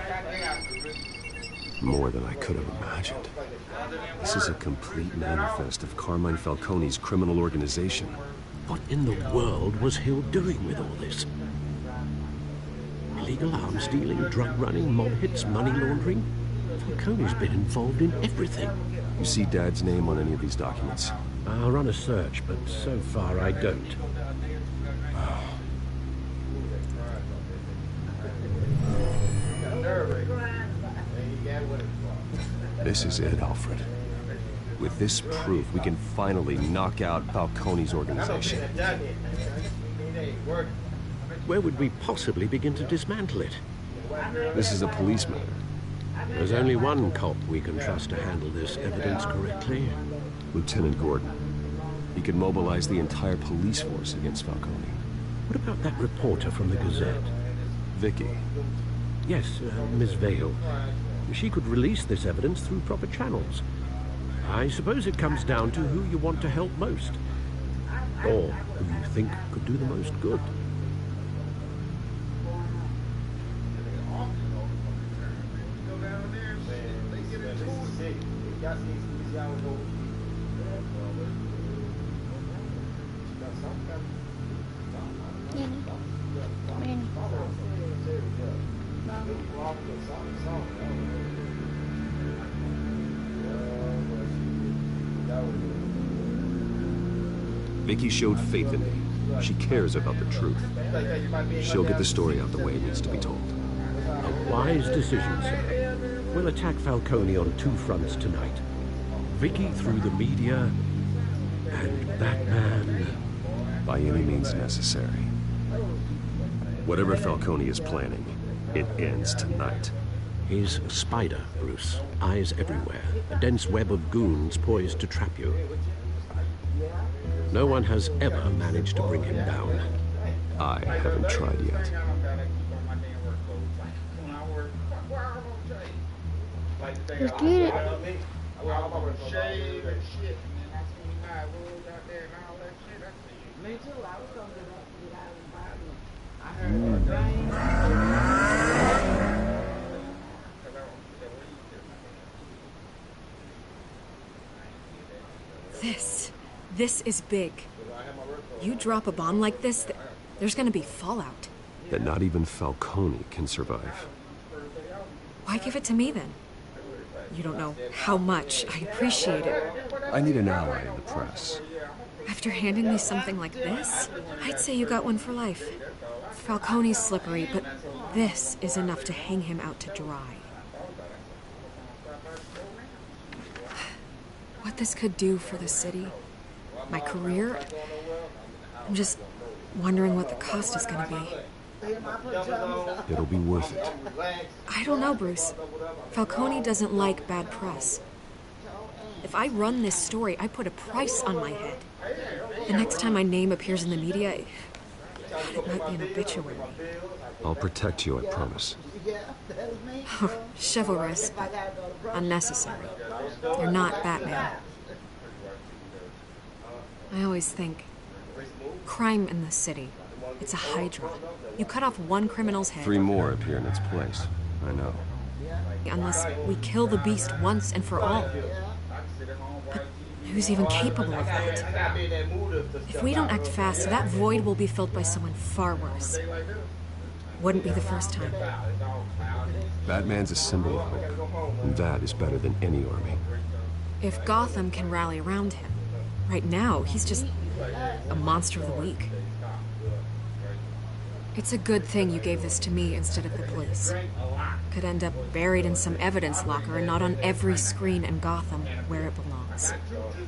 Speaker 7: more than I could have imagined. This is a complete manifest of Carmine Falcone's criminal organization.
Speaker 6: What in the world was Hill doing with all this? Illegal arms dealing, drug running, mob hits, money laundering? Falcone's been involved in everything.
Speaker 7: You see Dad's name on any of these documents?
Speaker 6: I'll run a search, but so far I don't.
Speaker 7: This is it, Alfred. With this proof, we can finally knock out Falcone's organization.
Speaker 6: Where would we possibly begin to dismantle it?
Speaker 7: This is a police matter.
Speaker 6: There's only one cop we can trust to handle this evidence correctly.
Speaker 7: Lieutenant Gordon. He could mobilize the entire police force against Falcone.
Speaker 6: What about that reporter from the Gazette?
Speaker 7: Vicky.
Speaker 6: Yes, Miss Vale. She could release this evidence through proper channels. I suppose it comes down to who you want to help most. Or who you think could do the most good.
Speaker 7: Vicky showed faith in me. She cares about the truth. She'll get the story out the way it needs to be told.
Speaker 6: A wise decision, sir. We'll attack Falcone on two fronts tonight. Vicky through the media, and Batman...
Speaker 7: by any means necessary. Whatever Falcone is planning, it ends tonight.
Speaker 6: He's a spider, Bruce. Eyes everywhere. A dense web of goons poised to trap you. No one has ever managed to bring him down.
Speaker 7: I haven't tried yet.
Speaker 1: Let's get it.
Speaker 12: This is big. You drop a bomb like this, there's gonna be fallout.
Speaker 7: that not even Falcone can survive.
Speaker 12: Why give it to me then? You don't know how much I appreciate it.
Speaker 7: I need an ally in the press.
Speaker 12: After handing me something like this, I'd say you got one for life. Falcone's slippery, but this is enough to hang him out to dry. What this could do for the city, my career, I'm just wondering what the cost is going to be.
Speaker 7: It'll be worth it.
Speaker 12: I don't know, Bruce. Falcone doesn't like bad press. If I run this story, I put a price on my head. The next time my name appears in the media, it might be an obituary.
Speaker 7: I'll protect you, I promise.
Speaker 12: Chivalrous, but unnecessary. You're not Batman. I always think, crime in the city, it's a hydra. You cut off one criminal's head.
Speaker 7: 3 more appear in its place. I know.
Speaker 12: Unless we kill the beast once and for all. But who's even capable of that? If we don't act fast, that void will be filled by someone far worse. Wouldn't be the first time.
Speaker 7: Batman's a symbol of hope, and that is better than any army.
Speaker 12: If Gotham can rally around him, right now, he's just a monster of the week. It's a good thing you gave this to me instead of the police. Could end up buried in some evidence locker and not on every screen in Gotham where it belongs.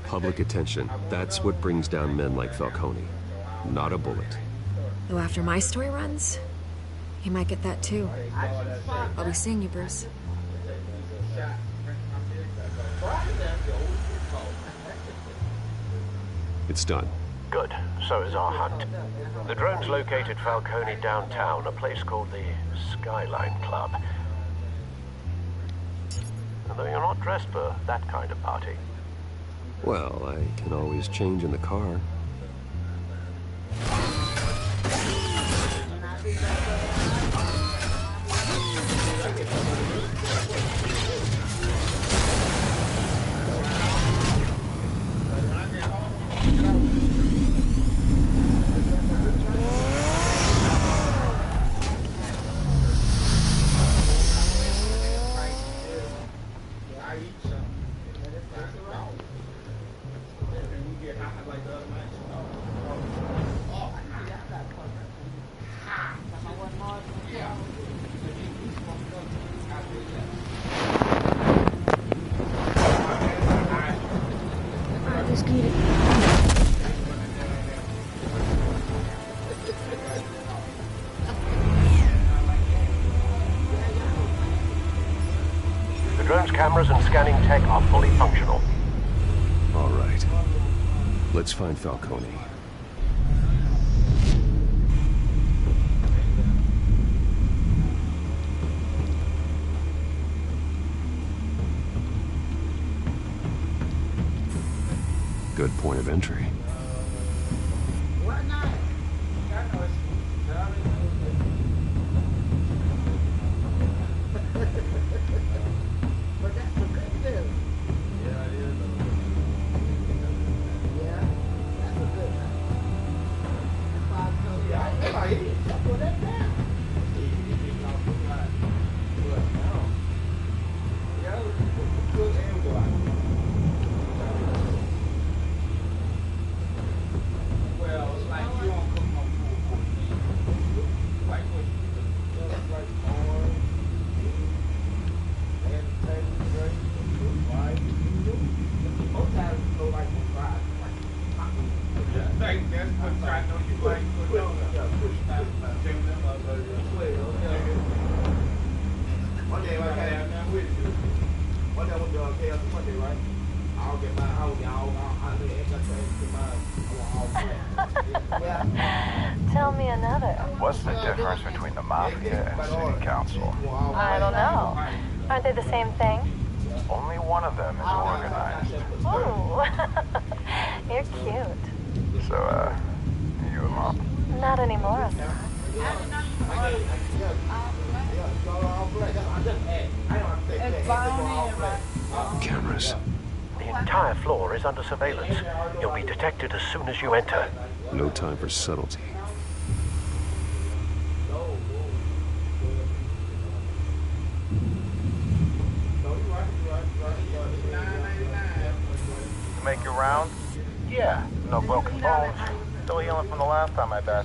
Speaker 7: Public attention, that's what brings down men like Falcone. Not a bullet.
Speaker 12: Though after my story runs, he might get that too. I'll be seeing you, Bruce.
Speaker 7: It's done.
Speaker 20: Good. So is our hunt. The drones located Falcone downtown, a place called the Skyline Club. Although you're not dressed for that kind of party.
Speaker 7: Well, I can always change in the car.
Speaker 20: Cameras and scanning tech are fully functional.
Speaker 7: All right. Let's find Falcone. Good point of entry.
Speaker 8: Tell me another.
Speaker 22: What's the difference between the Mafia and City Council?
Speaker 8: I don't know. Aren't they the same thing?
Speaker 22: Only one of them is organized.
Speaker 8: Ooh. You're cute.
Speaker 22: So, you a mom?
Speaker 8: Not anymore.
Speaker 7: Cameras.
Speaker 20: The entire floor is under surveillance. You'll be detected as soon as you enter.
Speaker 7: No time for subtlety.
Speaker 20: make your rounds? Yeah, no broken bones. Still healing from the last time, I bet.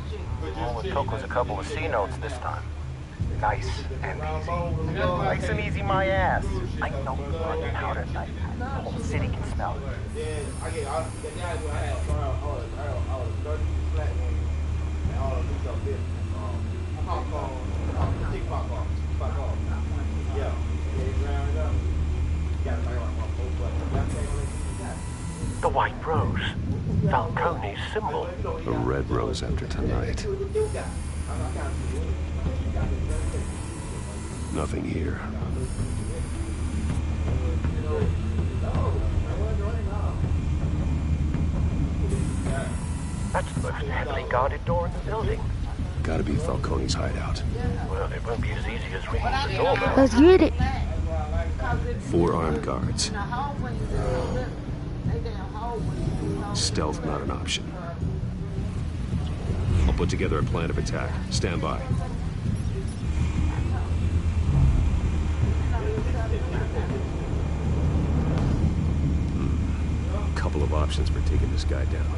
Speaker 20: All it took was a couple of C notes this time. Nice and easy. Nice and easy, my ass. I know you're running powder at night. The whole city can smell it. The white rose. Falcone's symbol.
Speaker 17: A red rose after tonight. Nothing here.
Speaker 20: That's the most heavily guarded door in the building.
Speaker 17: Gotta be Falcone's hideout.
Speaker 20: Well, it won't be as easy as ringing the doorbell.
Speaker 1: Let's get it.
Speaker 17: 4 armed guards. Stealth not an option. I'll put together a plan of attack. Stand by. Couple of options for taking this guy down.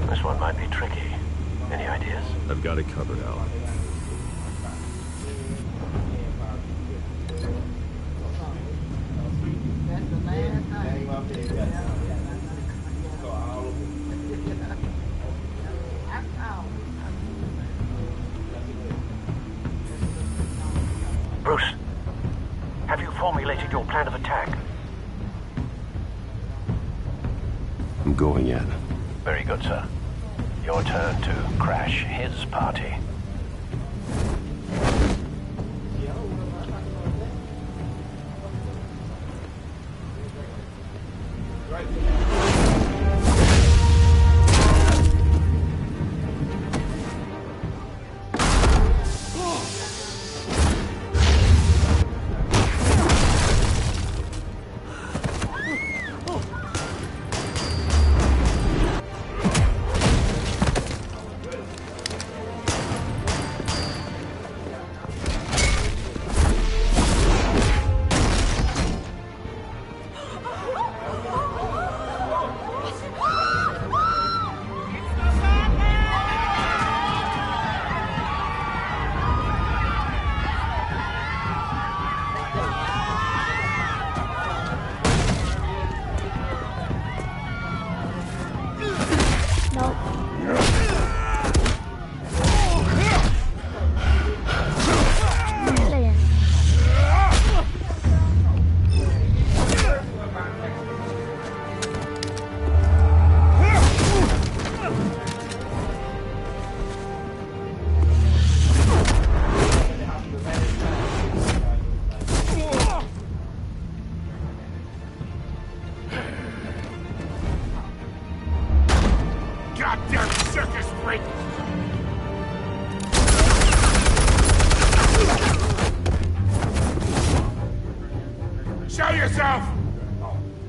Speaker 20: This one might be tricky. Any ideas?
Speaker 17: I've got it covered, Al.
Speaker 20: Bruce, have you formulated your plan of attack?
Speaker 17: I'm going in.
Speaker 20: Very good, sir. Your turn to crash his party.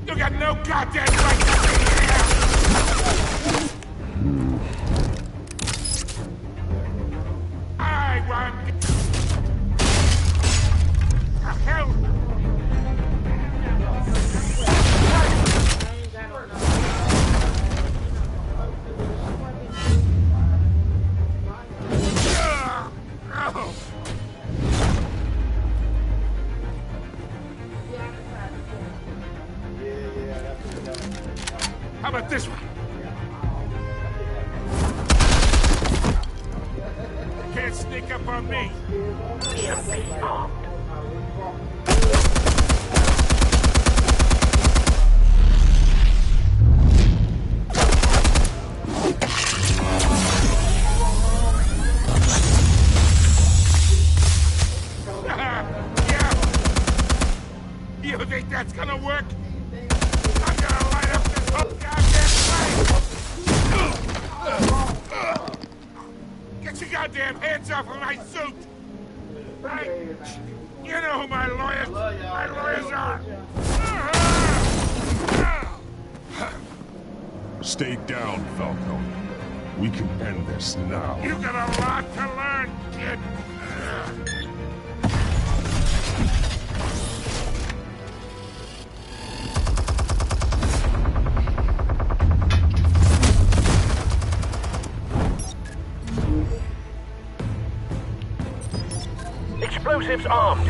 Speaker 14: You got no goddamn right to be here! I want... The hell? How about this one? Can't sneak up on me. You think that's gonna work? I'm gonna light up this whole goddamn place! Get your goddamn hands off of my suit! You know who my lawyers are!
Speaker 17: Stay down, Falcone. We can end this now.
Speaker 14: You got a lot to learn, kid!
Speaker 20: Explosives armed.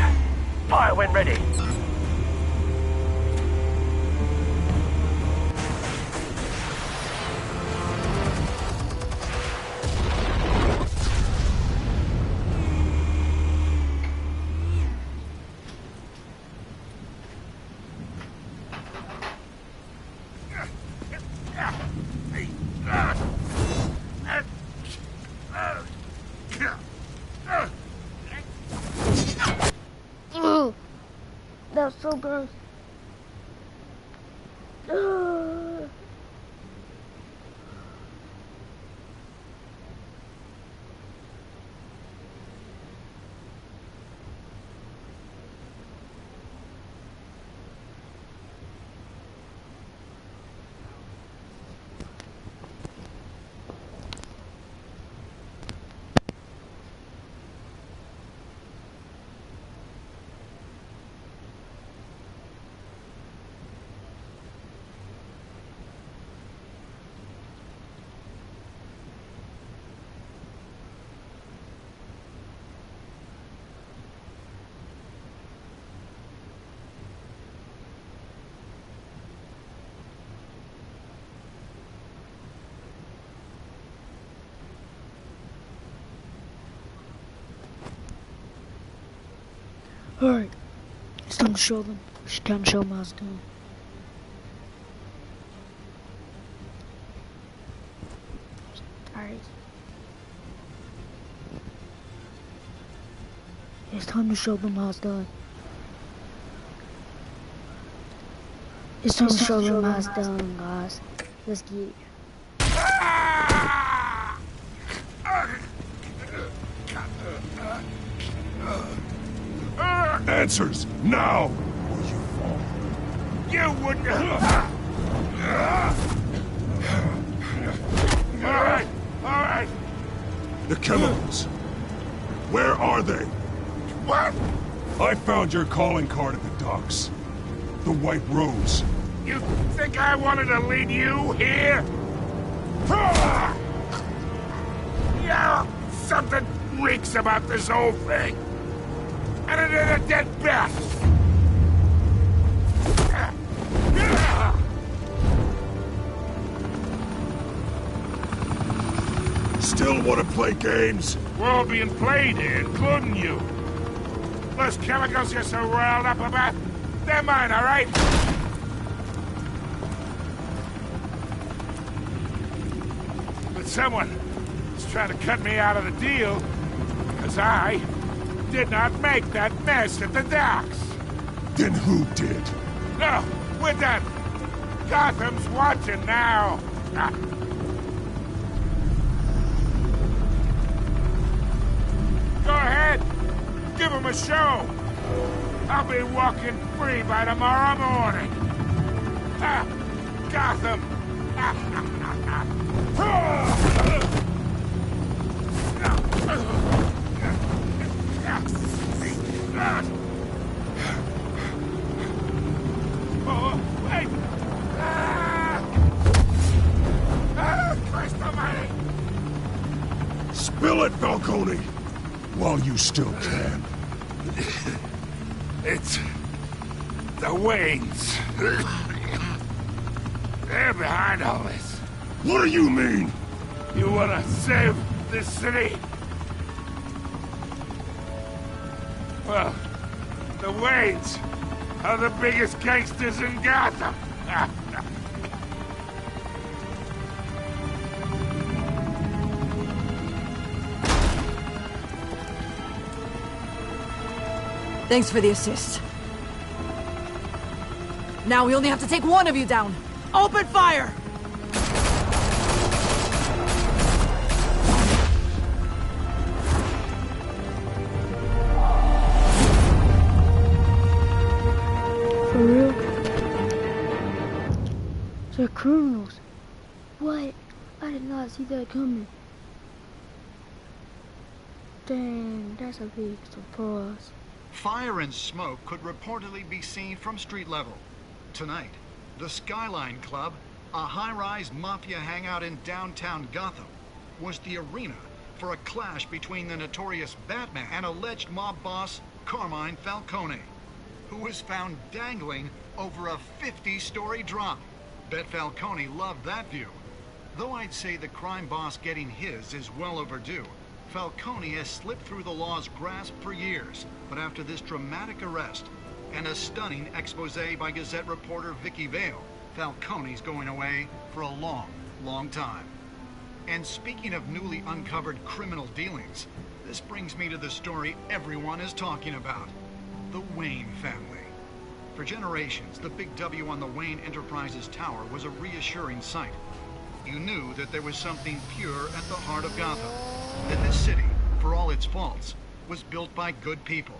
Speaker 20: Fire when ready.
Speaker 1: That's so gross. Alright, it's time to show them. It's time to show them how it's done. Alright. It's time to show them how it's done. It's time to show them how it's done, guys. Let's get it.
Speaker 17: Answers, now! Or you fall.
Speaker 14: You wouldn't... Alright, alright.
Speaker 17: The chemicals. Where are they?
Speaker 14: What?
Speaker 17: I found your calling card at the docks. The White Rose.
Speaker 14: You think I wanted to lead you here? Yeah, something reeks about this whole thing. And it is a dead bat.
Speaker 17: Still want to play games?
Speaker 14: We're all being played here, including you. Those chemicals you're so riled up about, they're mine, all right? But someone is trying to cut me out of the deal, because I did not make that mess at the docks.
Speaker 17: Then who did?
Speaker 14: No, we're done. Gotham's watching now. Go ahead. Give him a show. I'll be walking free by tomorrow morning. Gotham! Oh, wait! Christ almighty!
Speaker 17: Spill it, Falcone! While you still can.
Speaker 14: It's... the Waynes. They're behind all this.
Speaker 17: What do you mean?
Speaker 14: You wanna save this city? Well, the Waynes are the biggest gangsters in Gotham.
Speaker 19: Thanks for the assist. Now we only have to take one of you down. Open fire!
Speaker 1: For real? They're criminals. What? I did not see that coming. Dang, that's a big surprise.
Speaker 5: Fire and smoke could reportedly be seen from street level. Tonight, the Skyline Club, a high-rise mafia hangout in downtown Gotham, was the arena for a clash between the notorious Batman and alleged mob boss Carmine Falcone, who was found dangling over a 50-story drop. Bet Falcone loved that view. Though I'd say the crime boss getting his is well overdue, Falcone has slipped through the law's grasp for years, but after this dramatic arrest and a stunning expose by Gazette reporter Vicky Vale, Falcone's going away for a long, long time. And speaking of newly uncovered criminal dealings, this brings me to the story everyone is talking about: the Wayne family. For generations, the big W on the Wayne Enterprises Tower was a reassuring sight. You knew that there was something pure at the heart of Gotham, that this city, for all its faults, was built by good people.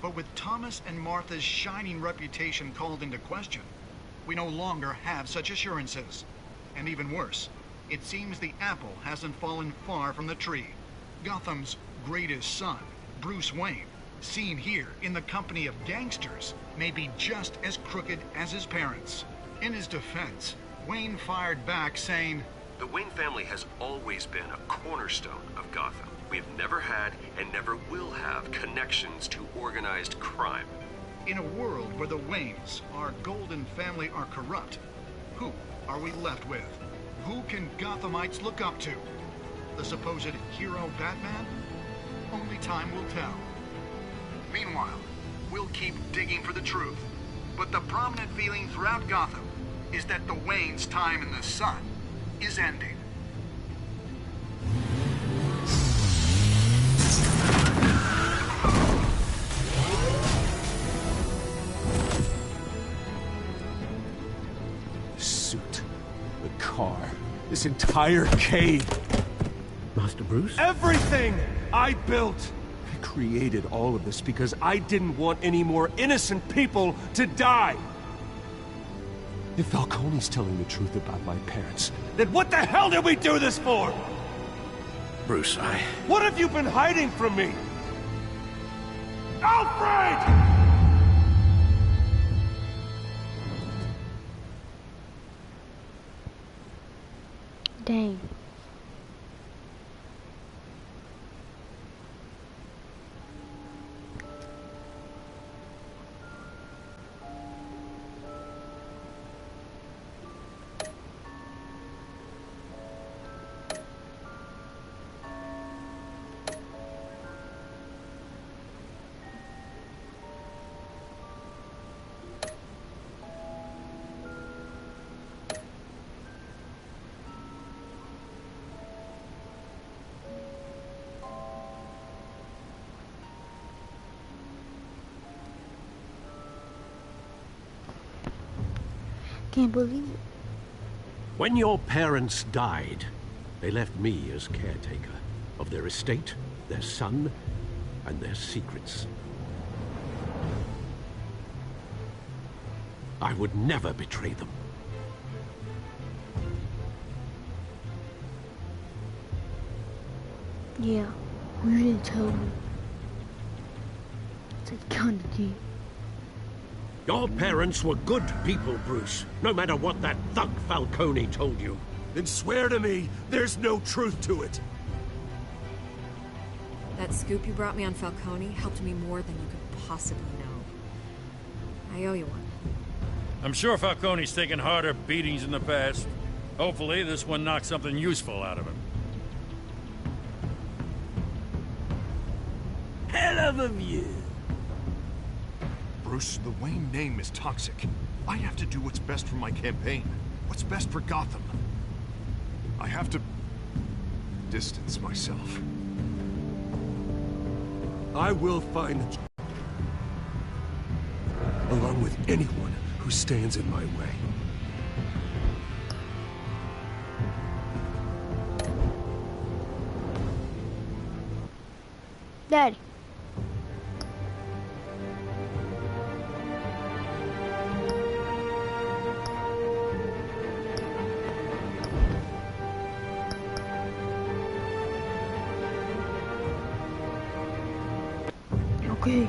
Speaker 5: But with Thomas and Martha's shining reputation called into question, we no longer have such assurances. And even worse, it seems the apple hasn't fallen far from the tree. Gotham's greatest son, Bruce Wayne, seen here in the company of gangsters, may be just as crooked as his parents. In his defense, Wayne fired back saying,
Speaker 7: "The Wayne family has always been a cornerstone of Gotham. We have never had and never will have connections to organized crime."
Speaker 5: In a world where the Waynes, our golden family, are corrupt, who are we left with? Who can Gothamites look up to? The supposed hero Batman? Only time will tell. Meanwhile, we'll keep digging for the truth. But the prominent feeling throughout Gotham is that the Waynes' time in the sun is ending.
Speaker 4: The suit, the car, this entire cave.
Speaker 6: Master Bruce?
Speaker 4: Everything I built! I created all of this because I didn't want any more innocent people to die! If Falcone's telling the truth about my parents, then what the hell did we do this for?
Speaker 6: Bruce,
Speaker 4: What have you been hiding from me? Alfred!
Speaker 1: Dang. Can't believe it.
Speaker 6: When your parents died, they left me as caretaker of their estate, their son, and their secrets. I would never betray them.
Speaker 1: Yeah, you didn't tell me. They kinda did.
Speaker 6: Your parents were good people, Bruce, no matter what that thug Falcone told you.
Speaker 4: Then swear to me there's no truth to it.
Speaker 12: That scoop you brought me on Falcone helped me more than you could possibly know. I owe you one.
Speaker 21: I'm sure Falcone's taken harder beatings in the past. Hopefully, this one knocks something useful out of him.
Speaker 18: Hell of a view.
Speaker 3: Bruce, the Wayne name is toxic. I have to do what's best for my campaign. What's best for Gotham. I have to distance myself.
Speaker 4: I will find the along with anyone who stands in my way.
Speaker 1: Daddy. Okay.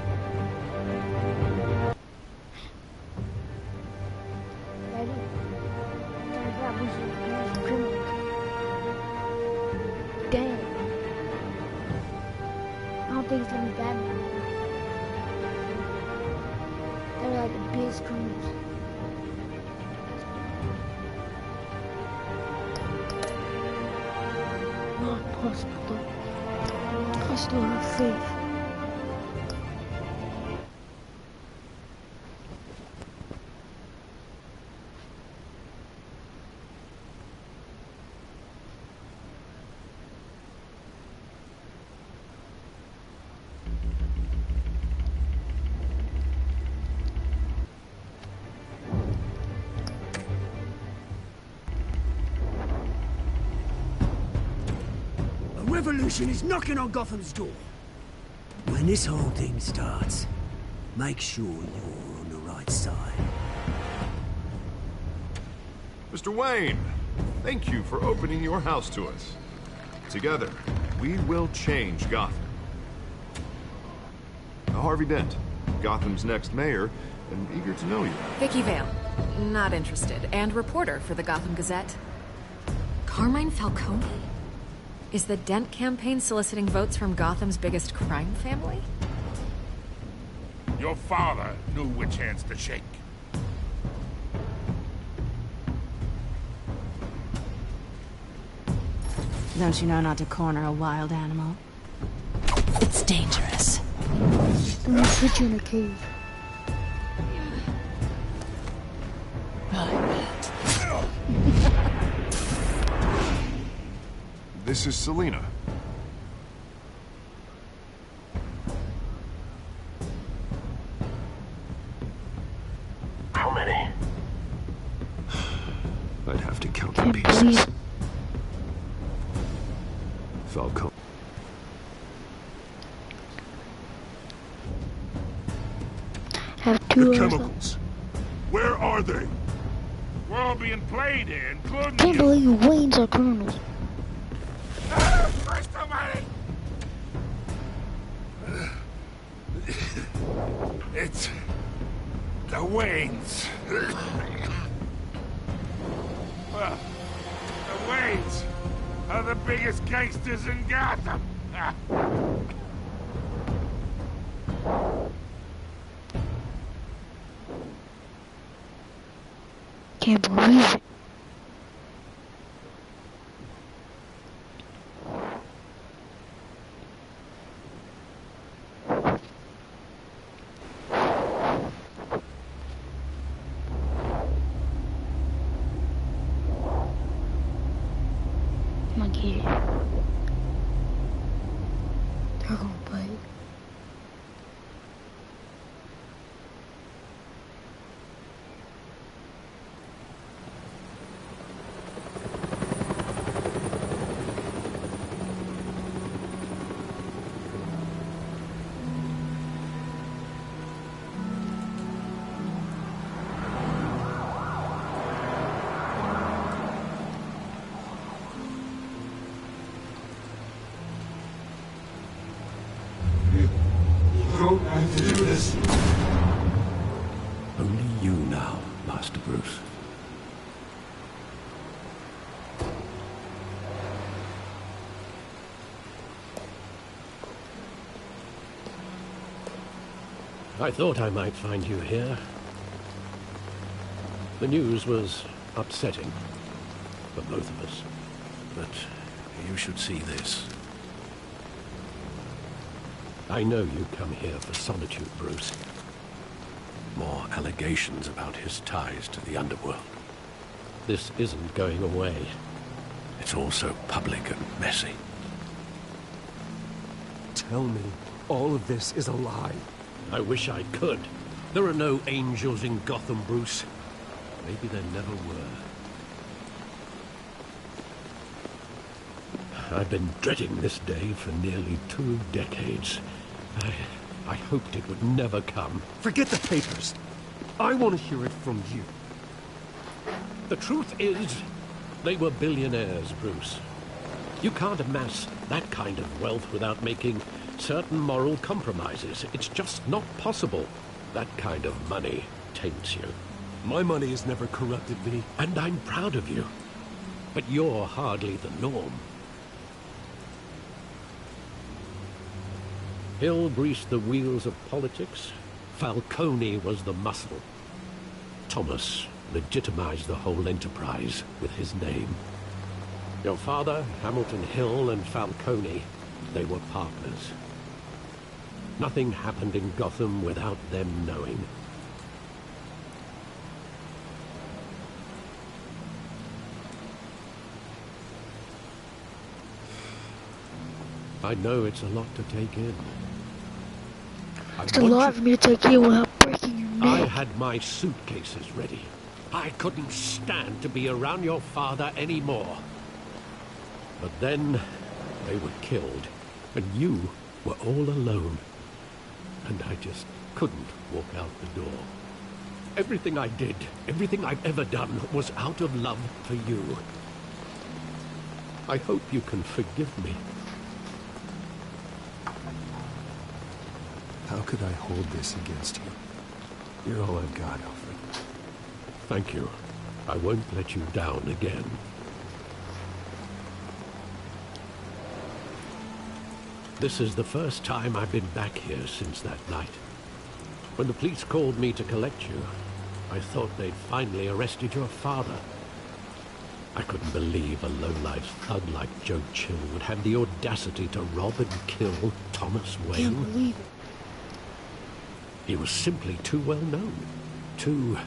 Speaker 1: Daddy, I got some criminals. Damn. I don't think it's gonna be Batman. They're like the biggest criminals. Not possible though. I still have faith.
Speaker 18: Revolution is knocking on Gotham's door. When this whole thing starts, make sure you're on the right side.
Speaker 3: Mr. Wayne, thank you for opening your house to us. Together, we will change Gotham. Harvey Dent, Gotham's next mayor, and eager to know you.
Speaker 12: Vicky Vale. Not interested. And reporter for the Gotham Gazette. Carmine Falcone? Is the Dent campaign soliciting votes from Gotham's biggest crime family?
Speaker 14: Your father knew which hands to shake.
Speaker 9: Don't you know not to corner a wild animal? It's dangerous.
Speaker 1: Let me put you in a cage.
Speaker 3: This is Selina.
Speaker 17: How many?
Speaker 7: I'd have to count the pieces. Falcone.
Speaker 1: Have two
Speaker 14: The
Speaker 1: of them.
Speaker 14: chemicals. Where are they? We're all being played here, including
Speaker 1: Can't
Speaker 14: you.
Speaker 1: believe Wayne's are criminals.
Speaker 14: Christ almighty! It's the Waynes. Well, the Waynes are the biggest gangsters in Gotham.
Speaker 1: Can't believe it. I'm gonna get it. They're gonna play it.
Speaker 6: Master Bruce. I thought I might find you here. The news was upsetting for both of us, but you should see this. I know you come here for solitude, Bruce. More allegations about his ties to the underworld. This isn't going away. It's all so public and messy.
Speaker 4: Tell me all of this is a lie.
Speaker 6: I wish I could. There are no angels in Gotham, Bruce. Maybe there never were. I've been dreading this day for nearly 2 decades. I hoped it would never come.
Speaker 4: Forget the papers. I want to hear it from you.
Speaker 6: The truth is, they were billionaires, Bruce. You can't amass that kind of wealth without making certain moral compromises. It's just not possible. That kind of money taints you.
Speaker 4: My money has never corrupted me.
Speaker 6: And I'm proud of you. But you're hardly the norm. Hill greased the wheels of politics. Falcone was the muscle. Thomas legitimized the whole enterprise with his name. Your father, Hamilton Hill, and Falcone, they were partners. Nothing happened in Gotham without them knowing. I know it's a lot to take in.
Speaker 1: It's a lot for me to take in without breaking your neck.
Speaker 6: I had my suitcases ready. I couldn't stand to be around your father anymore. But then they were killed, and you were all alone. And I just couldn't walk out the door. Everything I did, everything I've ever done, was out of love for you. I hope you can forgive me.
Speaker 4: How could I hold this against you? You're all I've got, Alfred.
Speaker 6: Thank you. I won't let you down again. This is the first time I've been back here since that night. When the police called me to collect you, I thought they'd finally arrested your father. I couldn't believe a low-life thug like Joe Chill would have the audacity to rob and kill Thomas Wayne.
Speaker 1: Can't believe it.
Speaker 6: He was simply too well known. Too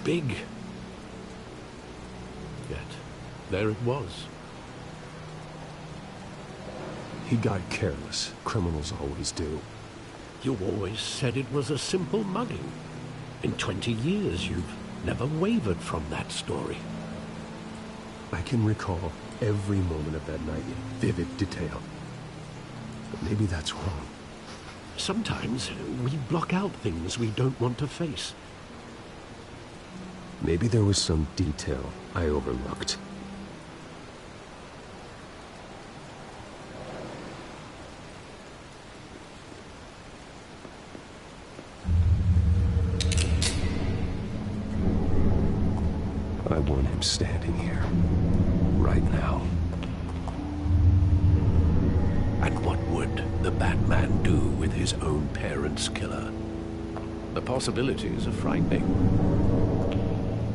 Speaker 6: big. Yet, there it was.
Speaker 4: He got careless. Criminals always do.
Speaker 6: You always said it was a simple mugging. In 20 years, you've never wavered from that story.
Speaker 4: I can recall every moment of that night in vivid detail. But maybe that's wrong.
Speaker 6: Sometimes we block out things we don't want to face.
Speaker 4: Maybe there was some detail I overlooked. I want him standing here, right now.
Speaker 6: And what would the Batman do with his own parents' killer? The possibilities are frightening.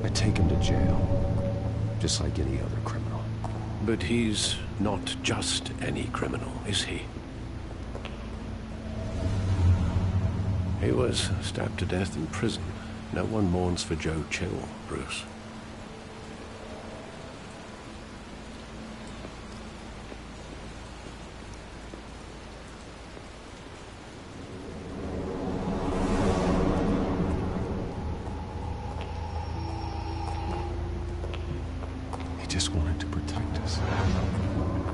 Speaker 4: I take him to jail, just like any other criminal.
Speaker 6: But he's not just any criminal, is he? He was stabbed to death in prison. No one mourns for Joe Chill, Bruce.
Speaker 4: Just wanted to protect us.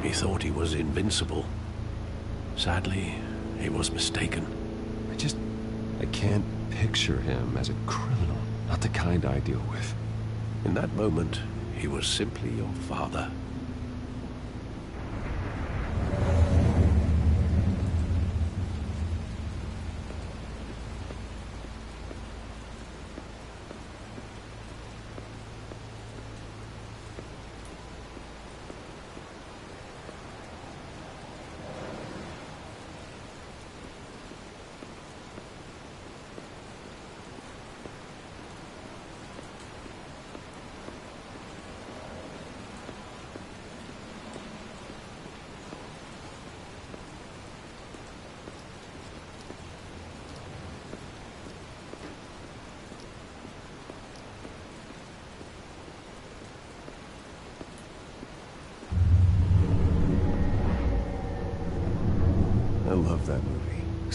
Speaker 6: He thought he was invincible. Sadly, he was mistaken.
Speaker 4: I can't picture him as a criminal. Not the kind I deal with.
Speaker 6: In that moment, he was simply your father.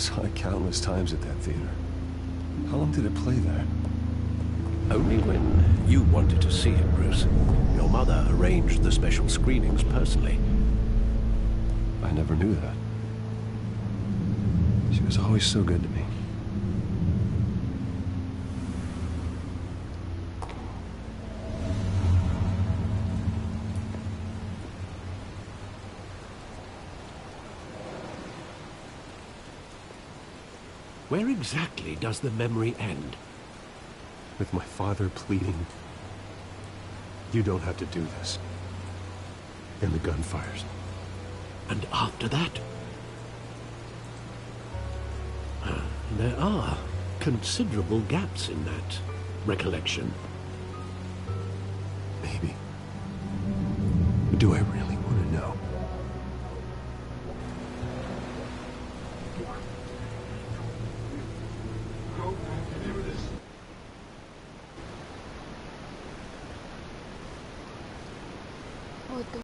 Speaker 17: saw it countless times at that theater. How long did it play there?
Speaker 6: Only when you wanted to see it, Bruce. Your mother arranged the special screenings personally.
Speaker 17: I never knew that. She was always so good to me.
Speaker 6: Where exactly does the memory end?
Speaker 17: With my father pleading, "You don't have to do this." And the gun fires.
Speaker 6: And after that? There are considerable gaps in that recollection.
Speaker 17: Maybe. But do I really want to know?
Speaker 1: What the